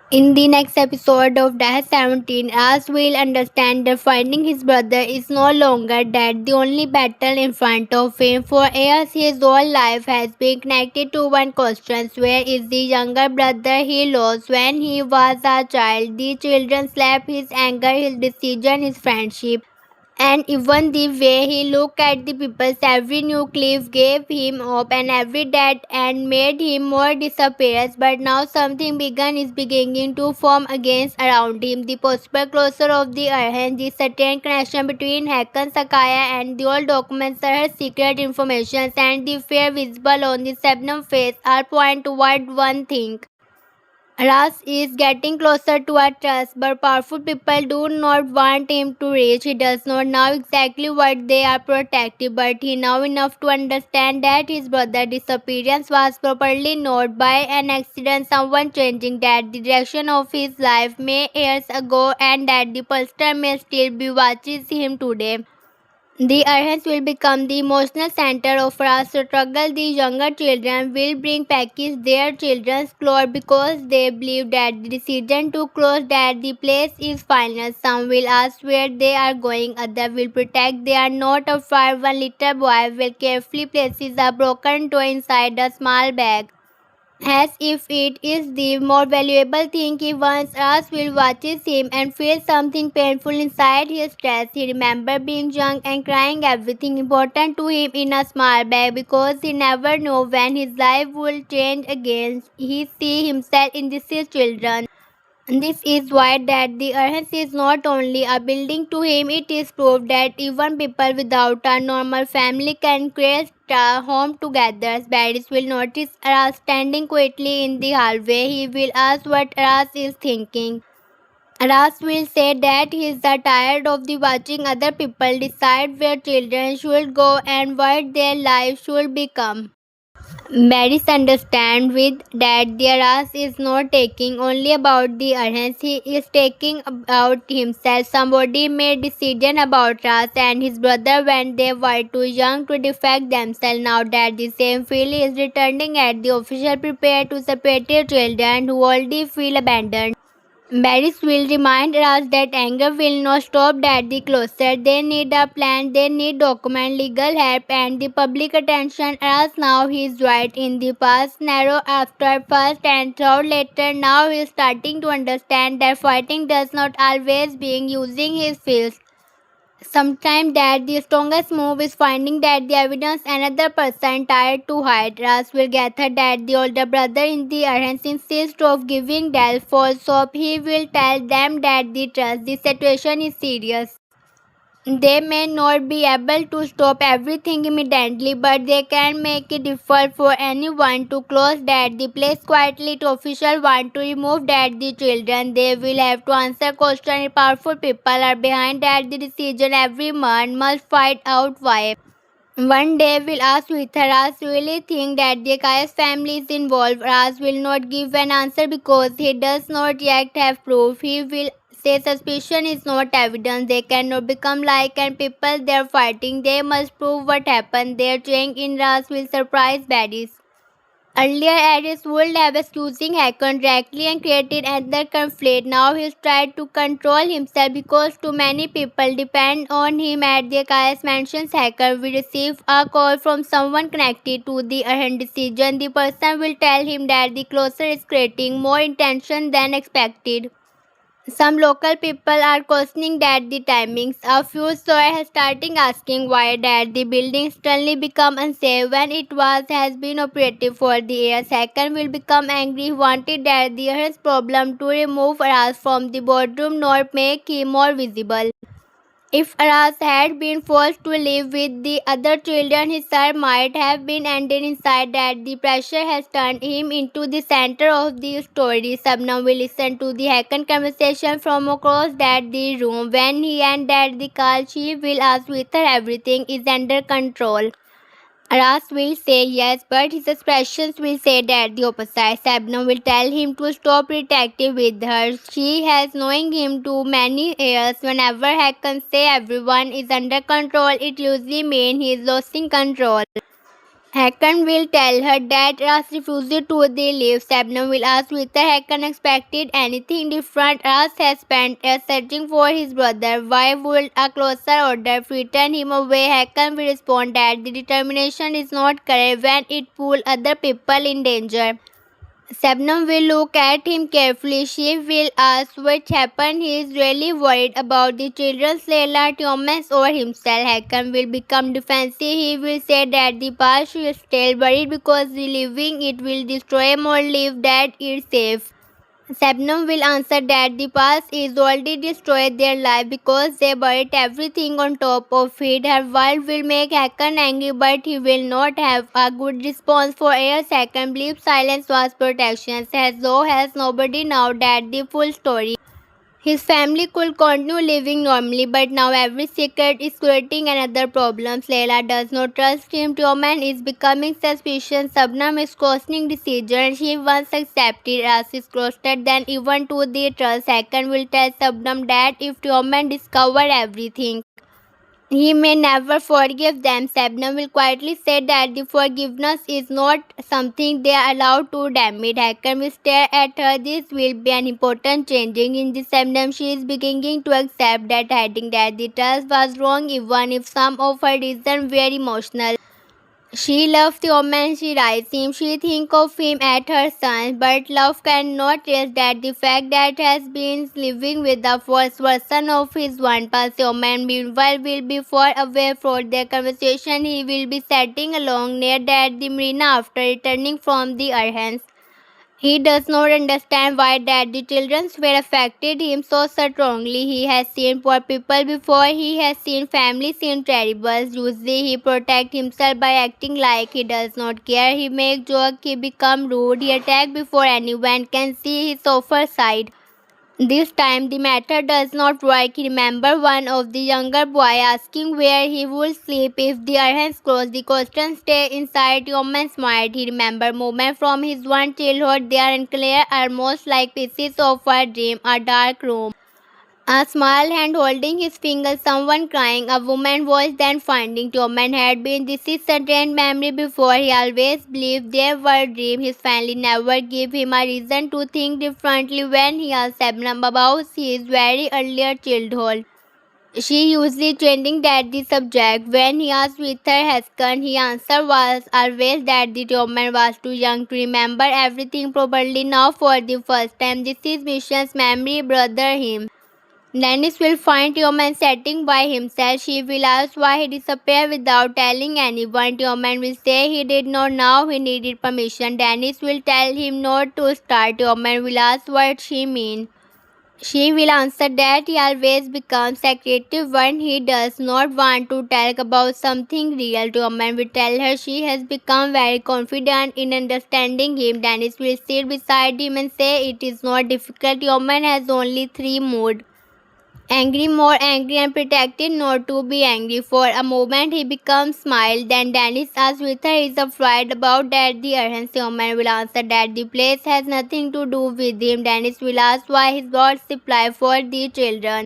In the next episode of Daha 17, As will understand that finding his brother is no longer that the only battle in front of him. For years, his whole life has been connected to one question: where is the younger brother he lost when he was a child? The children slept, his anger, his decision, his friendship. And even the way he looked at the people, every new cliff gave him hope, and every dead end made him more disappears. But now something begun is beginning to form against around him. The possible closure of the Arhan, the certain connection between Hakan Sakaya and the old documents, her secret information, and the fear visible on the Sebnum face all point toward one thing. Ras is getting closer to a trust, but powerful people do not want him to reach. He does not know exactly what they are protecting, but he knows enough to understand that his brother's disappearance was probably not by an accident, someone changing that the direction of his life may years ago, and that the pastor may still be watching him today. The Arhats will become the emotional center of our struggle. The younger children will bring package their children's clothes because they believe that the decision to close that the place is final. Some will ask where they are going, others will protect they are not afraid. One little boy will carefully places a broken toy inside a small bag, as if it is the more valuable thing. He once asked Will watches him and feels something painful inside his chest. He remembers being young and crying everything important to him in a small bag because he never knew when his life would change again. He see himself in these children. This is why that the earth is not only a building to him, it is proof that even people without a normal family can create a home together. Barris will notice Ras standing quietly in the hallway. He will ask what Ras is thinking. Ras will say that he is tired of the watching other people decide where children should go and what their life should become. Barris understands with that their ass is not taking only about the others, he is taking about himself. Somebody made decision about Ras and his brother when they were too young to defend themselves. Now that the same feel is returning at the official prepared to separate their children who already feel abandoned. Barris will remind us that anger will not stop at the closer. They need a plan, they need document, legal help, and the public attention. As now he is right in the past, narrow after first and third later. Now he is starting to understand that fighting does not always being using his fists. Sometimes that the strongest move is finding that the evidence another person tried to hide. Ras will gather that the older brother in the arrest insists of giving Del false hope. He will tell them that the situation is serious. They may not be able to stop everything immediately, but they can make it difficult for anyone to close that the place quietly. To official want to remove that the children. They will have to answer questions. Powerful people are behind that the decision. Everyone must fight out why. One day will ask with Ras really think that the Kai's family is involved. Ras will not give an answer because he does not yet have proof. He will say suspicion is not evidence. They cannot become like and people they are fighting. They must prove what happened. Their change in Ras will surprise Badis. Earlier, Aries would have accusing Hakon directly and created another conflict. Now he's tried to control himself because too many people depend on him. At the Kai's mentions Hakon will receive a call from someone connected to the Arhan decision. The person will tell him that the closer is creating more intention than expected. Some local people are questioning that the timings. A few sources starting asking why that the building suddenly become unsafe when it was has been operative for the years. Second will become angry. He wanted that the Earth's problem to remove Aras from the boardroom nor make him more visible. If Aras had been forced to live with the other children, his sire might have been ended inside. That the pressure has turned him into the center of the story. Sabnam will listen to the Hakan conversation from across that the room. When he and that the call, she will ask whether everything is under control. Aras will say yes, but his expressions will say that the opposite. Sabnam will tell him to stop protective with her. She has knowing him too many years. Whenever Hakan say everyone is under control, it usually means he is losing control. Hakan will tell her that Ras refused to leave. Sabnam will ask whether Hakan expected anything different. Ras has spent years searching for his brother. Why would a closer order frighten him away? Hakan will respond that the determination is not correct when it puts other people in danger. Sabnam will look at him carefully. She will ask what happened. He is really worried about the children's Leila, Thomas or himself. Hakan will become defensive. He will say that the past is still worried because reliving it will destroy more life that is safe. Sabnam will answer that the past is already destroyed their life because they buried everything on top of it. Her world will make Hakan angry, but he will not have a good response for years. Hakan believes silence was protection, as though has nobody now that the full story. His family could continue living normally, but now every secret is creating another problem. Leila does not trust him. Tioman is becoming suspicious. Sabnam is questioning decision she once accepted as is closer than even to the trust. Hakan will tell Sabnam that if Tioman discovered everything, he may never forgive them. Sabnam will quietly say that the forgiveness is not something they are allowed to damage. Hakan will stare at her. This will be an important changing in the Sabnam. She is beginning to accept that hiding that the trust was wrong even if some of her reasons were emotional. She loves the woman she writes him. She thinks of him as her son, but love cannot erase that the fact that has been living with the first version of his one past woman. Meanwhile, will be far away from their conversation. He will be sitting along near that the marina after returning from the Arhans. He does not understand why that the children were affected him so strongly. He has seen poor people before. He has seen families in terribles. Usually he protects himself by acting like he does not care. He makes jokes. He becomes rude. He attacks before anyone can see his offer side. This time the matter does not work. He remembers one of the younger boy asking where he would sleep if the Arhans closed. The question stay inside Yoman's mind. He remembers moments from his one childhood. They are unclear, almost like pieces of a dream. A dark room. A small hand holding his finger, someone crying, a woman was then finding Toman had been this is certain memory before. He always believed they were dreams. His family never gave him a reason to think differently when he asked Sabnam about his very earlier childhood. She usually changing that the subject. When he asked with her husband, his answer was always that the Toman was too young to remember everything properly. Now for the first time, this is Mission's memory brother him. Dennis will find Tioman sitting by himself. She will ask why he disappeared without telling anyone. Tioman will say he did not know he needed permission. Dennis will tell him not to start. Tioman will ask what she means. She will answer that he always becomes secretive when he does not want to talk about something real. Tioman will tell her she has become very confident in understanding him. Dennis will sit beside him and say it is not difficult. Tioman has only three moods. Angry, more angry, and protected not to be angry. For a moment he becomes smiled. Then Dennis asks whether he is afraid about that. The Arhan woman will answer that the place has nothing to do with him. Dennis will ask why his God supply for the children.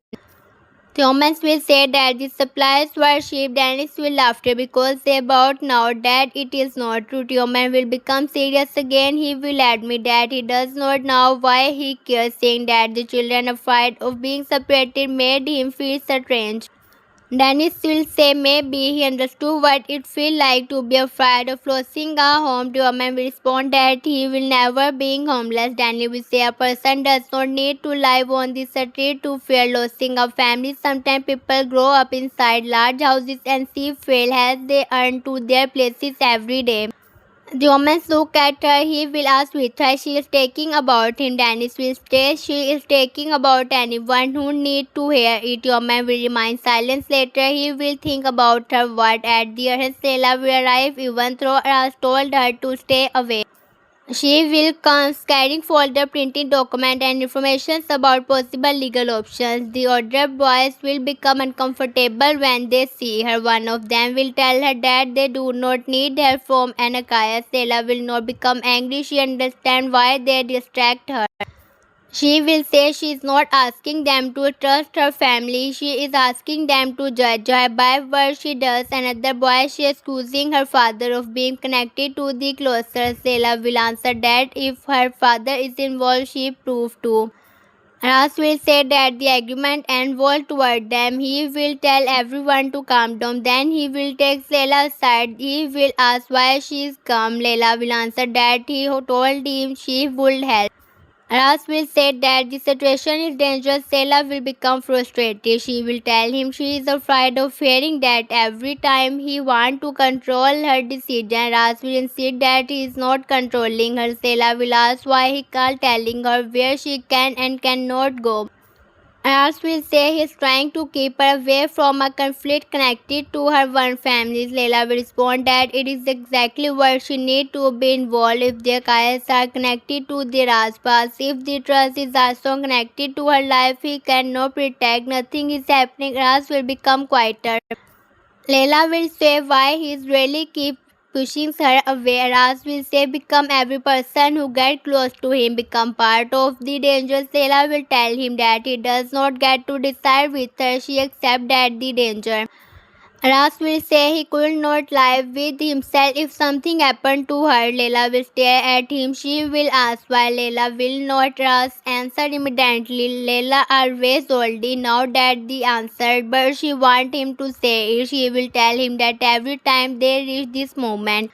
Thomas will say that the supplies were cheap. Dennis will laugh because they both know that it is not true. Thomas will become serious again. He will admit that he does not know why he cares, saying that the children afraid of being separated made him feel strange. Dennis will say maybe he understood what it feels like to be afraid of losing a home. Tioman will respond that he will never be homeless. Danny will say a person does not need to live on the street to fear losing a family. Sometimes people grow up inside large houses and see fail as they earn to their places every day. The woman look at her. He will ask which she is taking about him. Dennis will say she is taking about anyone who need to hear it. Woman will remain silent. Later he will think about her word. At the end, Stella will arrive even though Ras told her to stay away. She will come carrying folder printed document and information about possible legal options. The other boys will become uncomfortable when they see her. One of them will tell her that they do not need help from Anakaya. Stella will not become angry. She understands why they distract her. She will say she is not asking them to trust her family, she is asking them to judge her by what she does. Another boy, she is accusing her father of being connected to the closer. Sela will answer that if her father is involved, she proved to. Ras will say that the argument and walk toward them. He will tell everyone to calm down. Then he will take Leila aside. He will ask why she is calm. Leila will answer that he told him she would help. Ras will say that the situation is dangerous. Sela will become frustrated. She will tell him she is afraid of hearing that every time he wants to control her decision. Ras will insist that he is not controlling her. Sela will ask why he can't telling her where she can and cannot go. Ras will say he is trying to keep her away from a conflict connected to her one family. Leila will respond that it is exactly what she needs to be involved if their careers are connected to their aspas. If the trust is also connected to her life, he cannot protect. Nothing is happening. Ras will become quieter. Leila will say why he is really keep pushing her away. Ras will say become every person who gets close to him become part of the danger. Leila will tell him that he does not get to decide with her. She accepts that the danger. Ras will say he could not live with himself if something happened to her. Leila will stare at him. She will ask why. Leila will not. Ras answer immediately. Leila always already know that the answer, but she wants him to say it. She will tell him that every time they reach this moment,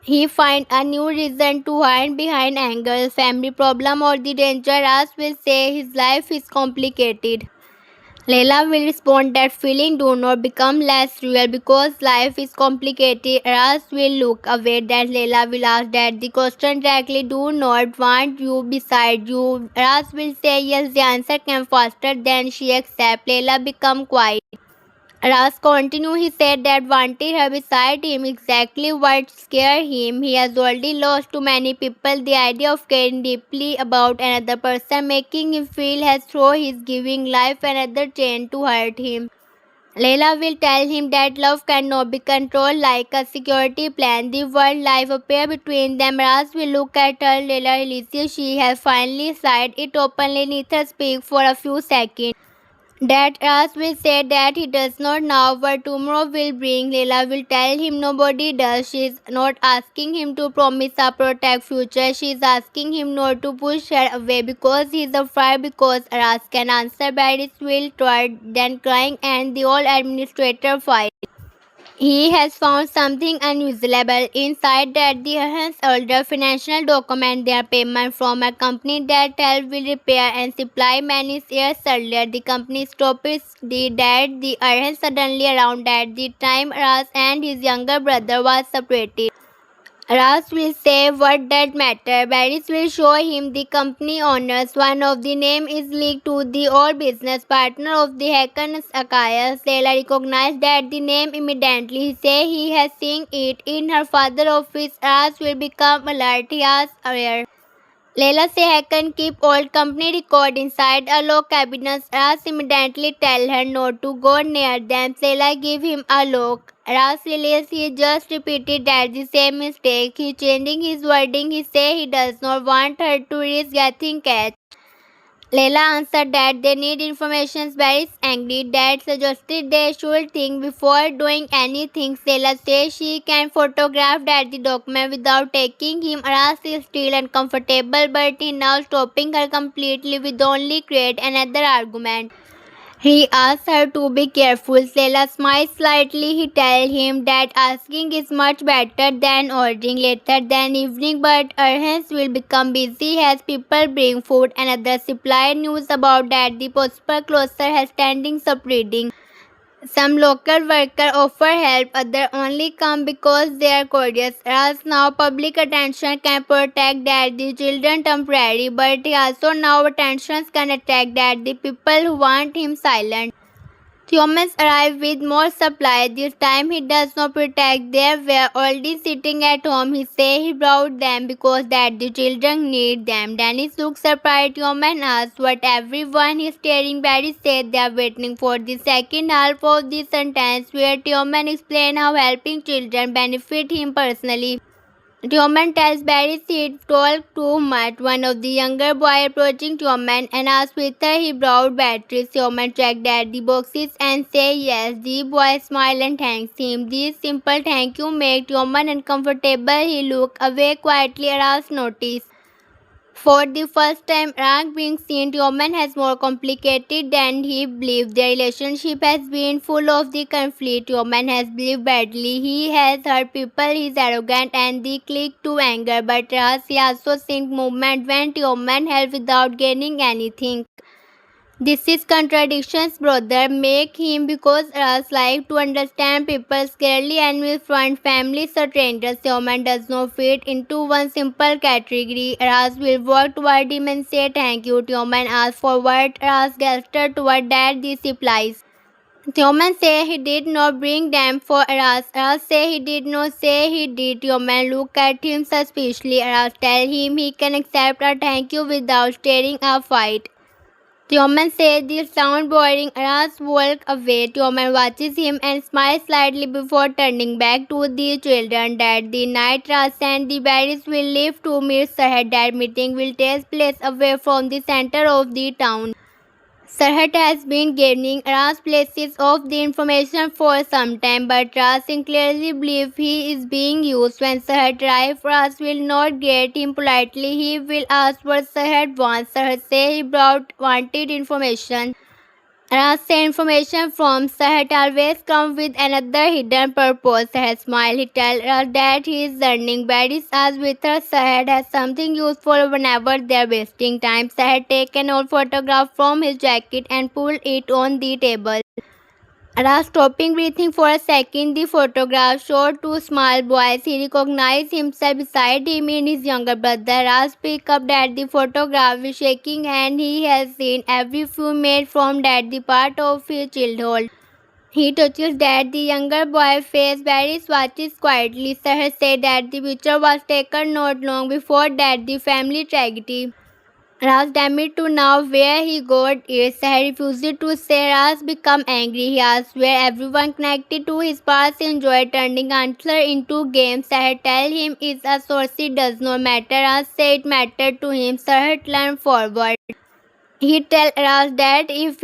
he finds a new reason to hide behind anger, family problem, or the danger. Ras will say his life is complicated. Leila will respond that feelings do not become less real because life is complicated. Ras will look away that Leila will ask that the question directly do not want you beside you. Ras will say yes, the answer came faster than she accepts. Leila become quiet. Ras continued. He said that wanted her beside him exactly what scared him. He has already lost too many people. The idea of caring deeply about another person, making him feel as though he is giving life another chance to hurt him. Leila will tell him that love cannot be controlled like a security plan. The word life appear between them. Ras will look at her. Leila realizes she has finally said it openly. Neither speak for a few seconds. That Ras will say that he does not know what tomorrow will bring. Leila will tell him nobody does. She is not asking him to promise a protect future. She is asking him not to push her away because he is afraid because Ras can answer Barry's will toward then crying and the old administrator fight. He has found something unusual inside that the older financial document their payment from a company that helped with repair and supply many years earlier. The company stopped the debt the Arhan suddenly around at the time Ras and his younger brother was separated. Ras will say what that matter. Barris will show him the company owners. One of the name is linked to the old business partner of the Hackers Akaya. Stella recognized that the name immediately. He say he has seen it in her father's office. Ras will become alert. He asks where. Leila say Hakan keep old company record inside a lock cabinet. Ras immediately tell her not to go near them. Leila give him a lock. Ras realizes he just repeated that the same mistake. He changing his wording. He say he does not want her to risk getting catch. Leila answered that they need information. Barry is angry. Dad suggested they should think before doing anything. Leila says she can photograph the document without taking him. Aras is still uncomfortable, but he now stopping her completely with only create another argument. He asks her to be careful. Leila smiles slightly. He tells him that asking is much better than ordering later than evening, but her hands will become busy as people bring food and others supply news about that the possible closer has standing up reading. Some local workers offer help, others only come because they are curious. As now public attention can protect that the children temporarily, but also now attention can attack that the people who want him silent. Humans arrive with more supply. This time he does not protect. They were already sitting at home. He say he brought them because that the children need them. Dennis looks surprised. Human asks what everyone is staring. Barry said they are waiting for the second half of the sentence where Tioman explain how helping children benefit him personally. Tioman tells Barry he talked too much. One of the younger boys approaching Tioman and asks whether he brought batteries. Tioman checked at the boxes and says yes. The boy smiles and thanks him. This simple thank you make Tioman uncomfortable. He looks away quietly. Aras notice. For the first time, Rang being seen, Tioman has more complicated than he believed. Their relationship has been full of the conflict. Tioman has believed badly. He has hurt people, he is arrogant and the click to anger. But Ras he also seen movement when Tioman helped without gaining anything. This is contradictions, brother. Make him because us like to understand people clearly and will find families or strangers. Human does not fit into one simple category. Ras will walk toward him and say thank you. Human asks for what Ras gestured toward that this applies. Human say he did not bring them for Ras. Ras say he did not say he did. Human look at him suspiciously. Ras tell him he can accept a thank you without starting a fight. Tioman says this sounds boring. Aras walks away. Tioman watches him and smiles slightly before turning back to the children. That the night Ras and the berries will leave to meet Sarhat. That meeting will take place away from the center of the town. Sarhat has been giving Ras places of the information for some time, but Ras clearly believes he is being used. When Sarhat arrives, Ras will not greet him politely. He will ask what Sarhat wants. Sarhat says he brought wanted information. Ras says information from Sarhat always comes with another hidden purpose. Sarhat smiles. He tells us that he is learning. Barry asks whether Sarhat has something useful whenever they are wasting time. Sarhat takes an old photograph from his jacket and pulls it on the table. Ras stopping breathing for a second. The photograph showed two small boys. He recognized himself beside him in his younger brother. Ras picked up that the photograph with shaking hand. He has seen every few made from that the part of his childhood. He touches that the younger boy's face. Barry watches quietly. Sahar said that the picture was taken not long before that the family tragedy. Ras damaged to now where he got it. Sahar refused to say. Ras became angry. He asked where everyone connected to his past enjoyed turning answer into games. Sahar tell him it's a source it does not matter. Ras said it mattered to him. Sahar leaned forward. He tell Ras that if